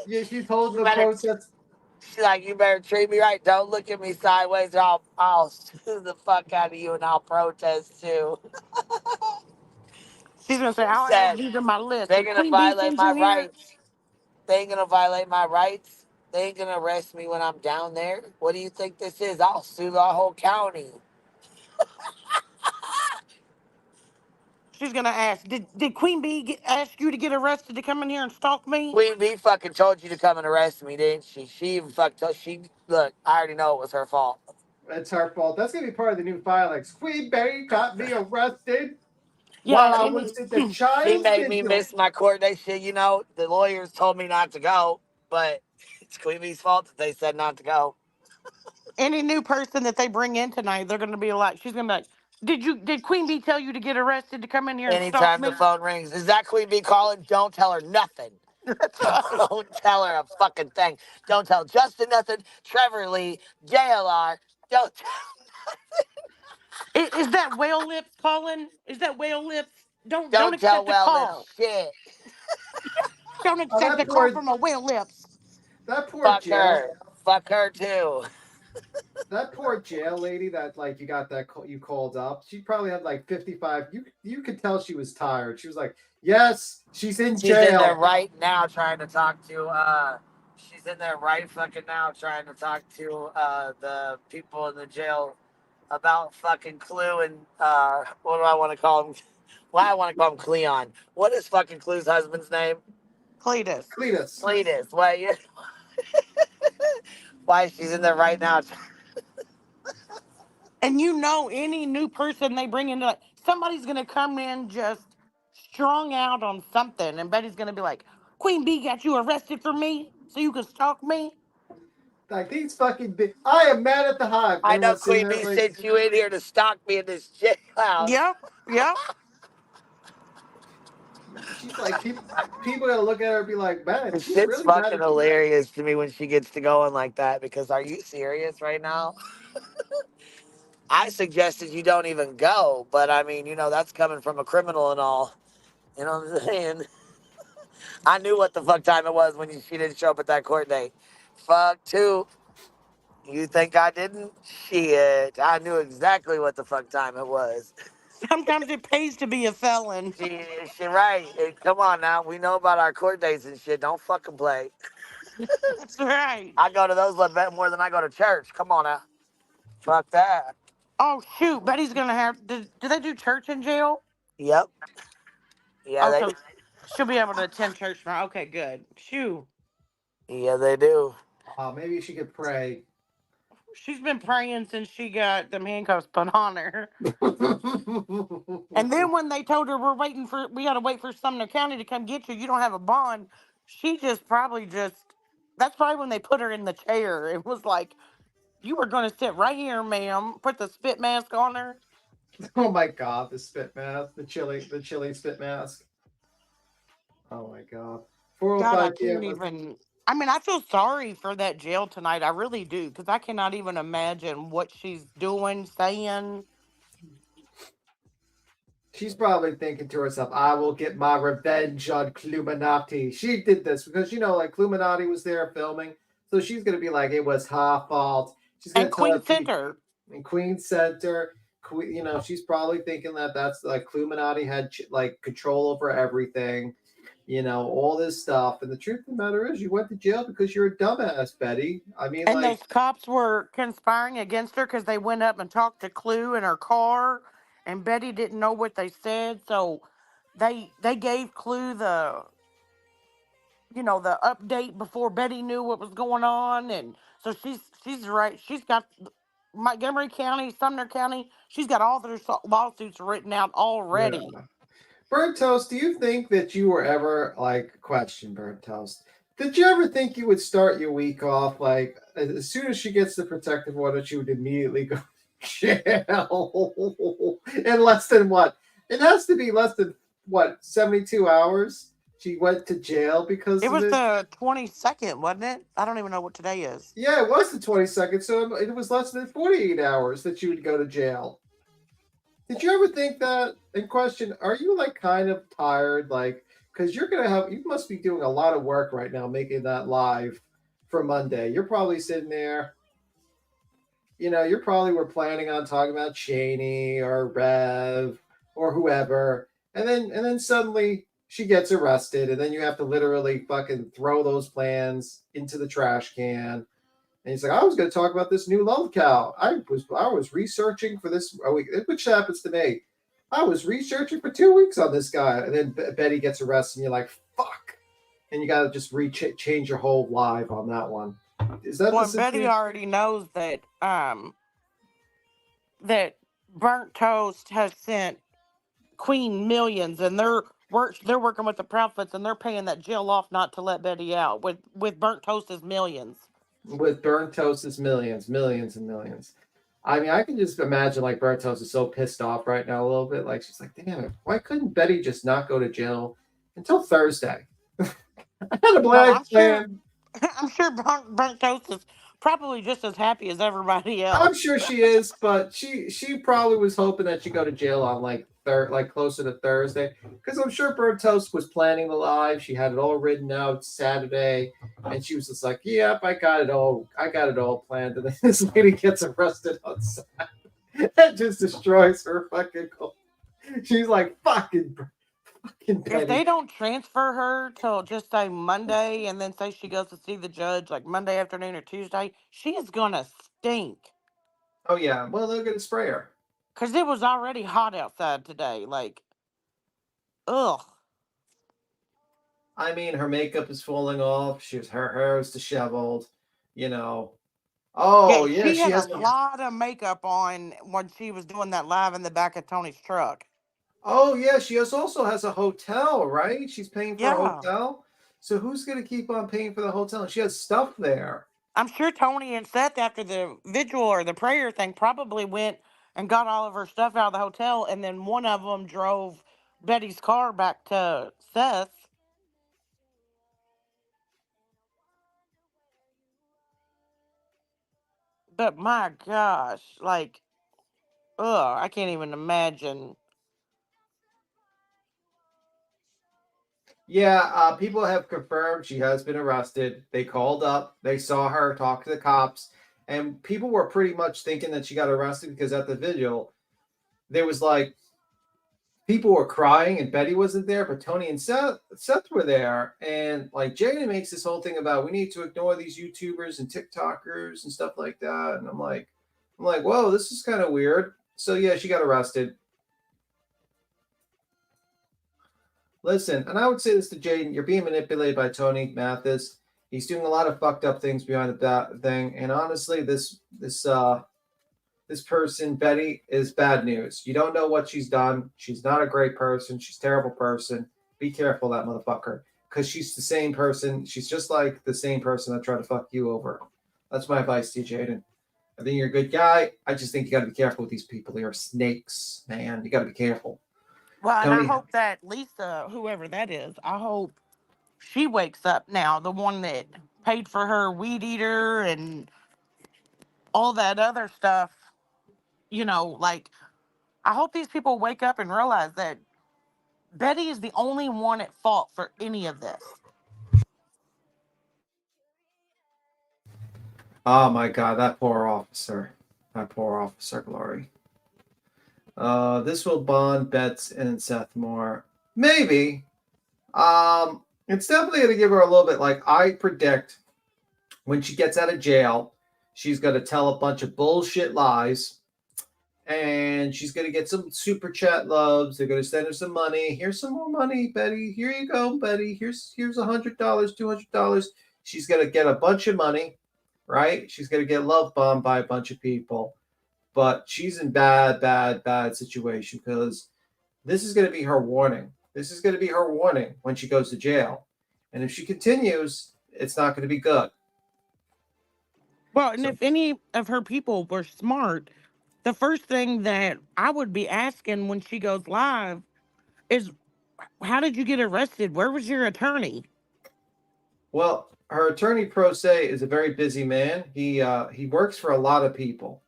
Yeah, she's holding the protest. She's like, you better treat me right. Don't look at me sideways or I'll sue the fuck out of you and I'll protest too. She's gonna say, I'll add you to my list. They're If gonna Queen Bee's violate in my here, rights. They ain't gonna violate my rights. They ain't gonna arrest me when I'm down there. What do you think this is? I'll sue the whole county. She's gonna ask, did Queen Bee ask you to get arrested to come in here and stalk me? Queen Bee fucking told you to come and arrest me, didn't she? She even fucking told look, I already know it was her fault. It's her fault. That's gonna be part of the new filings. Queen Bee got me arrested while Yeah, I and was in the She child made me vigil. miss my court date shit. You know, the lawyers told me not to go, but it's Queen Bee's fault that they said not to go. any new person that they bring in tonight, they're gonna be like, she's gonna be like, did Queen Bee tell you to get arrested to come in here and stalk Anytime me? the phone rings, is that Queen Bee calling? Don't tell her nothing. Don't tell her a fucking thing. Don't tell Justin nothing. Trevor Lee, JLR. Don't. Is that whale lips calling? Is that whale lips? Don't Don't tell accept a Well Lip call. shit. Don't Oh, accept a call from a whale lips. that poor Fuck jail. her. Fuck her too. That poor jail lady that like you got that you called up. She probably had like 55. You could tell she was tired. She was like, "Yes, she's in She's in there jail." right now trying to talk to she's in there right fucking now trying to talk to the people in the jail about fucking Clue and what do I want to call him? Why I want to call him Cleon. What is fucking Clue's husband's name? Cletus. Cletus. Cletus. Why she's in there right now. And you know, any new person they bring in, like, somebody's gonna come in just strung out on something, and Betty's gonna be like, "Queen Bee got you arrested for me, so you can stalk me." Like these fucking I am mad at the hive. I know Everyone's sitting Queen there Bee like, sent you in here to stalk me in this jailhouse. Yep. she's like, people gotta look at her and be like, man, she's Shit's really mad fucking at you. hilarious to me when she gets to going like that because are you serious right now? I suggested you don't even go, but I mean, you know, that's coming from a criminal and all. You know what I'm saying? I knew what the fuck time it was when she didn't show up at that court date. Fuck too. You think I didn't? Shit. I knew exactly what the fuck time it was. Sometimes it pays to be a felon. She right. Hey, come on now. We know about our court dates and shit. Don't fucking play. That's right. I go to those more than I go to church. Come on now. Fuck that. Oh shoot, Betty's gonna have. Do they do church in jail? Yep. Yeah, Oh, they so she'll be able to attend church now. Okay, good. Shoo. Yeah, they do. Maybe she could pray. She's been praying since she got them handcuffs put on her. And then when they told her we gotta wait for Sumner County to come get you, you don't have a bond, she just that's probably when they put her in the chair. It was like, you were gonna sit right here, ma'am. Put the spit mask on her. Oh my god, the spit mask, the chili spit mask. Oh my god. God, I 405 can't even. I mean, I feel sorry for that jail tonight. I really do, because I cannot even imagine what she's doing, saying. She's probably thinking to herself, I will get my revenge on Cluminati. She did this because, like, Cluminati was there filming. So she's going to be like, it was her fault. She's going And to tell Queen her Center. And Queen Center. She's probably thinking that that's like Cluminati had, like, control over everything. All this stuff. And the truth of the matter is, you went to jail because you're a dumbass, Betty. I mean, And like, those cops were conspiring against her because they went up and talked to Clue in her car, and Betty didn't know what they said, so they gave Clue the update before Betty knew what was going on, and so she's right. She's got Montgomery County, Sumner County. She's got all their lawsuits written out already. yeah. Burnt Toast, do you think that you were ever, like, question, Burnt Toast, did you ever think you would start your week off, like, as soon as she gets the protective order, she would immediately go to jail? In less than what? It has to be less than, 72 hours? She went to jail because It of was it? the 22nd, wasn't it? I don't even know what today is. Yeah, it was the 22nd, so it was less than 48 hours that you would go to jail. Did you ever think that? In question, are you like kind of tired? Like, because you must be doing a lot of work right now making that live for Monday. You're probably sitting there, you probably were planning on talking about Cheney or Rev or whoever. And then suddenly she gets arrested, and then you have to literally fucking throw those plans into the trash can. And he's like, I was going to talk about this new love cow. I was researching for this, which happens to me. I was researching for 2 weeks on this guy. And then Betty gets arrested, and you're like, fuck. And you got to just change your whole life on that one. Is that well, Betty already knows that that Burnt Toast has sent Queen millions, and they're working with the Proudfoots, and they're paying that jail off not to let Betty out. With Burnt Toast is millions. With Burnt Toast is millions and millions. I mean, I can just imagine like Burnt Toast is so pissed off right now a little bit. Like she's like, damn it, why couldn't Betty just not go to jail until Thursday? I had a plan. I'm sure Burnt Toast is probably just as happy as everybody else. I'm sure she is, but she probably was hoping that she'd go to jail on like closer to Thursday, because I'm sure Burnt Toast was planning the live. She had it all written out Saturday, and she was just like, "Yep, I got it all planned." And then this lady gets arrested on Saturday. That just destroys her fucking goal. She's like, fucking Betty. If they don't transfer her till just say Monday, and then say she goes to see the judge like Monday afternoon or Tuesday, she is gonna stink. Oh yeah, well they're gonna spray her. Cause it was already hot outside today. Like, ugh. I mean, her makeup is falling off. Her hair is disheveled. You know. Oh yeah, she had a lot of makeup on when she was doing that live in the back of Tony's truck. Oh yeah, she also has a hotel, right? She's paying for a hotel. So who's gonna keep on paying for the hotel? She has stuff there. I'm sure Tony and Seth, after the vigil or the prayer thing, probably went and got all of her stuff out of the hotel, and then one of them drove Betty's car back to Seth. But my gosh, like, ugh, I can't even imagine. Yeah, people have confirmed she has been arrested. They called up, they saw her talk to the cops, and people were pretty much thinking that she got arrested because at the vigil, there was like people were crying and Betty wasn't there, but Tony and Seth were there. And like Jaden makes this whole thing about we need to ignore these YouTubers and TikTokers and stuff like that. And I'm like, whoa, this is kind of weird. So yeah, she got arrested. Listen, and I would say this to Jaden, you're being manipulated by Tony Mathis. He's doing a lot of fucked up things behind that thing. And honestly, this person, Betty, is bad news. You don't know what she's done. She's not a great person. She's a terrible person. Be careful, that motherfucker. Because she's the same person. She's just like the same person that tried to fuck you over. That's my advice to you, Jaden. I think you're a good guy. I just think you got to be careful with these people. They are snakes, man. You got to be careful. Well, and I hope that Lisa, whoever that is, I hope she wakes up now. The one that paid for her weed eater and all that other stuff. You know, like, I hope these people wake up and realize that Betty is the only one at fault for any of this. Oh my God, that poor officer. That poor officer, Glory. This will bond Betts and Seth more. Maybe. It's definitely going to give her a little bit, like, I predict when she gets out of jail, she's going to tell a bunch of bullshit lies, and she's going to get some super chat loves. They're going to send her some money. Here's some more money, Betty. Here you go, Betty. Here's $100, $200. She's going to get a bunch of money, right? She's going to get love bombed by a bunch of people. But she's in bad situation because this is going to be her warning. This is going to be her warning when she goes to jail. And if she continues, it's not going to be good. Well, and if any of her people were smart, the first thing that I would be asking when she goes live is, how did you get arrested? Where was your attorney? Well, her attorney, pro se, is a very busy man. He works for a lot of people.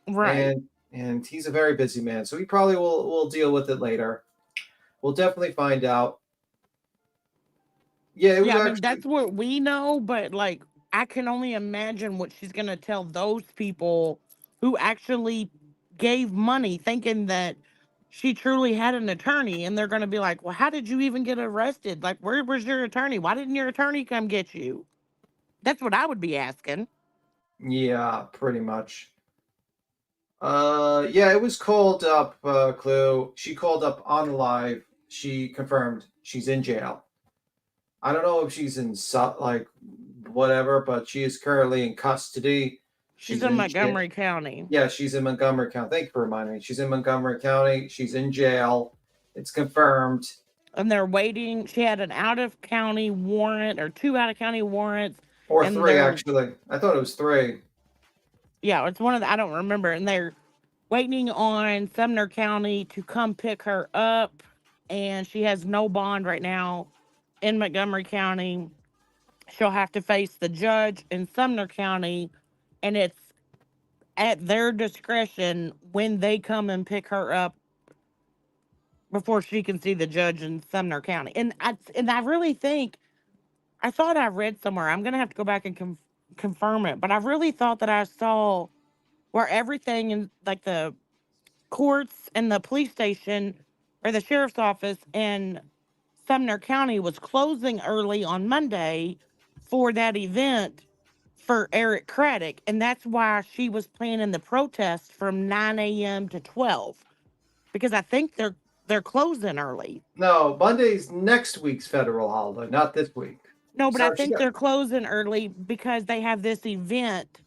Right. And he's a very busy man. So he probably will deal with it later. We'll definitely find out. Yeah, I mean, that's what we know, but like, I can only imagine what she's going to tell those people who actually gave money thinking that she truly had an attorney, and they're going to be like, well, how did you even get arrested? Like, where was your attorney? Why didn't your attorney come get you? That's what I would be asking. Yeah, pretty much. Yeah, it was called up, Clue. She called up on the live. She confirmed she's in jail. I don't know if she's in like whatever, but she is currently in custody. She's in Montgomery County. Yeah, she's in Montgomery County. Thank you for reminding me. She's in Montgomery County. She's in jail. It's confirmed. And they're waiting. She had an out-of-county warrant or 2 out-of-county warrants. Or 3, actually. I thought it was 3. Yeah, it's one of the, I don't remember. And they're waiting on Sumner County to come pick her up. And she has no bond right now in Montgomery County. She'll have to face the judge in Sumner County. And it's at their discretion when they come and pick her up before she can see the judge in Sumner County. And I really think, I thought I read somewhere, I'm going to have to go back and confirm it, but I really thought that I saw where everything in like the courts and the police station or the sheriff's office in Sumner County was closing early on Monday for that event for Eric Craddock. And that's why she was planning the protest from 9 a.m. to 12, because I think they're closing early. No, Monday's next week's federal holiday, not this week. No, but I think they're closing early because they have this event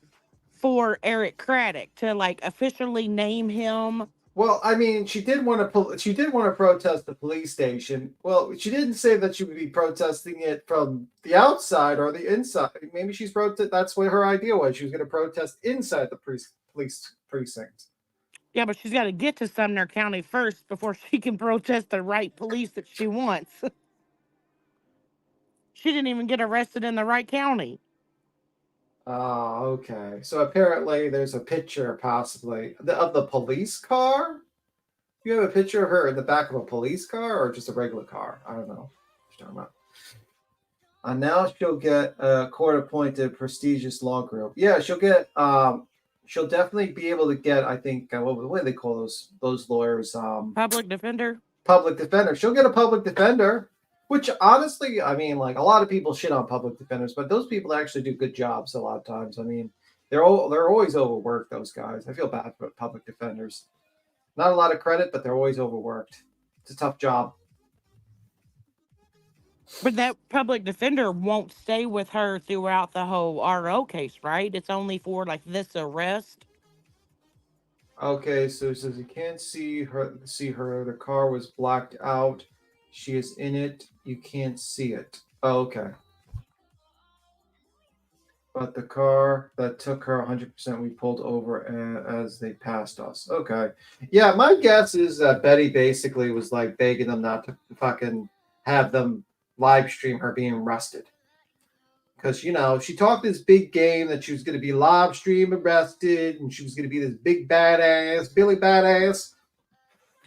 for Eric Craddock to like officially name him. Well, I mean, she did want to protest the police station. Well, she didn't say that she would be protesting it from the outside or the inside. Maybe that's what her idea was. She was going to protest inside the police precinct. Yeah, but she's got to get to Sumner County first before she can protest the right police that she wants. She didn't even get arrested in the right county. Oh, okay. So apparently there's a picture possibly of the police car. You have a picture of her in the back of a police car or just a regular car? I don't know what you're talking about. And now she'll get a court-appointed prestigious law group. Yeah, she'll definitely be able to get, I think, what do they call those lawyers? Public defender? Public defender. She'll get a public defender, which honestly, I mean, like a lot of people shit on public defenders, but those people actually do good jobs a lot of times. I mean, they're always overworked, those guys. I feel bad for public defenders. Not a lot of credit, but they're always overworked. It's a tough job. But that public defender won't stay with her throughout the whole RO case, right? It's only for like this arrest. Okay, so it says you can't see her. The car was blacked out. She is in it. You can't see it. Oh, okay. But the car that took her 100%, we pulled over as they passed us. Okay. Yeah, my guess is that Betty basically was like begging them not to fucking have them live stream her being arrested. Because, she talked this big game that she was going to be live stream arrested and she was going to be this big badass, Billy badass.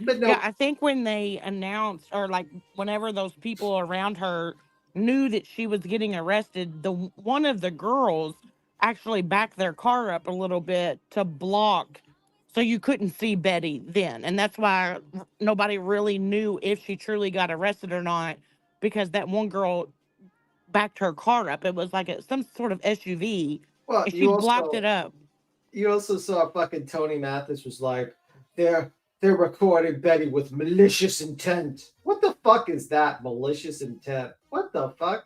But no. Yeah, I think when they announced, or like whenever those people around her knew that she was getting arrested, one of the girls actually backed their car up a little bit to block so you couldn't see Betty then. And that's why nobody really knew if she truly got arrested or not, because that one girl backed her car up. It was like some sort of SUV. Well, and she blocked it up. You also saw fucking Tony Mathis was like, they're recording Betty with malicious intent. What the fuck is that, malicious intent? What the fuck?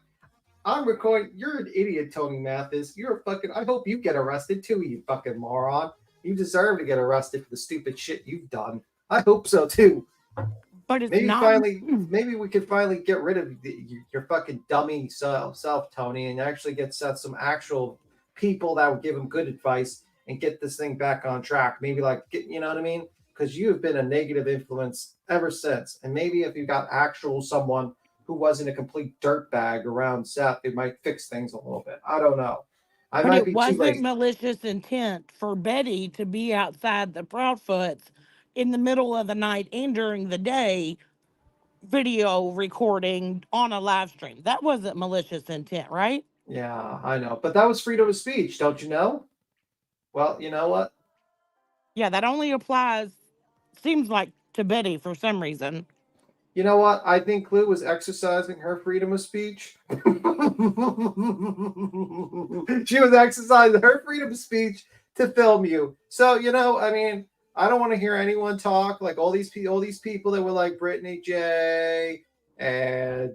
I'm recording. You're an idiot, Tony Mathis. You're a fucking. I hope you get arrested too, you fucking moron. You deserve to get arrested for the stupid shit you've done. I hope so too. But it's maybe not. Maybe we could finally get rid of your fucking dummy self, Tony, and actually get some actual people that would give him good advice and get this thing back on track. Maybe you know what I mean? Because you have been a negative influence ever since. And maybe if you got someone who wasn't a complete dirtbag around Seth, it might fix things a little bit. I don't know. But it wasn't malicious intent for Betty to be outside the Proudfoots in the middle of the night and during the day video recording on a live stream. That wasn't malicious intent, right? Yeah, I know. But that was freedom of speech, don't you know? Well, you know what? Yeah, that only applies, seems like to Betty for some reason. You know what? I think Clue was exercising her freedom of speech. She was exercising her freedom of speech to film you. So, I mean, I don't want to hear anyone talk like all these people that were like Brittany J and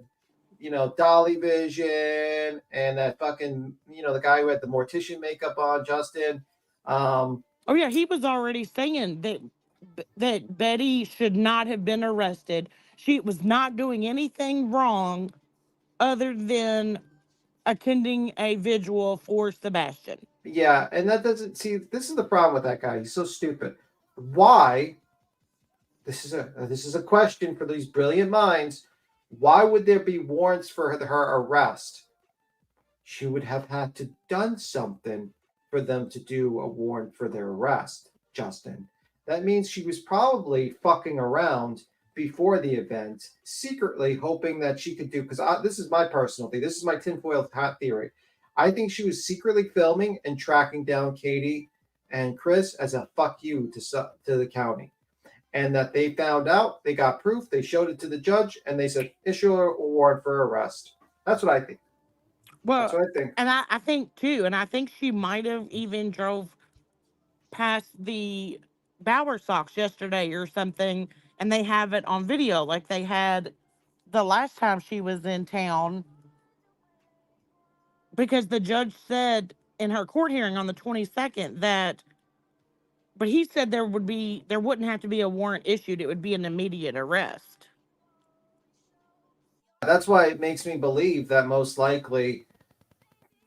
Dolly Vision and that fucking the guy who had the mortician makeup on, Justin. Oh yeah, he was already saying that Betty should not have been arrested. She was not doing anything wrong other than attending a vigil for Sebastian. Yeah, and that doesn't see. This is the problem with that guy. He's so stupid. Why? This is a question for these brilliant minds. Why would there be warrants for her arrest? She would have had to done something for them to do a warrant for their arrest, Justin. That means she was probably fucking around before the event, secretly hoping that she could do, because this is my personal thing. This is my tinfoil hat theory. I think she was secretly filming and tracking down Katie and Chris as a fuck you to the county. And that they found out, they got proof, they showed it to the judge, and they said, issue a warrant for arrest. That's what I think. Well, that's what I think. And I think too, and I think she might have even drove past the Bower Sox yesterday or something, and they have it on video like they had the last time she was in town, because the judge said in her court hearing on the 22nd that, but he said there wouldn't have to be a warrant issued. It would be an immediate arrest. That's why it makes me believe that most likely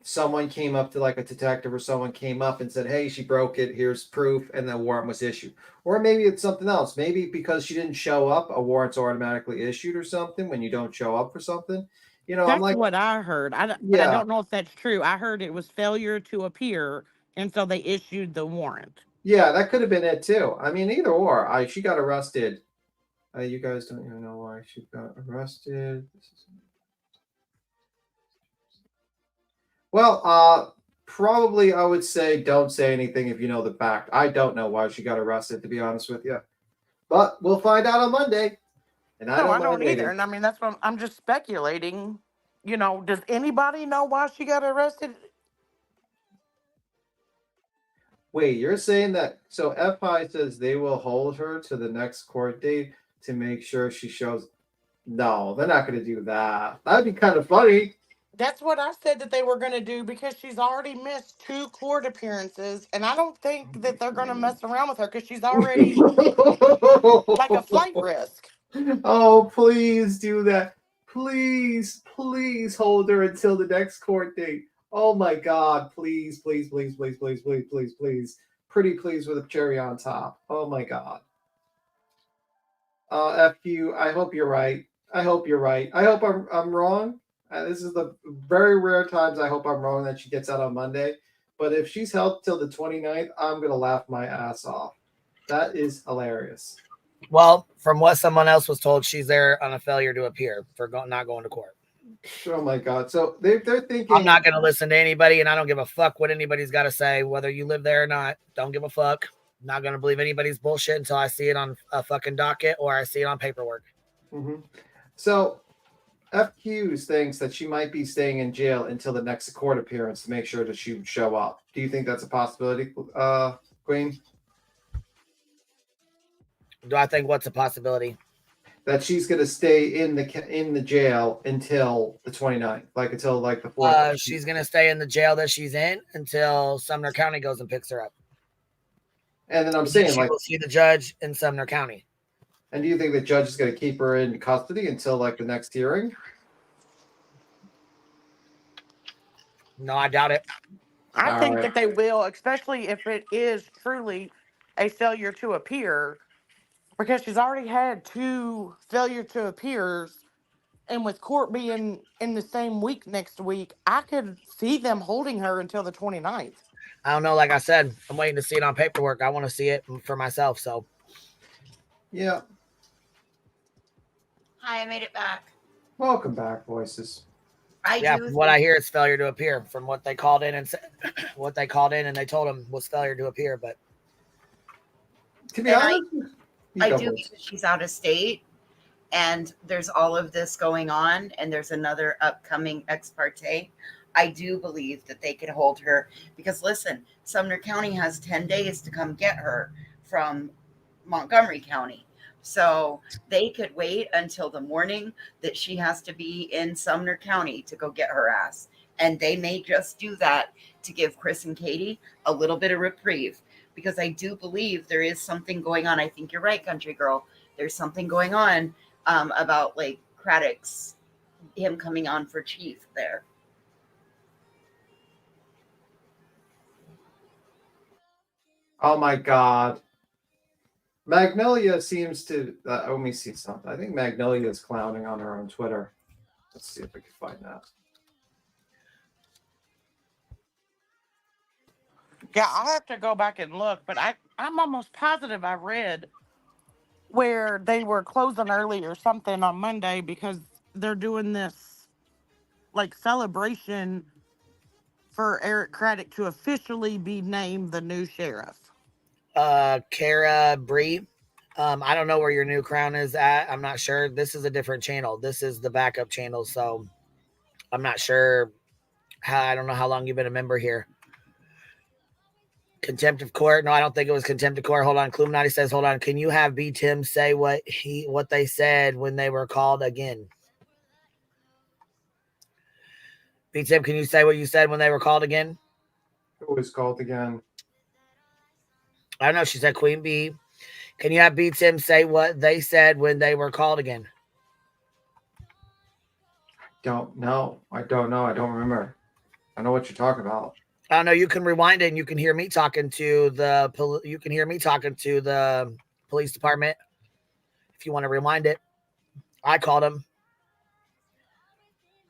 someone came up to like a detective or someone came up and said, hey, she broke it, here's proof, and the warrant was issued. Or maybe it's something else. Maybe because she didn't show up, a warrant's automatically issued or something when you don't show up for something. That's I'm like, what I heard. But I don't know if that's true. I heard it was failure to appear, and so they issued the warrant. Yeah, that could have been it too. I mean, either or. She got arrested. You guys don't even know why she got arrested. Well, probably I would say don't say anything if you know the fact. I don't know why she got arrested, to be honest with you. But we'll find out on Monday. And I don't either. And I mean, that's what I'm just speculating. Does anybody know why she got arrested? Wait, you're saying that? So FI says they will hold her to the next court date to make sure she shows. No, they're not going to do that. That'd be kind of funny. That's what I said that they were going to do, because she's already missed 2 court appearances, and I don't think that they're going to mess around with her because she's already like a flight risk. Oh, please do that. Please hold her until the next court date. Oh my God, please. Pretty please with a cherry on top. Oh my God. FQ, I hope you're right. I hope I'm wrong. This is the very rare times I hope I'm wrong that she gets out on Monday. But if she's held till the 29th, I'm going to laugh my ass off. That is hilarious. Well, from what someone else was told, she's there on a failure to appear for not going to court. Oh my God. So they're thinking, I'm not going to listen to anybody, and I don't give a fuck what anybody's got to say, whether you live there or not. Don't give a fuck. I'm not going to believe anybody's bullshit until I see it on a fucking docket or I see it on paperwork. Mm-hmm. So FQ thinks that she might be staying in jail until the next court appearance to make sure that she would show up. Do you think that's a possibility, Queen? Do I think what's a possibility? That she's going to stay in the jail until the 29th, until the 4th. She's going to stay in the jail that she's in until Sumner County goes and picks her up. And then I'm saying, she will see the judge in Sumner County. And do you think the judge is going to keep her in custody until the next hearing? No, I doubt it. I think that they will, especially if it is truly a failure to appear, because she's already had 2 failure to appears, and with court being in the same week next week, I could see them holding her until the 29th. I don't know. Like I said, I'm waiting to see it on paperwork. I want to see it for myself. So, yeah. Hi, I made it back. Welcome back, voices. From what I hear, it's failure to appear. From what they called in and said, and they told him was failure to appear. But to be honest, I do because she's out of state and there's all of this going on and there's another upcoming ex parte. I do believe that they could hold her because listen, Sumner County has 10 days to come get her from Montgomery County. So they could wait until the morning that she has to be in Sumner County to go get her ass. And they may just do that to give Chris and Katie a little bit of reprieve because I do believe there is something going on. I think you're right, country girl. There's something going on about like Craddock's, him coming on for chief there. Oh my God. Magnolia seems to, let me see something. I think Magnolia is clowning on her on Twitter. Let's see if I can find that. Yeah, I'll have to go back and look, but I'm almost positive I read where they were closing early or something on Monday because they're doing this like celebration for Eric Craddock to officially be named the new sheriff. Kara Bree. I don't know where your new crown is at. I'm not sure. This is a different channel. This is the backup channel, so I'm not sure. I don't know how long you've been a member here. Contempt of court. No, I don't think it was contempt of court. Hold on. Cluminati says, hold on. Can you have B Tim say what they said when they were called again? B Tim, can you say what you said when they were called again? Who was called again? I don't know. She said Queen Bee. Can you have B Tim say what they said when they were called again? Don't know. I don't know. I don't remember. I know what you're talking about. I don't know. You can rewind it and you can hear me talking to the police department. If you want to rewind it. I called him.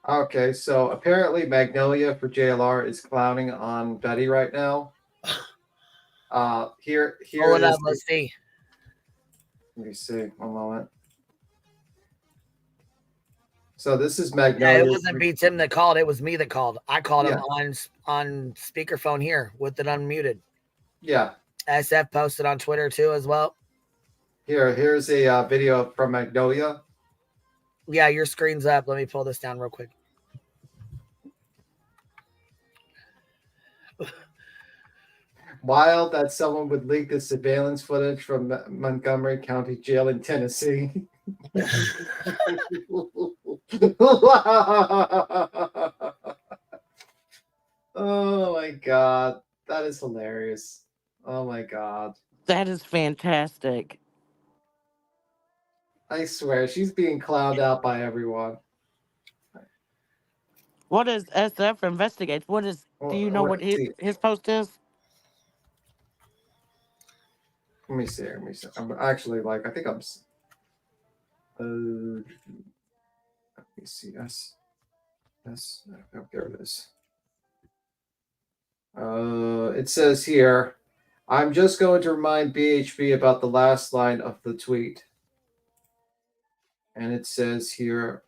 Okay, so apparently Magnolia for JLR is clowning on Betty right now. Here Hold it is. up, let's see. Let me see. One moment. So this is Magnolia. Yeah, it wasn't B Tim that called. It was me that called. I called him on speakerphone here with it unmuted. Yeah. SF posted on Twitter too as well. Here's a video from Magnolia. Yeah, your screen's up. Let me pull this down real quick. Wild that someone would leak the surveillance footage from Montgomery County Jail in Tennessee. Oh my God. That is hilarious. Oh my God. That is fantastic. I swear, she's being clowned out by everyone. What is SF investigates? What is? Do you know what his post is? Let me see. I'm actually like, I think I'm. Let me see. Yes. Oh, there it is. It says here, I'm just going to remind BHB about the last line of the tweet. And it says here,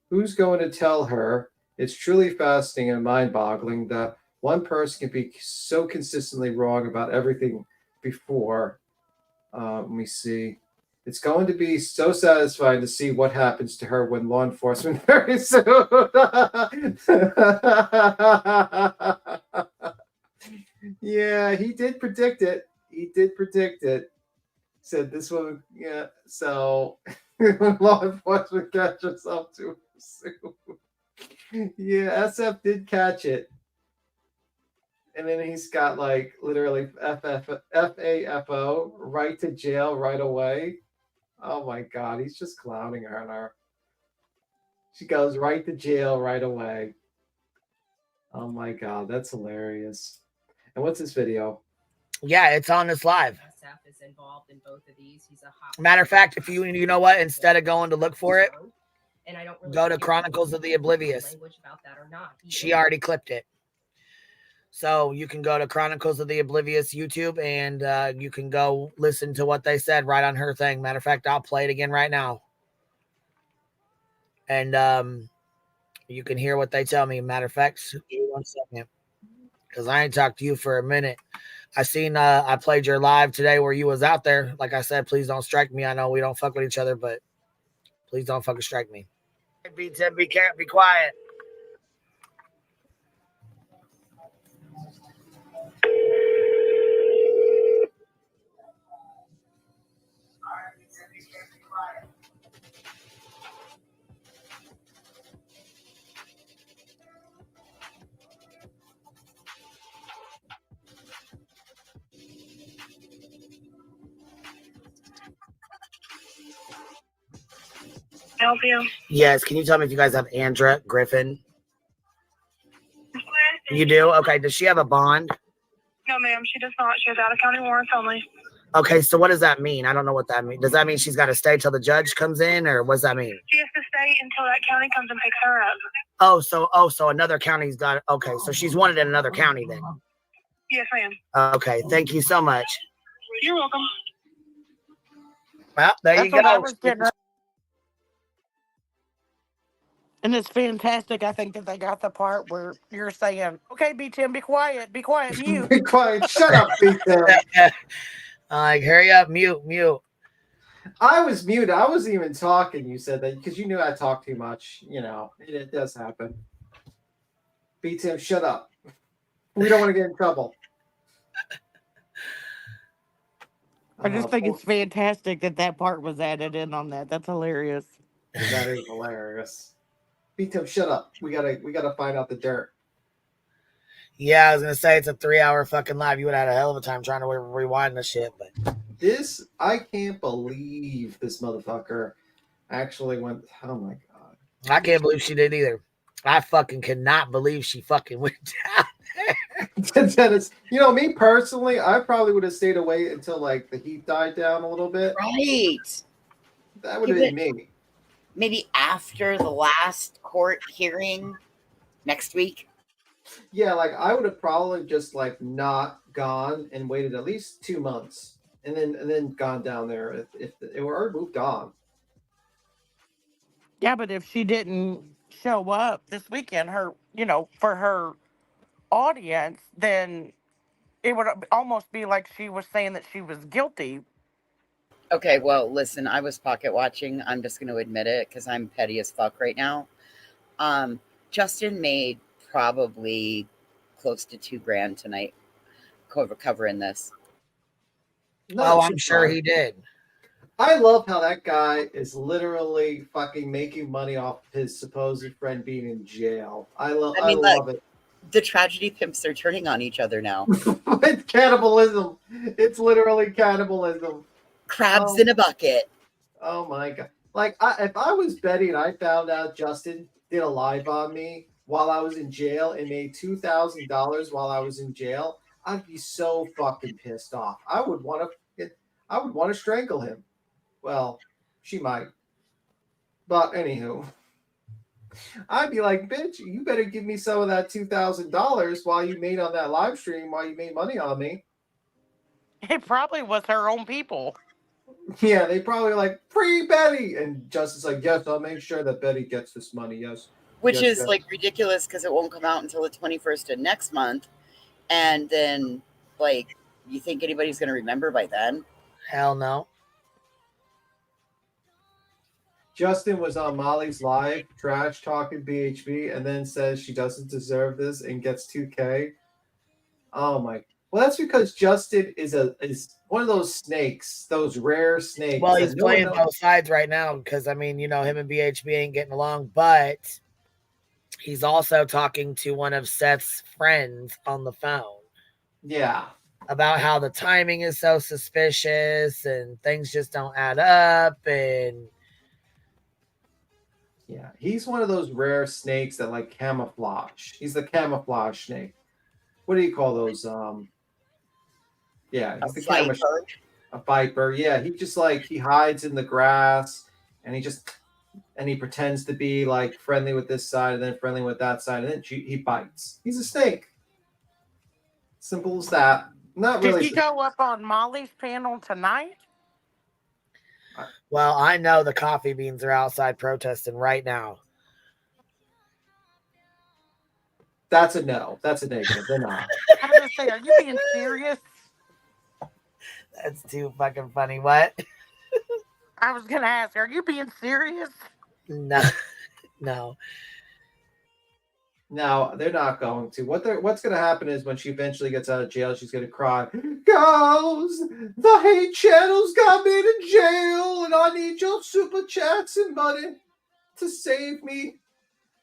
who's going to tell her? It's truly fascinating and mind-boggling that one person can be so consistently wrong about everything before. Let me see. It's going to be so satisfying to see what happens to her when law enforcement very soon. Yeah, he did predict it. Said this one, yeah. So when law enforcement catches up to him soon. Yeah, SF did catch it. And then he's got like literally FAFO, right to jail right away. Oh my God, he's just clowning her on her. She goes right to jail right away. Oh my God, that's hilarious. And what's this video? Yeah, it's on this live. Matter of fact, if you know what, instead of going to look for it, go to Chronicles of the Oblivious. She already clipped it. So you can go to Chronicles of the Oblivious YouTube and you can go listen to what they said right on her thing. Matter of fact, I'll play it again right now. And you can hear what they tell me. Matter of fact, give me 1 second. Because I ain't talked to you for a minute. I seen I played your live today where you was out there. Like I said, please don't strike me. I know we don't fuck with each other, but please don't fucking strike me. B10, be quiet. Help you? Yes, can you tell me if you guys have Andra Griffin? You do? Okay, does she have a bond? No, ma'am, she does not. She has out-of-county warrants only. Okay, so what does that mean? I don't know what that means. Does that mean she's got to stay till the judge comes in, or what does that mean? She has to stay until that county comes and picks her up. So another county's got. Okay, so she's wanted in another county then. Yes, ma'am. Okay, thank you so much. You're welcome. Well, there you That's what I go. was getting at. And it's fantastic. I think that they got the part where you're saying, "Okay, B10, be quiet, mute." Be quiet. Shut up, B10. Like, hurry up, mute. I was muted. I wasn't even talking. You said that because you knew I talk too much. You know, it does happen. B10, shut up. We don't want to get in trouble. I just think it's fantastic that part was added in on that. That's hilarious. That is hilarious. B10, shut up. We gotta find out the dirt. Yeah, I was gonna say it's a 3-hour fucking live. You would have had a hell of a time trying to rewind the shit, but I can't believe this motherfucker actually went. Oh my god! I can't believe she did either. I fucking cannot believe she fucking went down. Dennis, you know me personally, I probably would have stayed away until like the heat died down a little bit. Right. That would have been me. Maybe after the last court hearing next week. Yeah, like I would have probably just like not gone and waited at least 2 months, and then gone down there if it were moved on. Yeah, but if she didn't show up this weekend, for her audience, then it would almost be like she was saying that she was guilty. Okay, well, listen, I was pocket watching. I'm just going to admit it because I'm petty as fuck right now. Justin made probably close to $2,000 tonight covering this. Not I'm sure he did. I love how that guy is literally fucking making money off his supposed friend being in jail. I love it. The tragedy pimps are turning on each other now. It's cannibalism. It's literally cannibalism. Crabs in a bucket. Oh my god! Like if I was Betty and I found out Justin did a live on me while I was in jail and made $2,000 while I was in jail, I'd be so fucking pissed off. I would want to strangle him. Well, she might. But anywho, I'd be like, bitch, you better give me some of that $2,000 while you made on that live stream, while you made money on me. It probably was her own people. Yeah, they probably like, free Betty. And Justin's like, yes, I'll make sure that Betty gets this money. Yes. Which yes, is like ridiculous because it won't come out until the 21st of next month. And then, like, you think anybody's going to remember by then? Hell no. Justin was on Molly's live, trash talking BHB, and then says she doesn't deserve this and gets 2K. Oh my! Well, that's because Justin is one of those snakes, those rare snakes. Well, he's playing both sides right now because him and BHB ain't getting along, but he's also talking to one of Seth's friends on the phone. Yeah. About how the timing is so suspicious and things just don't add up. And yeah, he's one of those rare snakes that like camouflage. He's the camouflage snake. What do you call those? Yeah, he's a viper. Yeah, he just like he hides in the grass and he pretends to be like friendly with this side and then friendly with that side and then he bites. He's a snake. Simple as that. Not really. Did he go up on Molly's panel tonight? Well, I know the coffee beans are outside protesting right now. That's a no. That's a negative. They're not. I was gonna say, are you being serious? That's too fucking funny. What? I was gonna ask, are you being serious? No, no. No, they're not going to. What's going to happen is when she eventually gets out of jail, she's going to cry, "Girls, the hate channel's got me in jail, and I need your super chats and money to save me.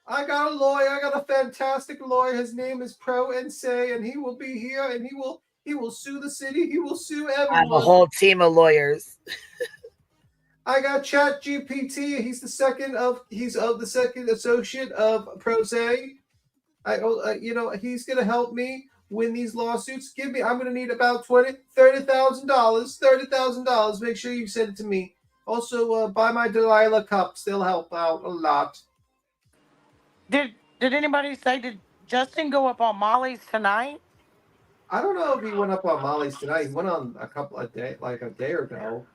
I got a lawyer. I got a fantastic lawyer. His name is Pro NSA, and he will be here, and he will sue the city. He will sue everyone. I have a whole team of lawyers. I got Chat GPT. He's the second associate of Prose. He's gonna help me win these lawsuits. I'm gonna need about $30,000. Make sure you send it to me. Also, buy my Delilah cups. They'll help out a lot. Did anybody say, did Justin go up on Molly's tonight? I don't know if he went up on Molly's tonight. He went on a day ago.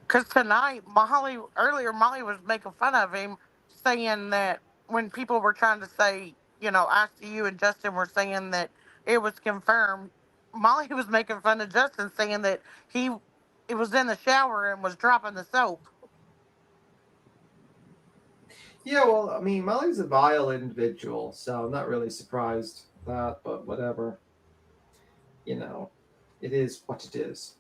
Because tonight, Molly was making fun of him, saying that when people were trying to say, ICU and Justin were saying that it was confirmed, Molly was making fun of Justin, saying that it was in the shower and was dropping the soap. Yeah, well, I mean, Molly's a vile individual, so I'm not really surprised that, but whatever. It is what it is.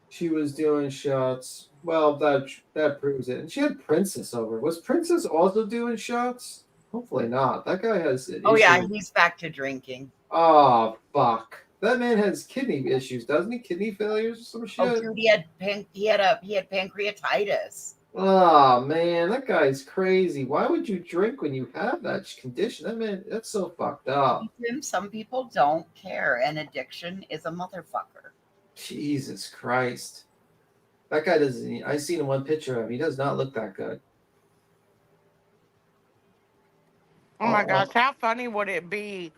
She was doing shots. Well, that proves it. And she had Princess over. Was Princess also doing shots? Hopefully not. That guy has an issue. Yeah, he's back to drinking. Oh, fuck. That man has kidney issues, doesn't he? Kidney failures or some shit? Oh, dude, he had pancreatitis. Oh, man, that guy's crazy. Why would you drink when you have that condition? That's so fucked up. Some people don't care, and addiction is a motherfucker. Jesus Christ. That guy doesn't. I seen one picture of him. He does not look that good. Oh my gosh, how funny would it be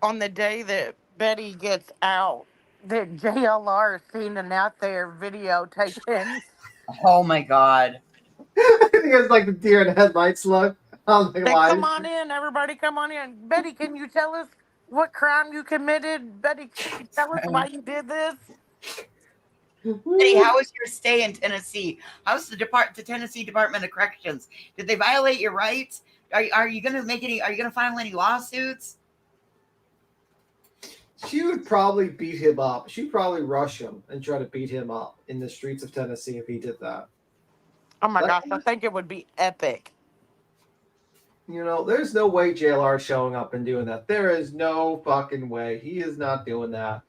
on the day that Betty gets out that JLR is seen out there videotaping? Oh my God. I think it's like the deer in the headlights look. Come on in, everybody, come on in. Betty, can you tell us what crime you committed? Betty, can you tell us why you did this? Betty, how was your stay in Tennessee? How's the Tennessee Department of Corrections? Did they violate your rights? Are you going to file any lawsuits? She would probably beat him up. She'd probably rush him and try to beat him up in the streets of Tennessee if he did that. Oh my gosh, I think it would be epic. There's no way JLR is showing up and doing that. There is no fucking way. He is not doing that.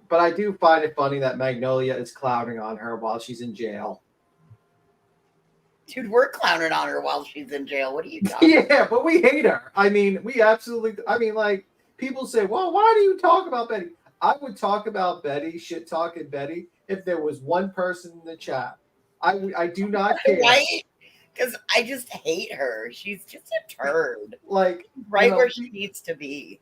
But I do find it funny that Magnolia is clowning on her while she's in jail. Dude, we're clowning on her while she's in jail. What are you talking about? Yeah, but we hate her. People say, well, why do you talk about Betty? I would talk about Betty, shit-talking Betty, if there was one person in the chat. I do not care. Right? Because I just hate her. She's just a turd. Where she needs to be.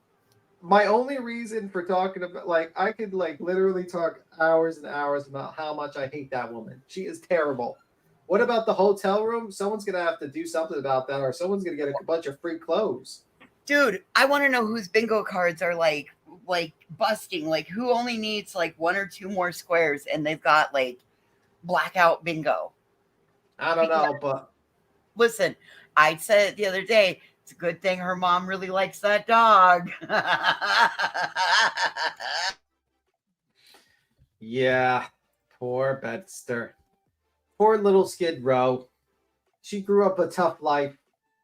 My only reason for talking about, I could, literally talk hours and hours about how much I hate that woman. She is terrible. What about the hotel room? Someone's going to have to do something about that, or someone's going to get a bunch of free clothes. Dude, I want to know whose bingo cards are, busting. Who only needs, one or two more squares, and they've got, blackout bingo. I don't know, but... Listen, I said it the other day, it's a good thing her mom really likes that dog. Yeah, poor Betster. Poor little Skid Row. She grew up a tough life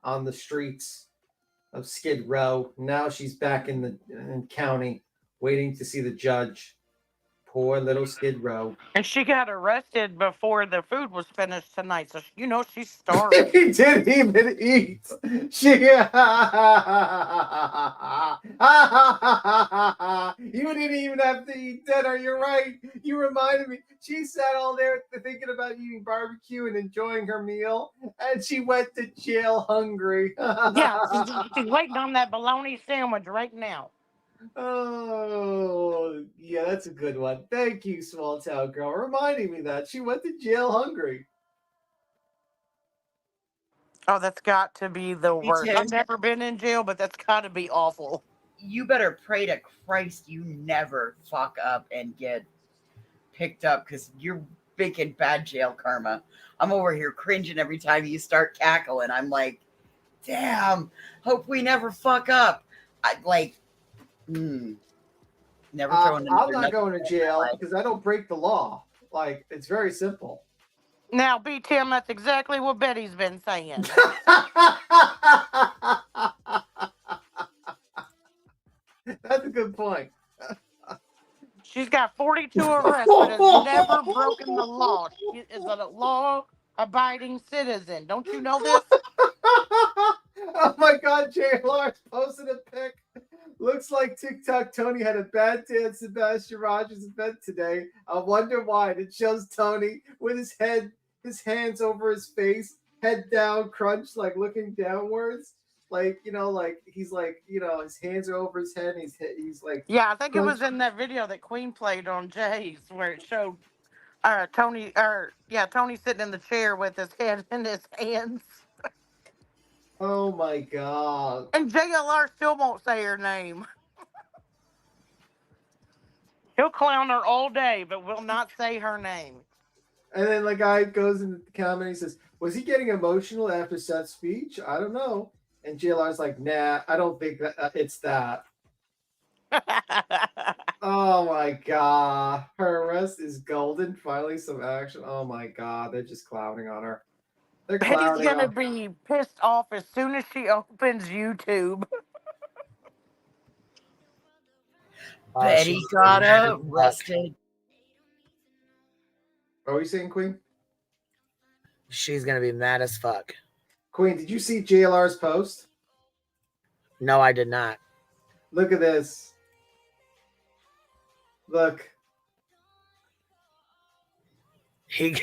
on the streets of Skid Row. Now she's back in county waiting to see the judge. Poor little Skid Row. And she got arrested before the food was finished tonight, so she's starving. He didn't even eat. You didn't even have to eat dinner. You're right. You reminded me. She sat all there thinking about eating barbecue and enjoying her meal, and she went to jail hungry. Yeah, she's waiting on that bologna sandwich right now. Oh, yeah, that's a good one. Thank you, Small Town Girl, reminding me that. She went to jail hungry. Oh, that's got to be the worst. I've never been in jail, but that's got to be awful. you better pray to Christ you never fuck up and get picked up because you're making bad jail karma. I'm over here cringing every time you start cackling. I'm like, damn, hope we never fuck up. I like, never throwing I'm not going to jail because I don't break the law. Like, it's very simple. Now, B. Tim, that's exactly what Betty's been saying. That's a good point. She's got 42 arrests, but has never broken the law. She is a law-abiding citizen. Don't you know this? Oh my God, JLR posted a pic. Looks like TikTok Tony had a bad day at Sebastian Rogers' event today. I wonder why. It shows Tony with his hands over his face, head down, crunched, like looking downwards. Like, like he's like, his hands are over his head and he's like. Yeah, I think it was crunched. in that video that Queen played on Jay's where it showed Tony sitting in the chair with his head in his hands. Oh my God. And JLR still won't say her name. He'll clown her all day, but will not say her name. And then the guy goes into the comment and he says, was he getting emotional after Seth's speech? I don't know. And JLR's like, nah, I don't think that it's that. Oh my God. Her arrest is golden. Finally, some action. Oh my God. They're just clowning on her. They're Betty's clowning gonna on be pissed off as soon as she opens YouTube. Betty got arrested. What are you saying, Queen? She's gonna be mad as fuck. Queen, did you see JLR's post? No, I did not. Look at this. Look. It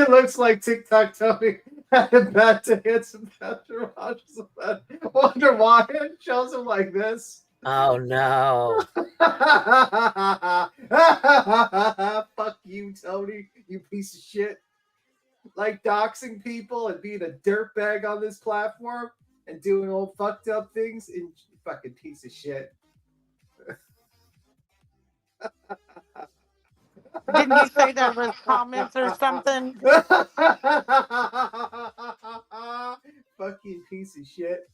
looks like TikTok Tony had a bad day at Sebastian Rogers' event. Wonder why it shows him like this. Oh no. Fuck you, Tony, you piece of shit. Like doxing people and being a dirtbag on this platform and doing all fucked up things, and fucking piece of shit. Didn't you say there was comments or something? Fucking piece of shit.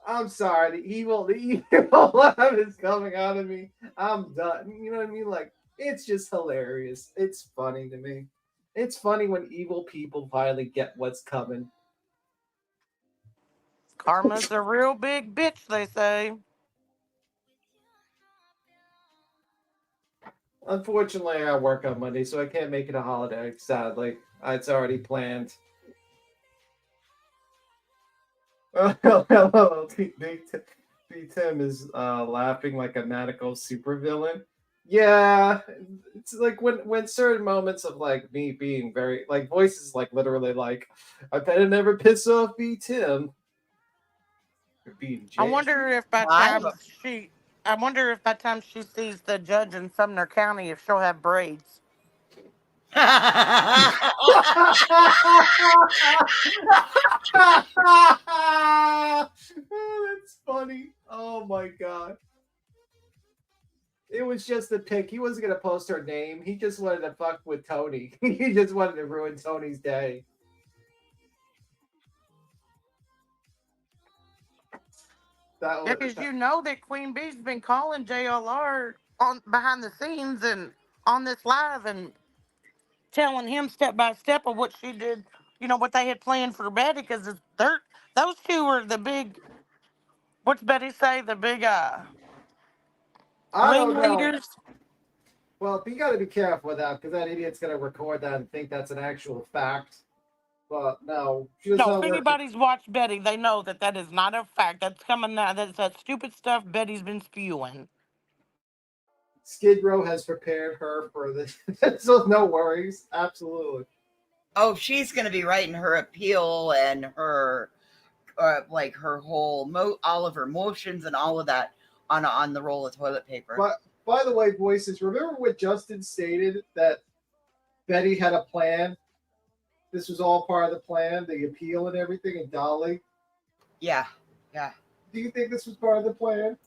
I'm sorry, the evil laugh is coming out of me. I'm done. You know what I mean? Like, it's just hilarious. It's funny to me. It's funny when evil people finally get what's coming. Karma's a real big bitch, they say. Unfortunately, I work on Monday, so I can't make it a holiday, sadly. It's already planned. Oh, Big Tim is laughing like a maniacal supervillain. Yeah, it's like when certain moments of like me being very like voices like literally like I better never piss off B Tim. I wonder if by time she sees the judge in Sumner County, if she'll have braids. That's funny. Oh my God. It was just a pic. He wasn't going to post her name. He just wanted to fuck with Tony. He just wanted to ruin Tony's day. Because you know that Queen Bee's been calling JLR on behind the scenes and on this live and telling him step by step of what she did, what they had planned for Betty, because those two were the big, what's Betty say, the big ringleaders. Well, you got to be careful with that because that idiot's going to record that and think that's an actual fact. But no, if anybody's watched Betty, they know that is not a fact. That's coming out. That's that stupid stuff Betty's been spewing. Skid Row has prepared her for this, so no worries. Absolutely. Oh, she's going to be writing her appeal and her, like her whole all of her motions and all of that on the roll of toilet paper. But by the way, voices, remember what Justin stated that Betty had a plan this was all part of the plan, the appeal and everything, and Dolly? Yeah. Do you think this was part of the plan?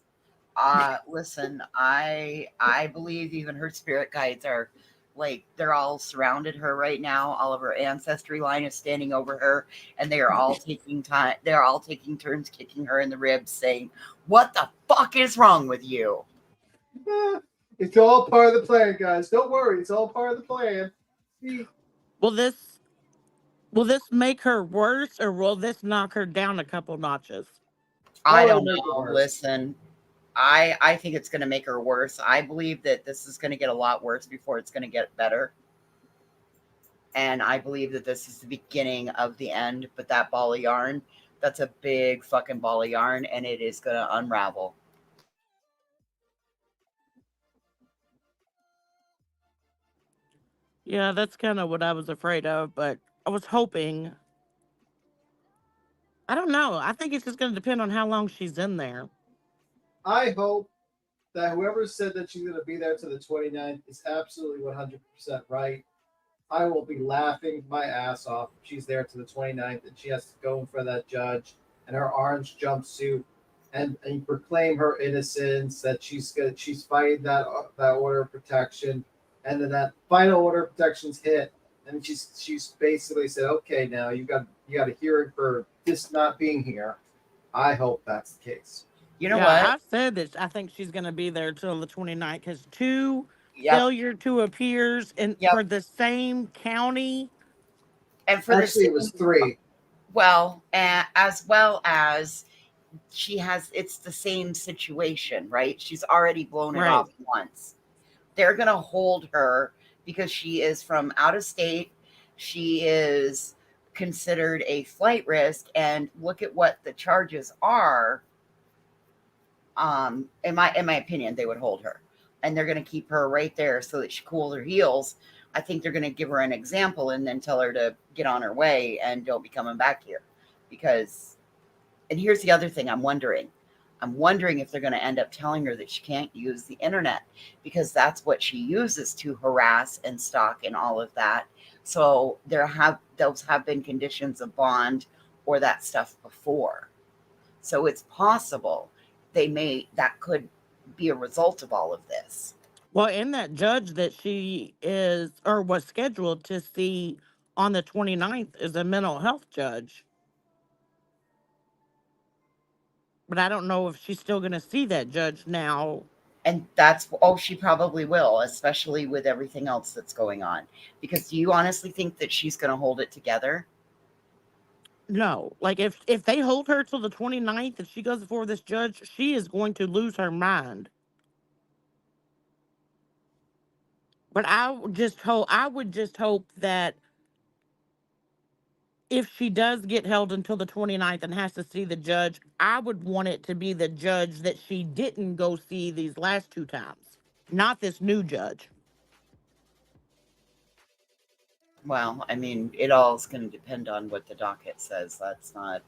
Listen, I believe even her spirit guides are like they're all surrounded her right now. All of her ancestry line is standing over her, and they are all taking time. They're all taking turns kicking her in the ribs, saying, "What the fuck is wrong with you?" It's all part of the plan, guys. Don't worry, it's all part of the plan. Will this make her worse, or will this knock her down a couple notches? I don't know. Listen, I think it's going to make her worse. I believe that this is going to get a lot worse before it's going to get better. And I believe that this is the beginning of the end. But that ball of yarn, that's a big fucking ball of yarn, and it is going to unravel. Yeah, that's kind of what I was afraid of, but I was hoping. I don't know. I think it's just going to depend on how long she's in there. I hope that whoever said that she's going to be there to the 29th is absolutely 100% right. I will be laughing my ass off if she's there to the 29th and she has to go in front of that judge in her orange jumpsuit and proclaim her innocence, that she's fighting that order of protection, and then that final order of protection's hit, and she's basically said, okay, now you got a hearing for this not being here. I hope that's the case. You know what? what? I said that I think she's going to be there till the 29th because two Yep. failure to appears for the same county. And for Actually, it was 3. Well, as well as it's the same situation, right? She's already blown it off once. They're going to hold her because she is from out of state. She is considered a flight risk, and look at what the charges are. In my opinion, they would hold her, and they're going to keep her right there so that she cools her heels. I think they're going to give her an example and then tell her to get on her way and don't be coming back here. Because, and here's the other thing I'm wondering if they're going to end up telling her that she can't use the internet, because that's what she uses to harass and stalk and all of that. So those have been conditions of bond or that stuff before. So it's possible that could be a result of all of this. Well, and that judge that she is or was scheduled to see on the 29th is a mental health judge. But I don't know if she's still going to see that judge now. And she probably will, especially with everything else that's going on. Because do you honestly think that she's going to hold it together? No. Like, if they hold her till the 29th and she goes before this judge, she is going to lose her mind. But I would just hope that if she does get held until the 29th and has to see the judge, I would want it to be the judge that she didn't go see these last 2 times, not this new judge. Well, I mean, it all is going to depend on what the docket says. That's not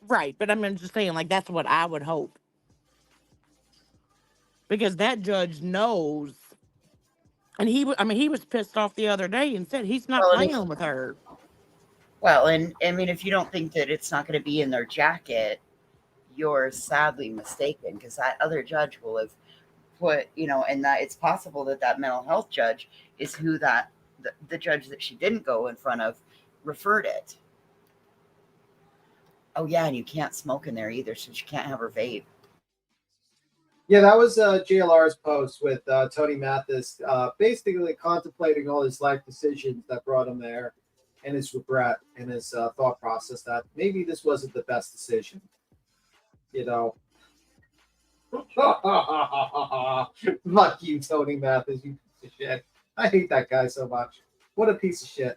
right. But I'm just saying, like, that's what I would hope. Because that judge knows. And he was pissed off the other day and said he's not playing with her. Well, and I mean, if you don't think that it's not going to be in their jacket, you're sadly mistaken, because that other judge will have put, and that it's possible that mental health judge is who the judge that she didn't go in front of referred it. Oh yeah, and you can't smoke in there either, so she can't have her vape. Yeah, that was JLR's post with Tony Mathis, basically contemplating all his life decisions that brought him there, and his regret and his thought process that maybe this wasn't the best decision. Fuck you, Tony Mathis, you piece of shit. I hate that guy so much. What a piece of shit.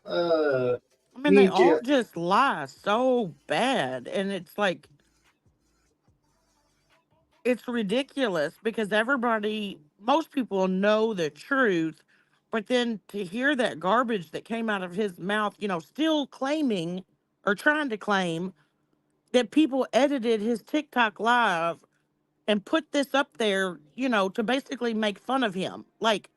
They all just lie so bad, and it's like, it's ridiculous because most people know the truth, but then to hear that garbage that came out of his mouth, still claiming or trying to claim that people edited his TikTok live and put this up there, to basically make fun of him. Like,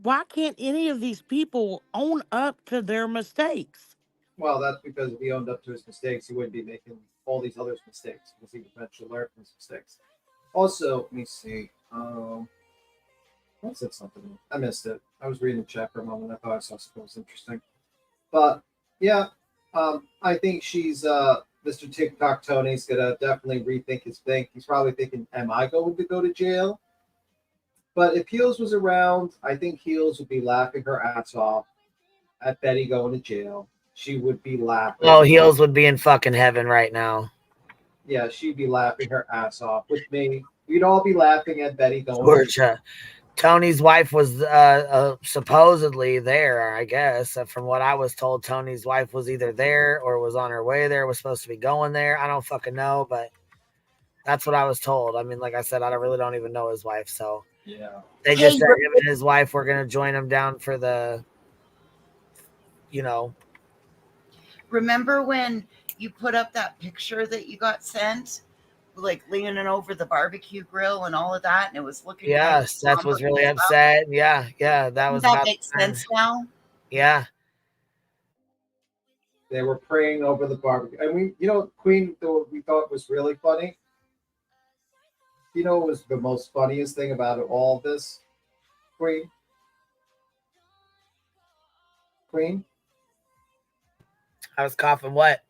why can't any of these people own up to their mistakes? Well, that's because if he owned up to his mistakes, he wouldn't be making all these other mistakes because he would eventually learn from his mistakes. Also, let me see. I said something. I missed it. I was reading the chat for a moment. I thought I saw something that was interesting. But yeah, I think she's Mr. TikTok Tony's gonna definitely rethink his thing. He's probably thinking, "Am I going to go to jail?" But if Heels was around, I think Heels would be laughing her ass off at Betty going to jail. She would be laughing. Oh, Heels would be in fucking heaven right now. Yeah, she'd be laughing her ass off with me. We'd all be laughing at Betty going to jail. Georgia. Tony's wife was supposedly there, I guess. From what I was told, Tony's wife was either there or was on her way there, was supposed to be going there. I don't fucking know, but that's what I was told. I mean, like I said, I really don't even know his wife. So yeah, they just said him and his wife were going to join him down for the, Remember when you put up that picture that you got sent? Like leaning over the barbecue grill and all of that, and it was looking. Yeah, Seth was really upset. Yeah, that was. That makes sense now. Yeah, they were praying over the barbecue, and Queen, though we thought was really funny. You know, what was the most funniest thing about all this, Queen? I was coughing. What?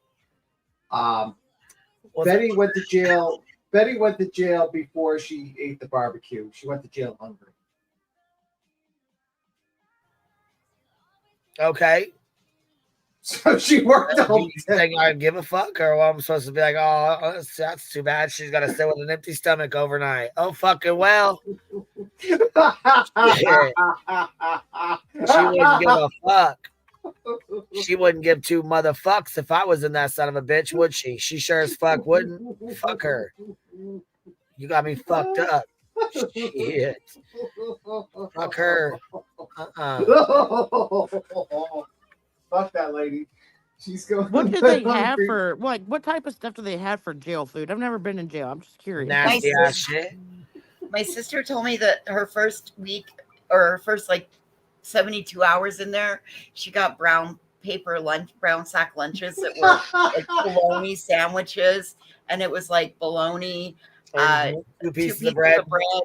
Betty went to jail. Betty went to jail before she ate the barbecue. She went to jail hungry. Okay. So she worked all day. I give a fuck, or what? I'm supposed to be like, oh, that's too bad. She's got to sit with an empty stomach overnight. Oh, fucking well. She wouldn't give a fuck. She wouldn't give two motherfucks if I was in that son of a bitch, would she? She sure as fuck wouldn't. Fuck her. You got me fucked up. Shit. Fuck her. Fuck that lady. She's going. What do they have for what type of stuff do they have for jail food? I've never been in jail. I'm just curious. Nasty ass shit. My sister told me that her first week or her first 72 hours in there, she got brown sack lunches that were like bologna sandwiches, and it was like bologna, two pieces of bread.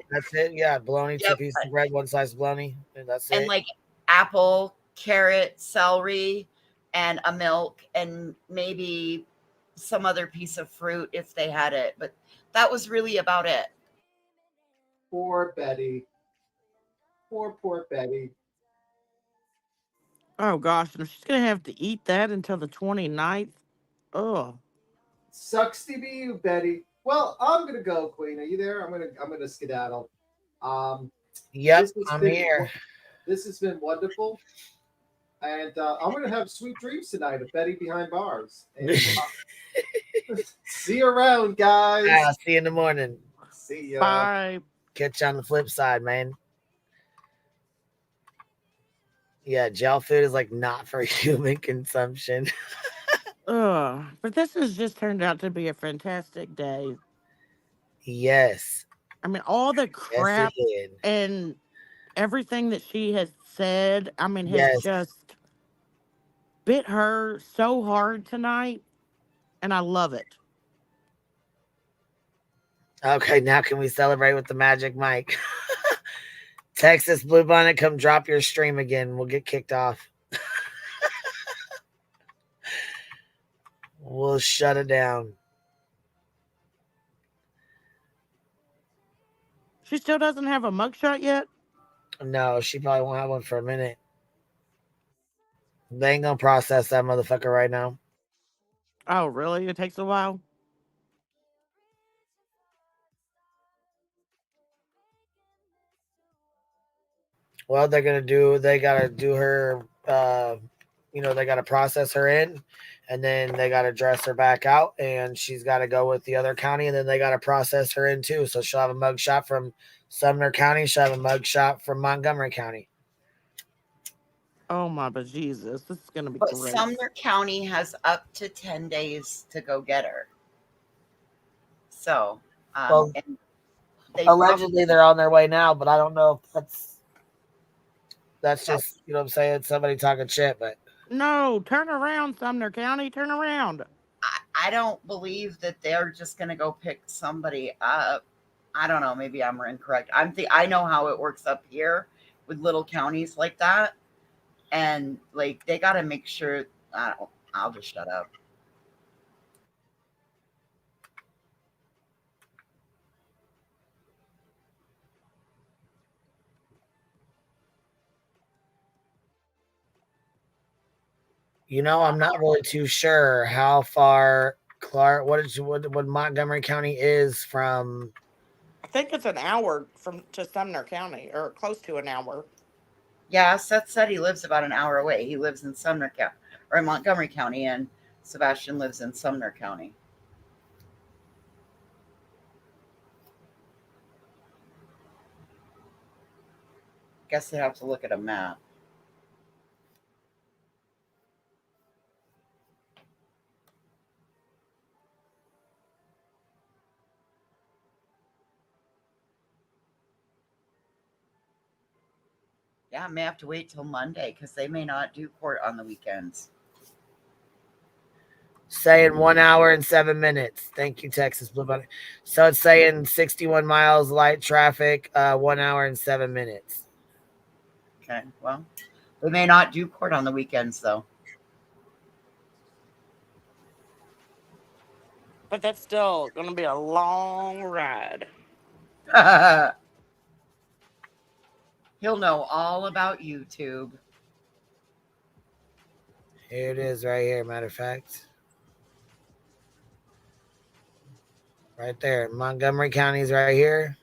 That's it. Yeah, bologna, 2 pieces of bread, 1 slice of bologna. That's it. And like apple, carrot, celery, and a milk, and maybe some other piece of fruit if they had it. But that was really about it. Poor Betty. Poor Betty. Oh gosh, and she's gonna have to eat that until the 29th. Oh, sucks to be you, Betty. Well, I'm gonna go, Queen. Are you there? I'm gonna skedaddle. Yep, I'm here. This has been wonderful, and I'm gonna have sweet dreams tonight of Betty behind bars. And, see you around, guys. I'll see you in the morning. See ya. Bye. Catch you on the flip side, man. Yeah, gel food is not for human consumption. But this has just turned out to be a fantastic day. Yes. I mean, all the crap and everything that she has said, has just bit her so hard tonight, and I love it. Okay, now can we celebrate with the magic mic? Texas Bluebonnet, come drop your stream again. We'll get kicked off. We'll shut it down. She still doesn't have a mugshot yet? No, she probably won't have one for a minute. They ain't gonna process that motherfucker right now. Oh, really? It takes a while? Well, they gotta do her, they gotta process her in, and then they gotta dress her back out, and she's gotta go with the other county, and then they gotta process her in too. So she'll have a mug shot from Sumner County, she'll have a mug shot from Montgomery County. Oh my bejesus, this is gonna be great. Sumner County has up to 10 days to go get her. So, allegedly they're on their way now, but I don't know if that's That's just, you know what I'm saying, somebody talking shit, but No, turn around, Sumner County, turn around. I don't believe that they're just going to go pick somebody up. I don't know. Maybe I'm incorrect. I know how it works up here with little counties like that, and like they got to make sure. I'll just shut up. you know, I'm not really too sure how far what Montgomery County is from. I think it's an hour to Sumner County, or close to an hour. Yeah, Seth said he lives about an hour away. He lives in Sumner County or in Montgomery County, and Sebastian lives in Sumner County. Guess they have to look at a map. Yeah, I may have to wait till Monday because they may not do court on the weekends. Saying 1 hour and 7 minutes. Thank you, Texas Blue Bunny. So it's saying 61 miles light traffic, 1 hour and 7 minutes. Okay, well, they may not do court on the weekends though. But that's still going to be a long ride. He'll know all about YouTube. Here it is right here, matter of fact. Right there. Montgomery County's right here.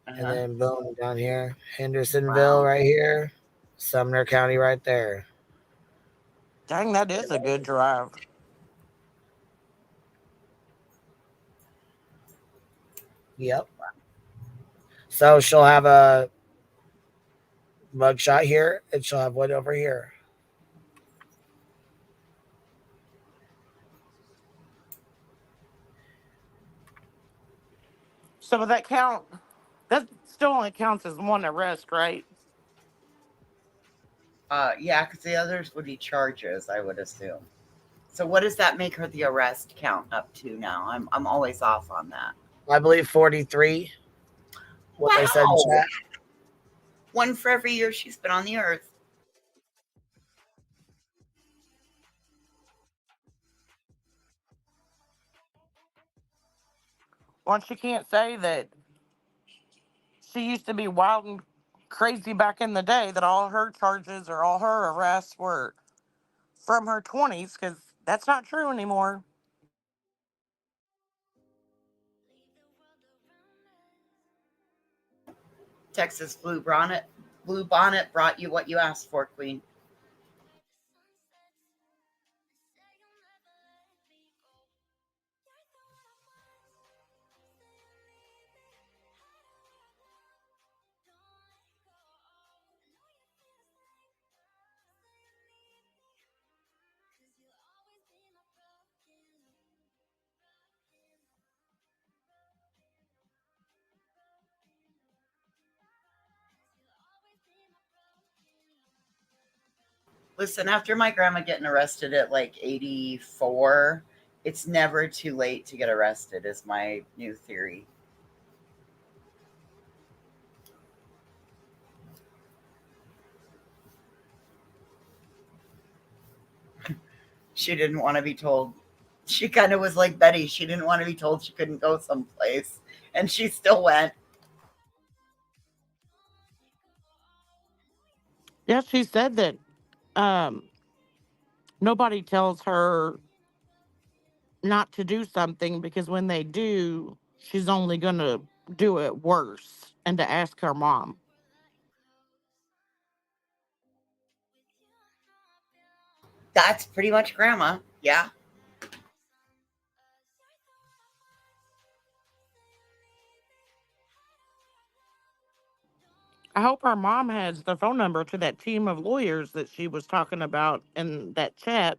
And then boom, down here. Hendersonville right here. Sumner County right there. Dang, that is a good drive. Yep. So she'll have a mugshot here, and she'll have one over here. So would that count? That still only counts as one arrest, right? Yeah, because the others would be charges, I would assume. So what does that make her the arrest count up to now? I'm always off on that. I believe 43. What they said in chat. One for every year she's been on the earth. Well, she can't say that she used to be wild and crazy back in the day, that all her charges or all her arrests were from her 20s, because that's not true anymore. Texas Blue Bonnet brought you what you asked for, Queen. Listen, after my grandma getting arrested at like 84, it's never too late to get arrested, is my new theory. She didn't want to be told. She kind of was like Betty. She didn't want to be told she couldn't go someplace, and she still went. Yeah, she said that nobody tells her not to do something, because when they do, she's only going to do it worse, and to ask her mom. That's pretty much grandma. Yeah. I hope her mom has the phone number to that team of lawyers that she was talking about in that chat.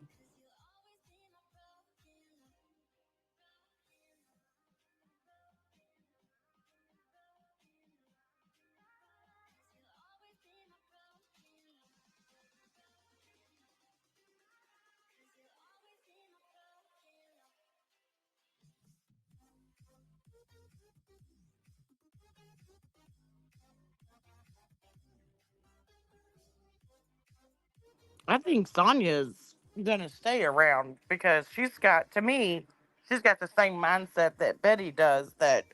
I think Sonya's gonna stay around because she's got, to me, she's got the same mindset that Betty does, that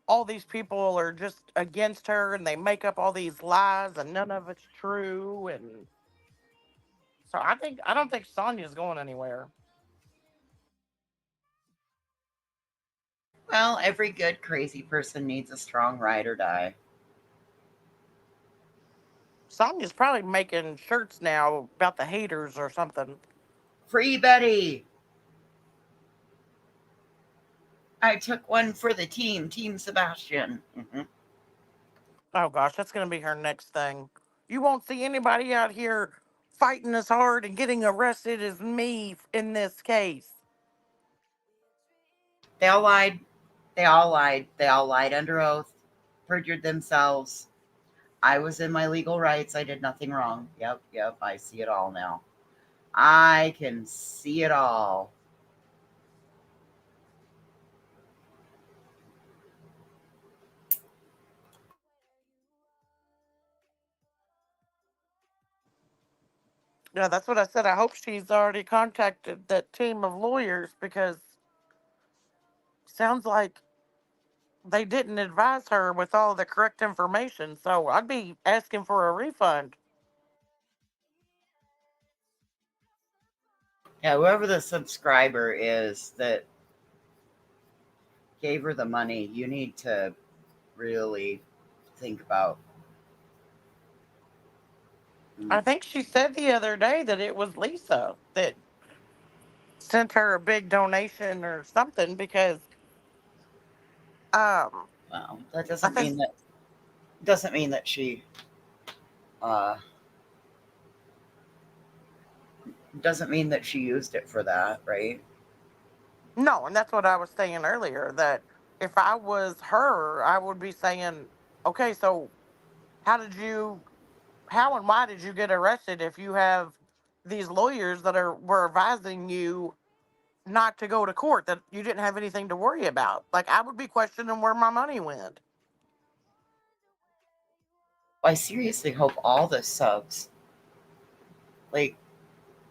all these people are just against her and they make up all these lies and none of it's true. And so I don't think Sonya's going anywhere. Well, every good crazy person needs a strong ride or die. Sonya's probably making shirts now about the haters or something. Free Betty. I took one for the team, Team Sebastian. Mm-hmm. Oh gosh, that's going to be her next thing. You won't see anybody out here fighting as hard and getting arrested as me in this case. They all lied. They all lied. They all lied under oath, perjured themselves. I was in my legal rights. I did nothing wrong. Yep. I see it all now. I can see it all. Yeah, that's what I said. I hope she's already contacted that team of lawyers, because sounds like they didn't advise her with all the correct information. So I'd be asking for a refund. Yeah, whoever the subscriber is that gave her the money, you need to really think about. I think she said the other day that it was Lisa that sent her a big donation or something, because Well, that doesn't mean that she doesn't mean that she used it for that, right? No, and that's what I was saying earlier, that if I was her, I would be saying, okay, so how and why did you get arrested if you have these lawyers that were advising you not to go to court, that you didn't have anything to worry about? Like, I would be questioning where my money went. I seriously hope all the subs, like,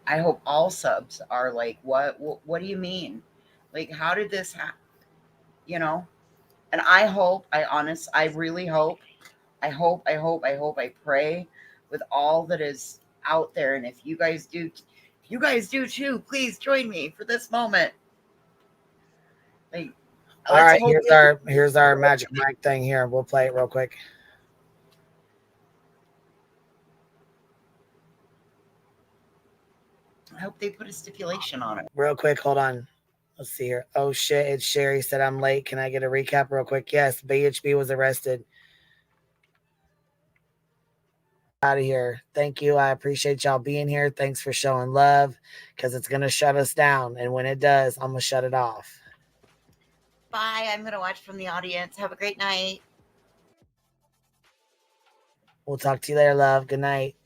I hope all subs are like, what do you mean? Like, how did this happen? You know? And I really hope, I pray with all that is out there. And if you guys do too, please join me for this moment. Like, all right, here's our magic mic thing here. We'll play it real quick. I hope they put a stipulation on it. Real quick, hold on. Let's see here. Oh shit, it's Sherry said I'm late. Can I get a recap real quick? Yes, BHB was arrested. Out of here. Thank you. I appreciate y'all being here. Thanks for showing love, because it's going to shut us down. And when it does, I'm going to shut it off. Bye. I'm going to watch from the audience. Have a great night. We'll talk to you later, love. Good night.